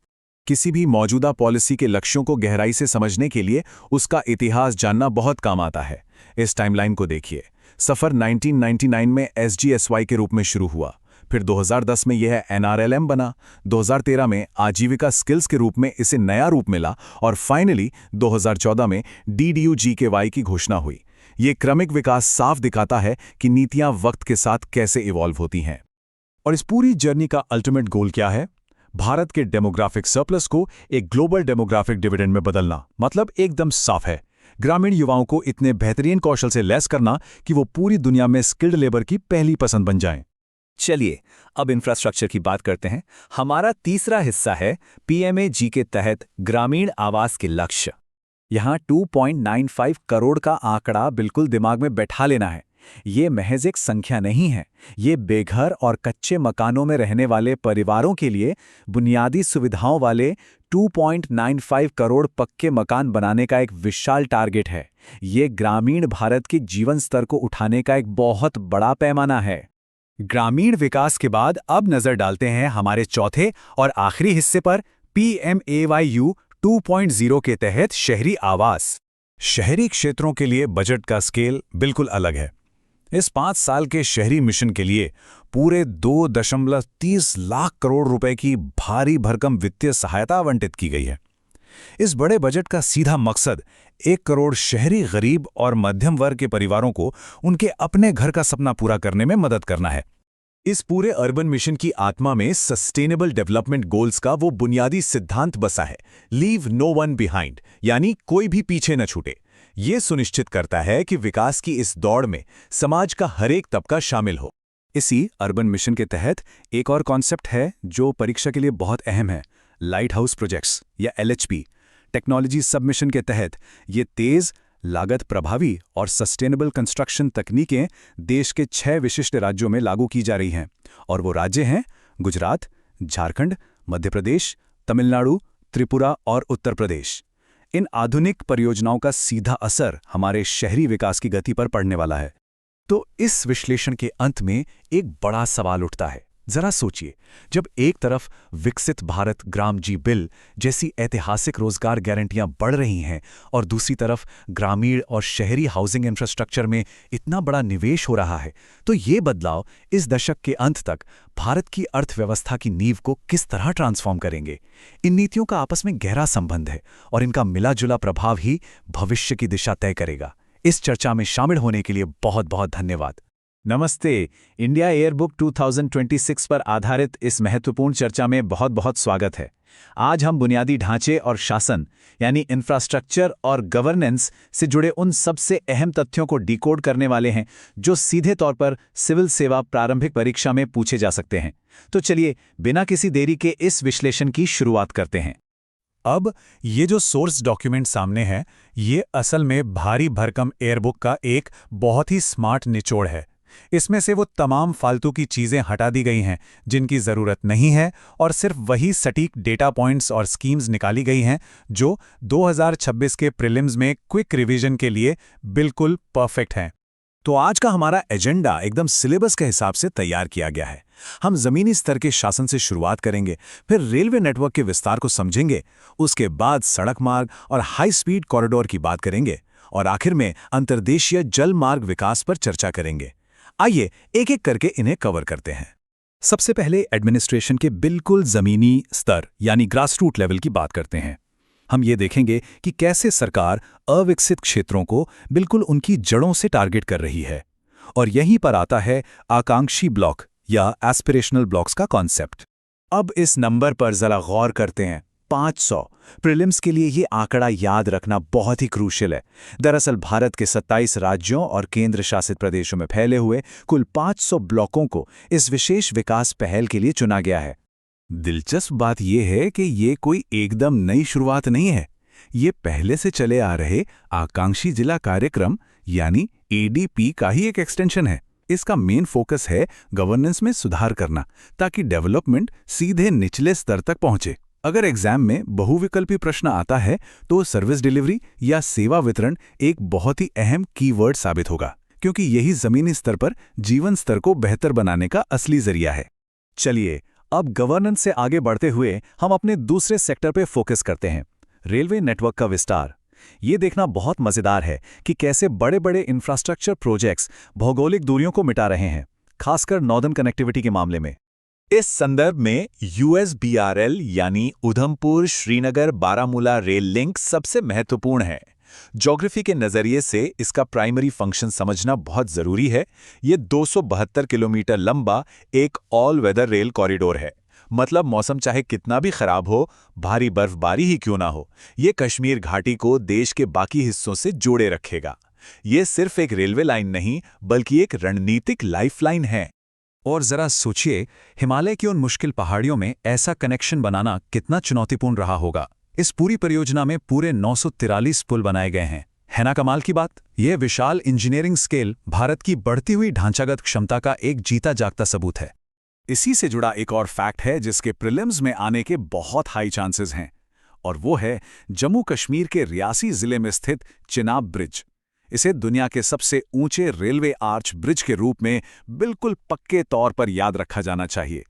किसी भी मौजूदा पॉलिसी के लक्ष्यों को गहराई से समझने के लिए उसका इतिहास जानना बहुत काम आता है। इस टाइमलाइन को देखिए। सफर 1999 में SGSY के रूप में शुरू हुआ, फिर 2010 में यह NRLM बना, 2013 में आजीविका स्किल्स के रूप में इसे नया रूप मिला और फाइनली 2014 में DDU-GKY की घोषणा हुई। ये क्रमिक विकास साफ दिखाता है कि नीतियां वक्त के साथ कैसे इवॉल्व होती हैं। और इस पूरी जर्नी का अल्टीमेट गोल क्या है? भारत के डेमोग्राफिक सरप्लस को एक ग्लोबल डेमोग्राफिक डिविडेंड में बदलना। मतलब एकदम साफ है, ग्रामीण युवाओं को इतने बेहतरीन कौशल से लैस करना कि वो पूरी दुनिया में स्किल्ड लेबर की पहली पसंद बन जाएं। चलिए अब इंफ्रास्ट्रक्चर की बात करते हैं। हमारा तीसरा हिस्सा है PMAY-G के तहत ग्रामीण आवास के लक्ष्य। यहाँ 2.95 करोड़ का आंकड़ा बिल्कुल दिमाग में बैठा लेना है। ये महज एक संख्या नहीं है, ये बेघर और कच्चे मकानों में रहने वाले परिवारों के लिए बुनियादी सुविधाओं वाले 2.95 करोड़ पक्के मकान बनाने का एक विशाल टारगेट है। ये ग्रामीण भारत के जीवन स्तर को उठाने का एक बहुत बड़ा पैमाना है। ग्रामीण विकास के बाद अब नजर डालते हैं हमारे चौथे और आखिरी हिस्से पर, PMAYU 2.0 के तहत शहरी आवास। शहरी क्षेत्रों के लिए बजट का स्केल बिल्कुल अलग है। इस 5 साल के शहरी मिशन के लिए पूरे 2.30 लाख करोड़ रुपए की भारी भरकम वित्तीय सहायता आवंटित की गई है। इस बड़े बजट का सीधा मकसद 1 करोड़ शहरी गरीब और मध्यम वर्ग के परिवारों को उनके अपने घर का सपना पूरा करने में मदद करना है। इस पूरे अर्बन मिशन की आत्मा में सस्टेनेबल डेवलपमेंट गोल्स का वो बुनियादी सिद्धांत बसा है, लीव नो वन बिहाइंड, यानी कोई भी पीछे न छूटे। ये सुनिश्चित करता है कि विकास की इस दौड़ में समाज का हर एक तबका शामिल हो। इसी अर्बन मिशन के तहत एक और कॉन्सेप्ट है जो परीक्षा के लिए बहुत अहम है, लाइट हाउस प्रोजेक्ट्स या LHP। टेक्नोलॉजी सबमिशन के तहत ये तेज, लागत प्रभावी और सस्टेनेबल कंस्ट्रक्शन तकनीकें देश के 6 विशिष्ट राज्यों में लागू की जा रही हैं, और वो राज्य हैं गुजरात, झारखंड, मध्य प्रदेश, तमिलनाडु, त्रिपुरा और उत्तर प्रदेश। इन आधुनिक परियोजनाओं का सीधा असर हमारे शहरी विकास की गति पर पड़ने वाला है। तो इस विश्लेषण के अंत में एक बड़ा सवाल उठता है। जरा सोचिए, जब एक तरफ विकसित भारत ग्राम जी बिल जैसी ऐतिहासिक रोजगार गारंटियां बढ़ रही हैं और दूसरी तरफ ग्रामीण और शहरी हाउसिंग इंफ्रास्ट्रक्चर में इतना बड़ा निवेश हो रहा है, तो ये बदलाव इस दशक के अंत तक भारत की अर्थव्यवस्था की नींव को किस तरह ट्रांसफॉर्म करेंगे। इन नीतियों का आपस में गहरा संबंध है और इनका मिला-जुला प्रभाव ही भविष्य की दिशा तय करेगा। इस चर्चा में शामिल होने के लिए बहुत बहुत धन्यवाद। नमस्ते। इंडिया एयरबुक 2026 पर आधारित इस महत्वपूर्ण चर्चा में बहुत बहुत स्वागत है। आज हम बुनियादी ढांचे और शासन यानी इंफ्रास्ट्रक्चर और गवर्नेंस से जुड़े उन सबसे अहम तथ्यों को डिकोड करने वाले हैं जो सीधे तौर पर सिविल सेवा प्रारंभिक परीक्षा में पूछे जा सकते हैं। तो चलिए बिना किसी देरी के इस विश्लेषण की शुरुआत करते हैं। अब ये जो सोर्स डॉक्यूमेंट सामने है, ये असल में भारी भरकम एयरबुक का एक बहुत ही स्मार्ट निचोड़ है। इसमें से वो तमाम फालतू की चीज़ें हटा दी गई हैं जिनकी ज़रूरत नहीं है, और सिर्फ वही सटीक डेटा पॉइंट्स और स्कीम्स निकाली गई हैं जो 2026 के प्रीलिम्स में क्विक रिवीजन के लिए बिल्कुल परफेक्ट हैं। तो आज का हमारा एजेंडा एकदम सिलेबस के हिसाब से तैयार किया गया है। हम ज़मीनी स्तर के शासन से शुरुआत करेंगे, फिर रेलवे नेटवर्क के विस्तार को समझेंगे, उसके बाद सड़क मार्ग और हाई स्पीड कॉरिडोर की बात करेंगे, और आखिर में अंतर्देशीय जल मार्ग विकास पर चर्चा करेंगे। आइए एक एक करके इन्हें कवर करते हैं। सबसे पहले एडमिनिस्ट्रेशन के बिल्कुल ज़मीनी स्तर यानी ग्रासरूट लेवल की बात करते हैं। हम ये देखेंगे कि कैसे सरकार अविकसित क्षेत्रों को बिल्कुल उनकी जड़ों से टारगेट कर रही है, और यहीं पर आता है आकांक्षी ब्लॉक या एस्पिरेशनल ब्लॉक्स का कॉन्सेप्ट। अब इस नंबर पर जरा गौर करते हैं, 500। प्रीलिम्स के लिए ये आंकड़ा याद रखना बहुत ही क्रूशियल है। दरअसल भारत के 27 राज्यों और केंद्र शासित प्रदेशों में फैले हुए कुल 500 ब्लॉकों को इस विशेष विकास पहल के लिए चुना गया है। दिलचस्प बात यह है कि ये कोई एकदम नई शुरुआत नहीं है। ये पहले से चले आ रहे आकांक्षी जिला कार्यक्रम यानी ADP का ही एक एक्सटेंशन है। इसका मेन फोकस है गवर्नेंस में सुधार करना, ताकि डेवलपमेंट सीधे निचले स्तर तक पहुंचे। अगर एग्जाम में बहुविकल्पी प्रश्न आता है तो सर्विस डिलीवरी या सेवा वितरण एक बहुत ही अहम कीवर्ड साबित होगा, क्योंकि यही जमीनी स्तर पर जीवन स्तर को बेहतर बनाने का असली जरिया है। चलिए अब गवर्नेंस से आगे बढ़ते हुए हम अपने दूसरे सेक्टर पे फोकस करते हैं, रेलवे नेटवर्क का विस्तार। ये देखना बहुत मजेदार है कि कैसे बड़े बड़े इंफ्रास्ट्रक्चर प्रोजेक्ट्स भौगोलिक दूरियों को मिटा रहे हैं, खासकर नॉर्दर्न कनेक्टिविटी के मामले में। इस संदर्भ में USBRL यानी उधमपुर श्रीनगर बारामूला रेल लिंक सबसे महत्वपूर्ण है। ज्योग्राफी के नज़रिए से इसका प्राइमरी फंक्शन समझना बहुत ज़रूरी है। ये 272 किलोमीटर लंबा एक ऑल वेदर रेल कॉरिडोर है। मतलब मौसम चाहे कितना भी खराब हो, भारी बर्फबारी ही क्यों ना हो, ये कश्मीर घाटी को देश के बाकी हिस्सों से जोड़े रखेगा। ये सिर्फ एक रेलवे लाइन नहीं, बल्कि एक रणनीतिक लाइफलाइन है। और जरा सोचिए, हिमालय की उन मुश्किल पहाड़ियों में ऐसा कनेक्शन बनाना कितना चुनौतीपूर्ण रहा होगा। इस पूरी परियोजना में पूरे 943 पुल बनाए गए हैं, है ना कमाल की बात? यह विशाल इंजीनियरिंग स्केल भारत की बढ़ती हुई ढांचागत क्षमता का एक जीता जागता सबूत है। इसी से जुड़ा एक और फैक्ट है जिसके प्रीलिम्स में आने के बहुत हाई चांसेस हैं, और वो है जम्मू कश्मीर के रियासी जिले में स्थित चिनाब ब्रिज। इसे दुनिया के सबसे ऊंचे रेलवे आर्च ब्रिज के रूप में बिल्कुल पक्के तौर पर याद रखा जाना चाहिए।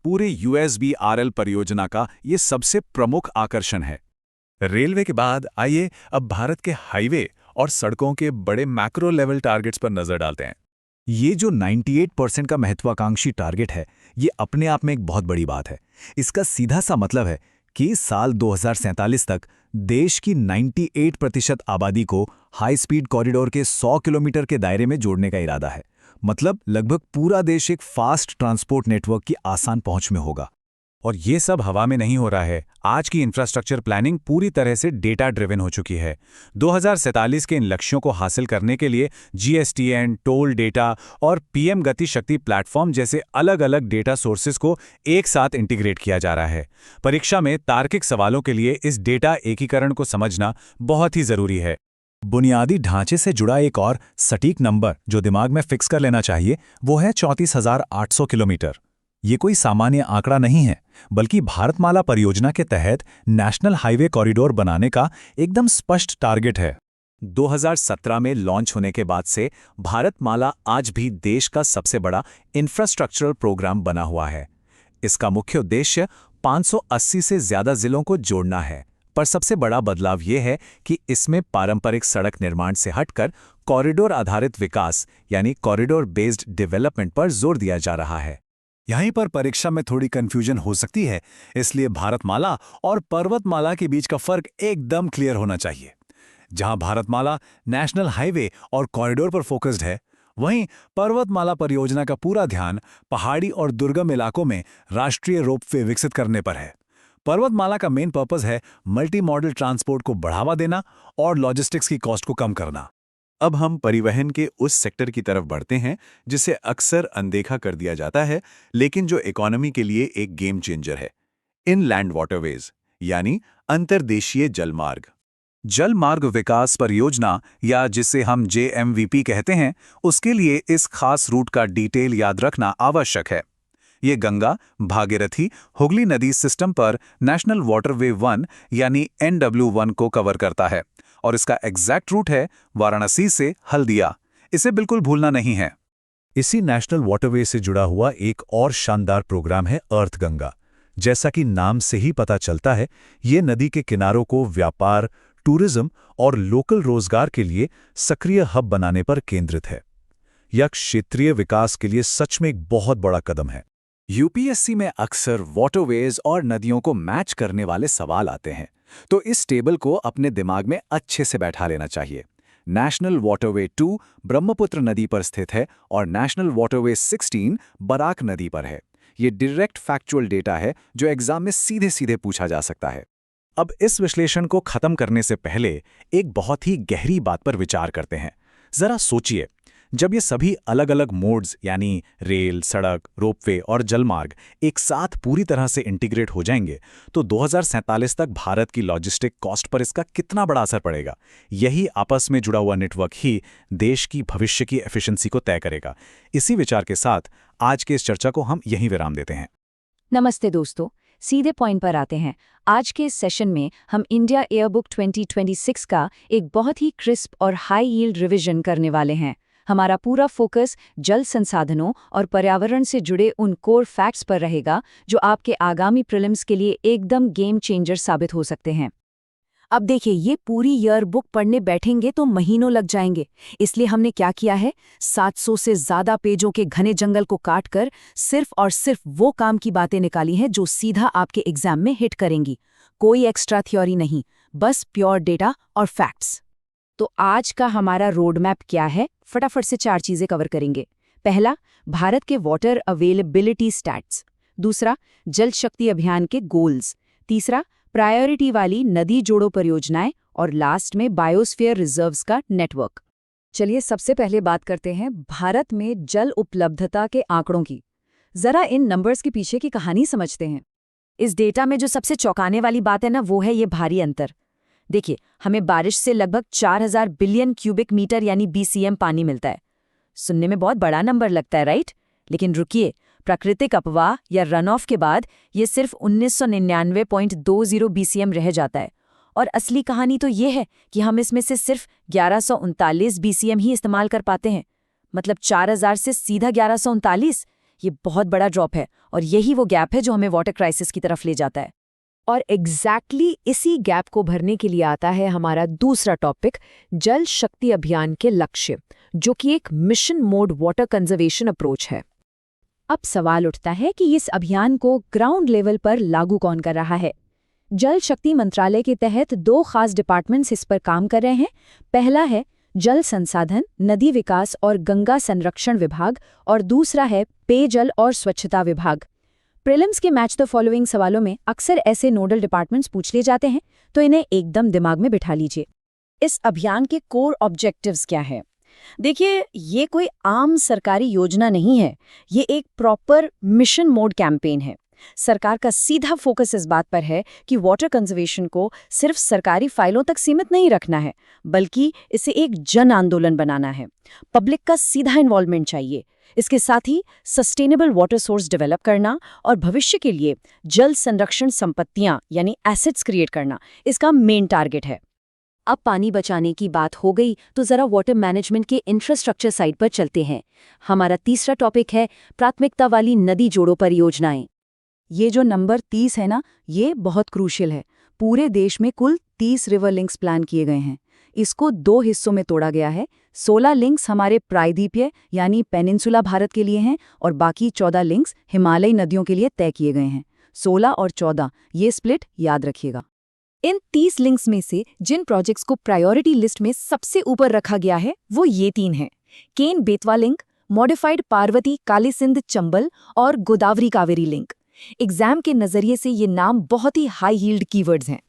पूरे USBRL परियोजना का ये सबसे प्रमुख आकर्षण है। रेलवे के बाद आइए अब भारत के हाईवे और सड़कों के बड़े मैक्रो लेवल टारगेट्स पर नजर डालते हैं। ये जो 98% का महत्वाकांक्षी टारगेट है, ये अपने आप में एक बहुत बड़ी बात है। इसका सीधा सा मतलब है कि साल 2047 तक देश की 98% आबादी को हाई स्पीड कॉरिडोर के 100 किलोमीटर के दायरे में जोड़ने का इरादा है। मतलब लगभग पूरा देश एक फास्ट ट्रांसपोर्ट नेटवर्क की आसान पहुंच में होगा। और ये सब हवा में नहीं हो रहा है। आज की इंफ्रास्ट्रक्चर प्लानिंग पूरी तरह से डेटा ड्रिवन हो चुकी है। 2047 के इन लक्ष्यों को हासिल करने के लिए GSTN, टोल डेटा और PM गति शक्ति प्लेटफॉर्म जैसे अलग-अलग डेटा सोर्सेज को एक साथ इंटीग्रेट किया जा रहा है। परीक्षा में तार्किक सवालों के लिए इस डेटा एकीकरण को समझना बहुत ही जरूरी है। बुनियादी ढांचे से जुड़ा एक और सटीक नंबर जो दिमाग में फिक्स कर लेना चाहिए वो है 34,800 किलोमीटर। ये कोई सामान्य आंकड़ा नहीं है, बल्कि भारतमाला परियोजना के तहत नेशनल हाईवे कॉरिडोर बनाने का एकदम स्पष्ट टारगेट है। 2017 में लॉन्च होने के बाद से भारतमाला आज भी देश का सबसे बड़ा इंफ्रास्ट्रक्चरल प्रोग्राम बना हुआ है। इसका मुख्य उद्देश्य 580 से ज्यादा जिलों को जोड़ना है, पर सबसे बड़ा बदलाव ये है कि इसमें पारंपरिक सड़क निर्माण से हटकर कॉरिडोर आधारित विकास यानी कॉरिडोर बेस्ड डेवलपमेंट पर जोर दिया जा रहा है। यहीं पर परीक्षा में थोड़ी कंफ्यूजन हो सकती है, इसलिए भारतमाला और पर्वतमाला के बीच का फर्क एकदम क्लियर होना चाहिए। जहां भारतमाला नेशनल हाईवे और कॉरिडोर पर फोकस्ड है, वहीं पर्वतमाला परियोजना का पूरा ध्यान पहाड़ी और दुर्गम इलाकों में राष्ट्रीय रोपवे विकसित करने पर है। पर्वतमाला का मेन पर्पस है मल्टी मॉडल ट्रांसपोर्ट को बढ़ावा देना और लॉजिस्टिक्स की कॉस्ट को कम करना। अब हम परिवहन के उस सेक्टर की तरफ बढ़ते हैं जिसे अक्सर अनदेखा कर दिया जाता है, लेकिन जो इकोनॉमी के लिए एक गेम चेंजर है। इनलैंड वाटरवेज यानी अंतर्देशीय जलमार्ग। जलमार्ग विकास परियोजना या जिसे हम JMVP कहते हैं, उसके लिए इस खास रूट का डिटेल याद रखना आवश्यक है। ये गंगा, भागीरथी, हुगली नदी सिस्टम पर नेशनल वाटरवे 1 यानी NW1 को कवर करता है और इसका एग्जैक्ट रूट है वाराणसी से हल्दिया। इसे बिल्कुल भूलना नहीं है। इसी नेशनल वाटरवे से जुड़ा हुआ एक और शानदार प्रोग्राम है अर्थ गंगा। जैसा कि नाम से ही पता चलता है, ये नदी के किनारों को व्यापार, टूरिज्म और लोकल रोजगार के लिए सक्रिय हब बनाने पर केंद्रित है। यह क्षेत्रीय विकास के लिए सच में एक बहुत बड़ा कदम है। UPSC में अक्सर वाटरवेज और नदियों को मैच करने वाले सवाल आते हैं, तो इस टेबल को अपने दिमाग में अच्छे से बैठा लेना चाहिए। नेशनल वाटरवे 2 ब्रह्मपुत्र नदी पर स्थित है और नेशनल वाटरवे 16 बराक नदी पर है। ये डायरेक्ट फैक्चुअल डेटा है जो एग्जाम में सीधे सीधे पूछा जा सकता है। अब इस विश्लेषण को खत्म करने से पहले एक बहुत ही गहरी बात पर विचार करते हैं। जरा सोचिए, जब ये सभी अलग अलग मोड्स यानी रेल, सड़क, रोपवे और जलमार्ग एक साथ पूरी तरह से इंटीग्रेट हो जाएंगे, तो 2047 तक भारत की लॉजिस्टिक कॉस्ट पर इसका कितना बड़ा असर पड़ेगा। यही आपस में जुड़ा हुआ नेटवर्क ही देश की भविष्य की एफिशिएंसी को तय करेगा। इसी विचार के साथ आज के इस चर्चा को हम यहीं विराम देते हैं। नमस्ते दोस्तों, सीधे पॉइंट पर आते हैं। आज के इस सेशन में हम इंडिया एयरबुक 2026 का एक बहुत ही क्रिस्प और हाई यील्ड रिवीजन करने वाले हैं। हमारा पूरा फोकस जल संसाधनों और पर्यावरण से जुड़े उन कोर फैक्ट्स पर रहेगा जो आपके आगामी प्रीलिम्स के लिए एकदम गेम चेंजर साबित हो सकते हैं। अब देखिए, ये पूरी ईयर बुक पढ़ने बैठेंगे तो महीनों लग जाएंगे। इसलिए हमने क्या किया है, 700 से ज्यादा पेजों के घने जंगल को काटकर सिर्फ और सिर्फ वो काम की बातें निकाली हैं जो सीधा आपके एग्जाम में हिट करेंगी। कोई एक्स्ट्रा थ्योरी नहीं, बस प्योर डेटा और फैक्ट्स। तो आज का हमारा रोड मैप क्या है, फटाफट से 4 चीजें कवर करेंगे। पहला, भारत के वाटर अवेलेबिलिटी स्टैट्स। दूसरा, जल शक्ति अभियान के गोल्स। तीसरा, प्रायोरिटी वाली नदी जोड़ो परियोजनाएं। और लास्ट में बायोस्फीयर रिजर्व्स का नेटवर्क। चलिए सबसे पहले बात करते हैं भारत में जल उपलब्धता के आंकड़ों की। जरा इन नंबर्स के पीछे की कहानी समझते हैं। इस डेटा में जो सबसे चौंकाने वाली बात है ना, वो है ये भारी अंतर। देखिए, हमें बारिश से लगभग 4000 बिलियन क्यूबिक मीटर यानी BCM पानी मिलता है। सुनने में बहुत बड़ा नंबर लगता है, राइट? लेकिन रुकिए, प्राकृतिक अपवाह या रन ऑफ के बाद ये सिर्फ 1999.20 BCM रह जाता है। और असली कहानी तो ये है कि हम इसमें से सिर्फ 1139 BCM ही इस्तेमाल कर पाते हैं। मतलब 4000 से सीधा 1139। ये बहुत बड़ा ड्रॉप है और यही वो गैप है जो हमें वाटर क्राइसिस की तरफ ले जाता है। और एग्जैक्टली इसी गैप को भरने के लिए आता है हमारा दूसरा टॉपिक, जल शक्ति अभियान के लक्ष्य, जो कि एक mission mode water conservation approach है। अब सवाल उठता है कि इस अभियान को ग्राउंड लेवल पर लागू कौन कर रहा है? जल शक्ति मंत्रालय के तहत 2 खास डिपार्टमेंट्स इस पर काम कर रहे हैं। पहला है जल संसाधन, नदी विकास और गंगा संरक्षण विभाग और दूसरा है पेयजल और स्वच्छता विभाग। प्रीलिम्स के मैच द फॉलोइंग सवालों में अक्सर ऐसे नोडल डिपार्टमेंट्स पूछ लिए जाते हैं, तो इन्हें एकदम दिमाग में बिठा लीजिए। इस अभियान के कोर ऑब्जेक्टिव्स क्या है? देखिए, ये कोई आम सरकारी योजना नहीं है, ये एक प्रॉपर मिशन मोड कैंपेन है। सरकार का सीधा फोकस इस बात पर है कि वाटर कंजर्वेशन को सिर्फ सरकारी फाइलों तक सीमित नहीं रखना है, बल्कि इसे एक जन आंदोलन बनाना है। पब्लिक का सीधा इन्वॉल्वमेंट चाहिए। इसके साथ ही सस्टेनेबल वाटर सोर्स डेवलप करना और भविष्य के लिए जल संरक्षण संपत्तियां यानी एसेट्स क्रिएट करना इसका मेन टारगेट है। अब पानी बचाने की बात हो गई तो जरा वाटर मैनेजमेंट के इंफ्रास्ट्रक्चर साइड पर चलते हैं। हमारा तीसरा टॉपिक है प्राथमिकता वाली नदी जोड़ों परियोजनाएं। ये जो नंबर 30 है ना, ये बहुत क्रूशियल है। पूरे देश में कुल 30 रिवर लिंक्स प्लान किए गए हैं। इसको 2 हिस्सों में तोड़ा गया है। 16 लिंक्स हमारे प्रायद्वीपीय यानी पेनिनसुला भारत के लिए हैं और बाकी 14 लिंक्स हिमालयी नदियों के लिए तय किए गए हैं। 16 और 14 ये स्प्लिट याद रखिएगा। इन 30 लिंक्स में से जिन प्रोजेक्ट्स को प्रायोरिटी लिस्ट में सबसे ऊपर रखा गया है वो ये 3 हैं: केन बेतवा लिंक, मॉडिफाइड पार्वती काली सिंध चंबल और गोदावरी कावेरी लिंक। एग्जाम के नजरिए से ये नाम बहुत ही हाई यील्ड कीवर्ड्स हैं।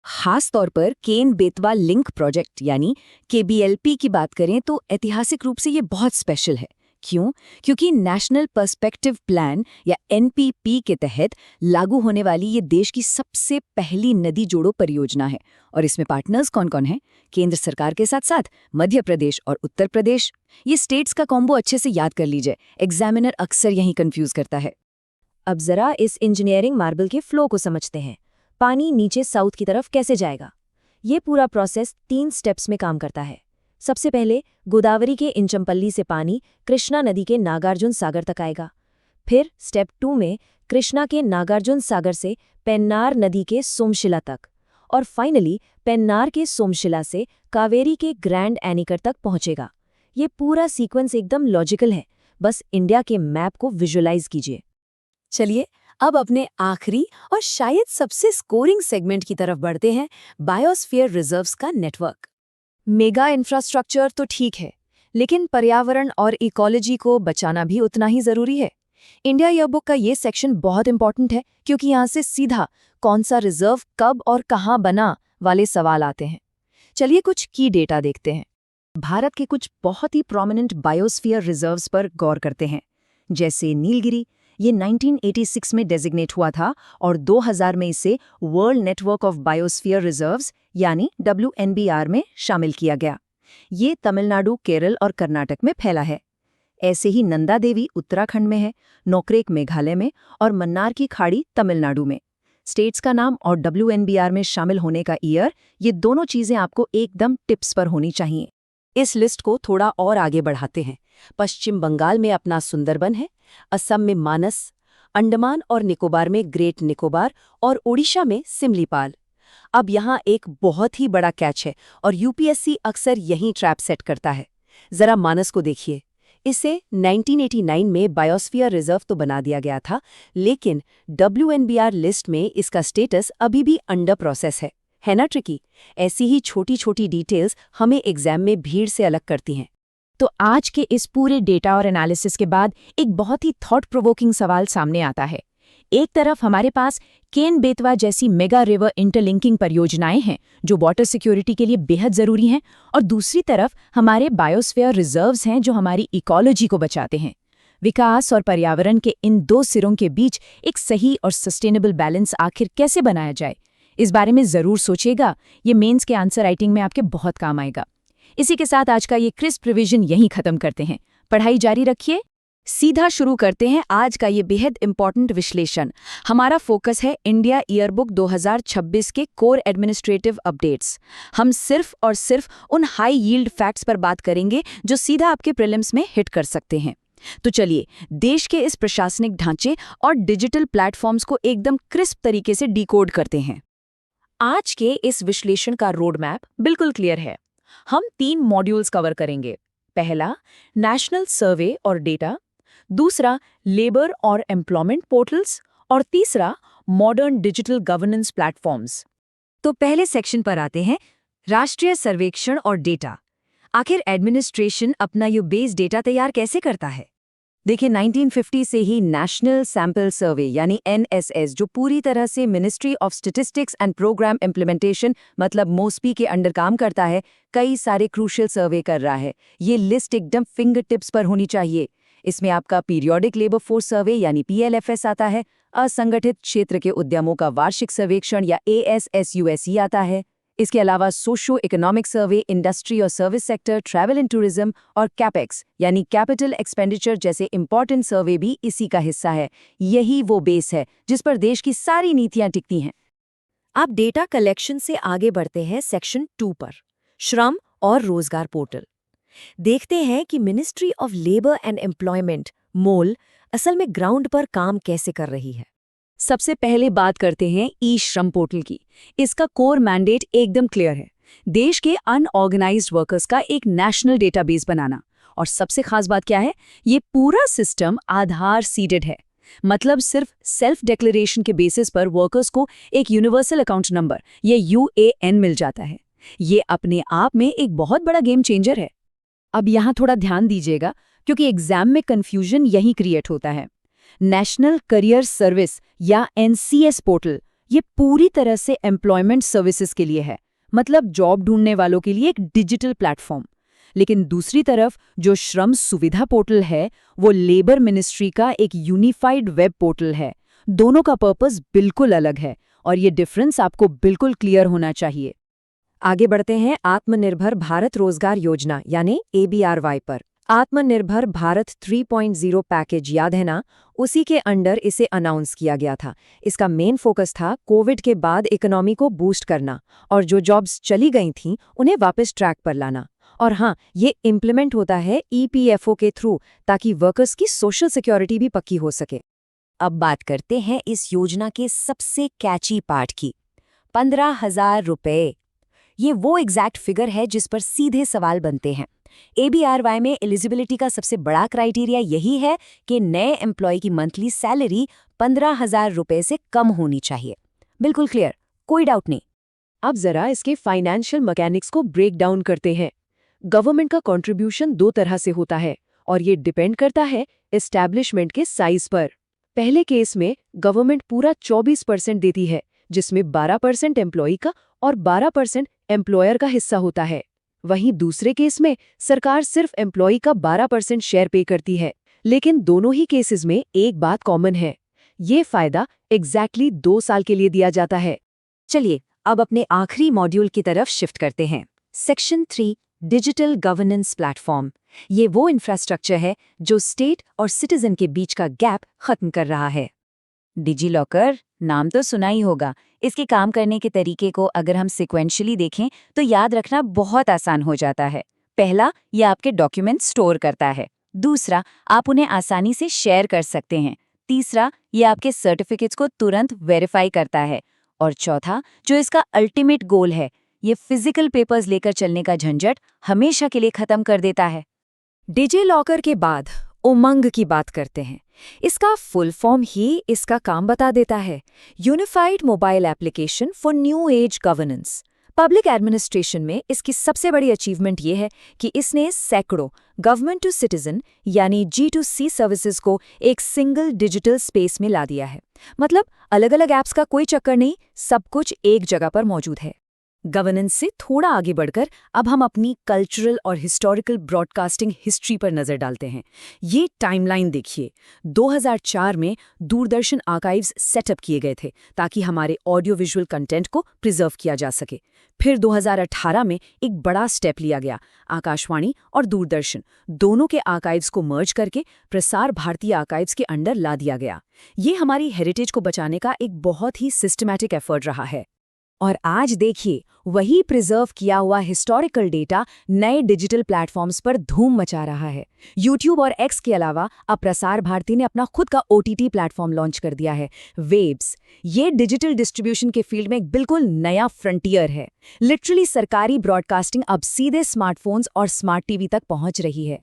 खास तौर पर केन बेतवा लिंक प्रोजेक्ट यानी KBLP की बात करें तो ऐतिहासिक रूप से ये बहुत स्पेशल है। क्यों? क्योंकि नेशनल पर्सपेक्टिव प्लान या NPP के तहत लागू होने वाली ये देश की सबसे पहली नदी जोड़ो परियोजना है। और इसमें पार्टनर्स कौन कौन हैं? केंद्र सरकार के साथ साथ मध्य प्रदेश और उत्तर प्रदेश। ये स्टेट्स का कॉम्बो अच्छे से याद कर लीजिए, एग्जामिनर अक्सर यही कंफ्यूज करता है। अब जरा इस इंजीनियरिंग मार्बल के फ्लो को समझते हैं। पानी नीचे साउथ की तरफ कैसे जाएगा? ये पूरा प्रोसेस 3 स्टेप्स में काम करता है। सबसे पहले गोदावरी के इंचमपल्ली से पानी कृष्णा नदी के नागार्जुन सागर तक आएगा। फिर स्टेप 2 में कृष्णा के नागार्जुन सागर से पेन्नार नदी के सोमशिला तक, और फाइनली पेन्नार के सोमशिला से कावेरी के ग्रैंड एनिकर तक पहुंचेगा। ये पूरा सीक्वेंस एकदम लॉजिकल है, बस इंडिया के मैप को विजुअलाइज कीजिए। चलिए अब अपने आखिरी और शायद सबसे स्कोरिंग सेगमेंट की तरफ बढ़ते हैं, बायोस्फीयर रिजर्व्स का नेटवर्क। मेगा इंफ्रास्ट्रक्चर तो ठीक है, लेकिन पर्यावरण और इकोलॉजी को बचाना भी उतना ही जरूरी है। इंडिया ईयरबुक का ये सेक्शन बहुत इंपॉर्टेंट है, क्योंकि यहाँ से सीधा कौन सा रिजर्व कब और कहाँ बना वाले सवाल आते हैं। चलिए कुछ की डेटा देखते हैं। भारत के कुछ बहुत ही प्रोमिनेंट बायोस्फीयर रिजर्व्स पर गौर करते हैं। जैसे नीलगिरी, ये 1986 में डेजिग्नेट हुआ था और 2000 में इसे world network of biosphere reserves यानी WNBR में शामिल किया गया। ये तमिलनाडु, केरल और कर्नाटक में फैला है। ऐसे ही नंदा देवी उत्तराखंड में है, नोकरेक मेघालय में और मन्नार की खाड़ी तमिलनाडु में। स्टेट्स का नाम और WNBR में शामिल होने का ईयर, ये दोनों चीजें आपको एकदम टिप्स पर होनी चाहिए। इस लिस्ट को थोड़ा और आगे बढ़ाते हैं। पश्चिम बंगाल में अपना सुंदरबन है, असम में मानस, अंडमान और निकोबार में ग्रेट निकोबार और ओडिशा में सिमलीपाल। अब यहाँ एक बहुत ही बड़ा कैच है और UPSC अक्सर यहीं ट्रैप सेट करता है। जरा मानस को देखिए। इसे 1989 में बायोस्फीयर रिजर्व तो बना दिया गया था, लेकिन WNBR लिस्ट में इसका स्टेटस अभी भी अंडर प्रोसेस है ना ट्रिकी? ऐसी ही छोटी छोटी डिटेल्स हमें एग्जाम में भीड़ से अलग करती हैं। तो आज के इस पूरे डेटा और एनालिसिस के बाद एक बहुत ही थॉट प्रोवोकिंग सवाल सामने आता है। एक तरफ हमारे पास केन बेतवा जैसी मेगा रिवर इंटरलिंकिंग परियोजनाएं हैं जो वाटर सिक्योरिटी के लिए बेहद जरूरी हैं, और दूसरी तरफ हमारे बायोस्फीयर रिजर्व्स हैं जो हमारी इकोलॉजी को बचाते हैं। विकास और पर्यावरण के इन 2 सिरों के बीच एक सही और सस्टेनेबल बैलेंस आखिर कैसे बनाया जाए, इस बारे में ज़रूर सोचिएगा, ये मेंस के आंसर राइटिंग में आपके बहुत काम आएगा। इसी के साथ आज का ये क्रिस्प रिवीजन यहीं खत्म करते हैं। पढ़ाई जारी रखिए। सीधा शुरू करते हैं आज का ये बेहद इंपॉर्टेंट विश्लेषण। हमारा फोकस है इंडिया ईयरबुक 2026 के कोर एडमिनिस्ट्रेटिव अपडेट्स। हम सिर्फ और सिर्फ उन हाई यील्ड फैक्ट्स पर बात करेंगे जो सीधा आपके प्रीलिम्स में हिट कर सकते हैं। तो चलिए देश के इस प्रशासनिक ढांचे और डिजिटल प्लेटफॉर्म्स को एकदम क्रिस्प तरीके से डिकोड करते हैं। आज के इस विश्लेषण का रोड मैप बिल्कुल क्लियर है। हम 3 मॉड्यूल्स कवर करेंगे। पहला, नेशनल सर्वे और डेटा। दूसरा, लेबर और एम्प्लॉयमेंट पोर्टल्स। और तीसरा, मॉडर्न डिजिटल गवर्नेंस प्लेटफॉर्म्स। तो पहले सेक्शन पर आते हैं, राष्ट्रीय सर्वेक्षण और डेटा। आखिर एडमिनिस्ट्रेशन अपना ये बेस डेटा तैयार कैसे करता है? देखिए, 1950 से ही नेशनल सैंपल सर्वे यानी NSS, जो पूरी तरह से ministry of statistics and programme implementation मतलब मोस्पी के अंडर काम करता है, कई सारे क्रूशियल सर्वे कर रहा है। ये लिस्ट एकदम फिंगर टिप्स पर होनी चाहिए। इसमें आपका पीरियोडिक लेबर फोर्स सर्वे यानी PLFS आता है, असंगठित क्षेत्र के उद्यमों का वार्षिक सर्वेक्षण या ASSUSE आता है। इसके अलावा सोशो इकोनॉमिक सर्वे, इंडस्ट्री और service sector, travel and tourism और कैपेक्स यानी कैपिटल एक्सपेंडिचर जैसे इंपॉर्टेंट सर्वे भी इसी का हिस्सा है। यही वो बेस है जिस पर देश की सारी नीतियां टिकती हैं। अब डेटा कलेक्शन से आगे बढ़ते हैं सेक्शन 2 पर, श्रम और रोजगार पोर्टल। देखते हैं कि ministry of labour and employment मोल असल में ग्राउंड पर काम कैसे कर रही है। सबसे पहले बात करते हैं ई-श्रम पोर्टल की। इसका कोर मैंडेट एकदम क्लियर है, देश के अनऑर्गेनाइज्ड वर्कर्स का एक नेशनल डेटाबेस बनाना। और सबसे खास बात क्या है, ये पूरा सिस्टम आधार सीडेड है। मतलब सिर्फ सेल्फ डिक्लेरेशन के बेसिस पर वर्कर्स को एक यूनिवर्सल अकाउंट नंबर या UAN मिल जाता है। ये अपने आप में एक बहुत बड़ा गेम चेंजर है। अब यहाँ थोड़ा ध्यान दीजिएगा, क्योंकि एग्जाम में कंफ्यूजन यही क्रिएट होता है। नेशनल करियर सर्विस या NCS पोर्टल ये पूरी तरह से एम्प्लॉयमेंट सर्विसेज के लिए है, मतलब जॉब ढूंढने वालों के लिए एक डिजिटल प्लेटफॉर्म। लेकिन दूसरी तरफ जो श्रम सुविधा पोर्टल है वो लेबर मिनिस्ट्री का एक यूनिफाइड वेब पोर्टल है। दोनों का पर्पस बिल्कुल अलग है और ये डिफरेंस आपको बिल्कुल क्लियर होना चाहिए। आगे बढ़ते हैं आत्मनिर्भर भारत रोजगार योजना यानी ABRY पर। आत्मनिर्भर भारत 3.0 पैकेज याद है ना? उसी के अंडर इसे अनाउंस किया गया था। इसका मेन फोकस था कोविड के बाद इकोनॉमी को बूस्ट करना और जो जॉब्स चली गई थीं उन्हें वापस ट्रैक पर लाना। और हाँ, ये इम्प्लीमेंट होता है EPFO के थ्रू, ताकि वर्कर्स की सोशल सिक्योरिटी भी पक्की हो सके। अब बात करते हैं इस योजना के सबसे कैची पार्ट की, 15,000 रुपए। ये वो एग्जैक्ट फिगर है जिस पर सीधे सवाल बनते हैं। ABRY में एलिजिबिलिटी का सबसे बड़ा क्राइटेरिया यही है कि नए एम्प्लॉय की मंथली सैलरी 15,000 रुपए से कम होनी चाहिए। बिल्कुल क्लियर, कोई डाउट नहीं। अब जरा इसके फाइनेंशियल मैकेनिक्स को ब्रेक डाउन करते हैं। गवर्नमेंट का कंट्रीब्यूशन 2 तरह से होता है और ये डिपेंड करता है एस्टैब्लिशमेंट के साइज पर। पहले केस में गवर्नमेंट पूरा 24% देती है, जिसमें 12% एम्प्लॉय का और 12% एम्प्लॉयर का हिस्सा होता है। वहीं दूसरे केस में सरकार सिर्फ एम्प्लॉय का 12% शेयर पे करती है। लेकिन दोनों ही केसेस में एक बात कॉमन है, ये फायदा एग्जैक्टली 2 साल के लिए दिया जाता है। चलिए अब अपने आखिरी मॉड्यूल की तरफ शिफ्ट करते हैं। Section 3, digital governance platform. ये वो इंफ्रास्ट्रक्चर है जो स्टेट और सिटीजन के बीच का गैप खत्म कर रहा है। डिजी लॉकर नाम तो सुना ही होगा। इसके काम करने के तरीके को अगर हम सिक्वेंशियली देखें तो याद रखना बहुत आसान हो जाता है। पहला, ये आपके डॉक्यूमेंट स्टोर करता है। दूसरा, आप उन्हें आसानी से शेयर कर सकते हैं। तीसरा, ये आपके सर्टिफिकेट्स को तुरंत वेरीफाई करता है। और चौथा, जो इसका अल्टीमेट गोल है, ये फिजिकल पेपर्स लेकर चलने का झंझट हमेशा के लिए खत्म कर देता है। डिजी लॉकर के बाद उमंग की बात करते हैं। इसका फुल फॉर्म ही इसका काम बता देता है, unified mobile application for new age governance. Public administration में इसकी सबसे बड़ी अचीवमेंट ये है कि इसने सैकड़ों गवर्नमेंट टू सिटीजन यानी G2C सर्विसेज को एक सिंगल डिजिटल स्पेस में ला दिया है। मतलब अलग अलग ऐप्स का कोई चक्कर नहीं, सब कुछ एक जगह पर मौजूद है। गवर्नेंस से थोड़ा आगे बढ़कर अब हम अपनी कल्चरल और हिस्टोरिकल ब्रॉडकास्टिंग हिस्ट्री पर नजर डालते हैं। ये टाइमलाइन देखिए। 2004 में दूरदर्शन आर्काइव्स सेटअप किए गए थे ताकि हमारे ऑडियो विजुअल कंटेंट को प्रिजर्व किया जा सके। फिर 2018 में एक बड़ा स्टेप लिया गया। आकाशवाणी और दूरदर्शन दोनों के आर्काइव्स को मर्ज करके प्रसार भारती आर्काइव्स के अंडर ला दिया गया। ये हमारी हेरिटेज को बचाने का एक बहुत ही सिस्टमैटिक एफर्ट रहा है। और आज देखिए, वही प्रिजर्व किया हुआ हिस्टोरिकल डेटा नए डिजिटल प्लेटफॉर्म्स पर धूम मचा रहा है। यूट्यूब और एक्स के अलावा अब प्रसार भारती ने अपना खुद का OTT प्लेटफॉर्म लॉन्च कर दिया है, वेव्स। ये डिजिटल डिस्ट्रीब्यूशन के फील्ड में एक बिल्कुल नया फ्रंटियर है। लिटरली सरकारी ब्रॉडकास्टिंग अब सीधे स्मार्टफोन्स और स्मार्ट टीवी तक पहुंच रही है।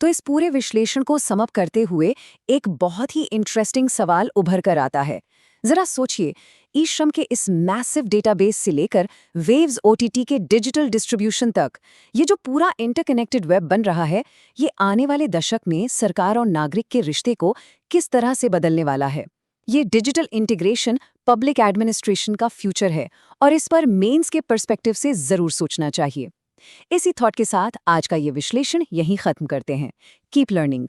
तो इस पूरे विश्लेषण को समअप करते हुए एक बहुत ही इंटरेस्टिंग सवाल उभर कर आता है। जरा सोचिए, ई-श्रम के इस मैसिव डेटाबेस से लेकर वेव्स OTT के डिजिटल डिस्ट्रीब्यूशन तक ये जो पूरा इंटरकनेक्टेड वेब बन रहा है, ये आने वाले दशक में सरकार और नागरिक के रिश्ते को किस तरह से बदलने वाला है। ये डिजिटल इंटीग्रेशन पब्लिक एडमिनिस्ट्रेशन का फ्यूचर है और इस पर मेंस के पर्सपेक्टिव से जरूर सोचना चाहिए। इसी थॉट के साथ आज का ये विश्लेषण यहीं खत्म करते हैं। Keep learning.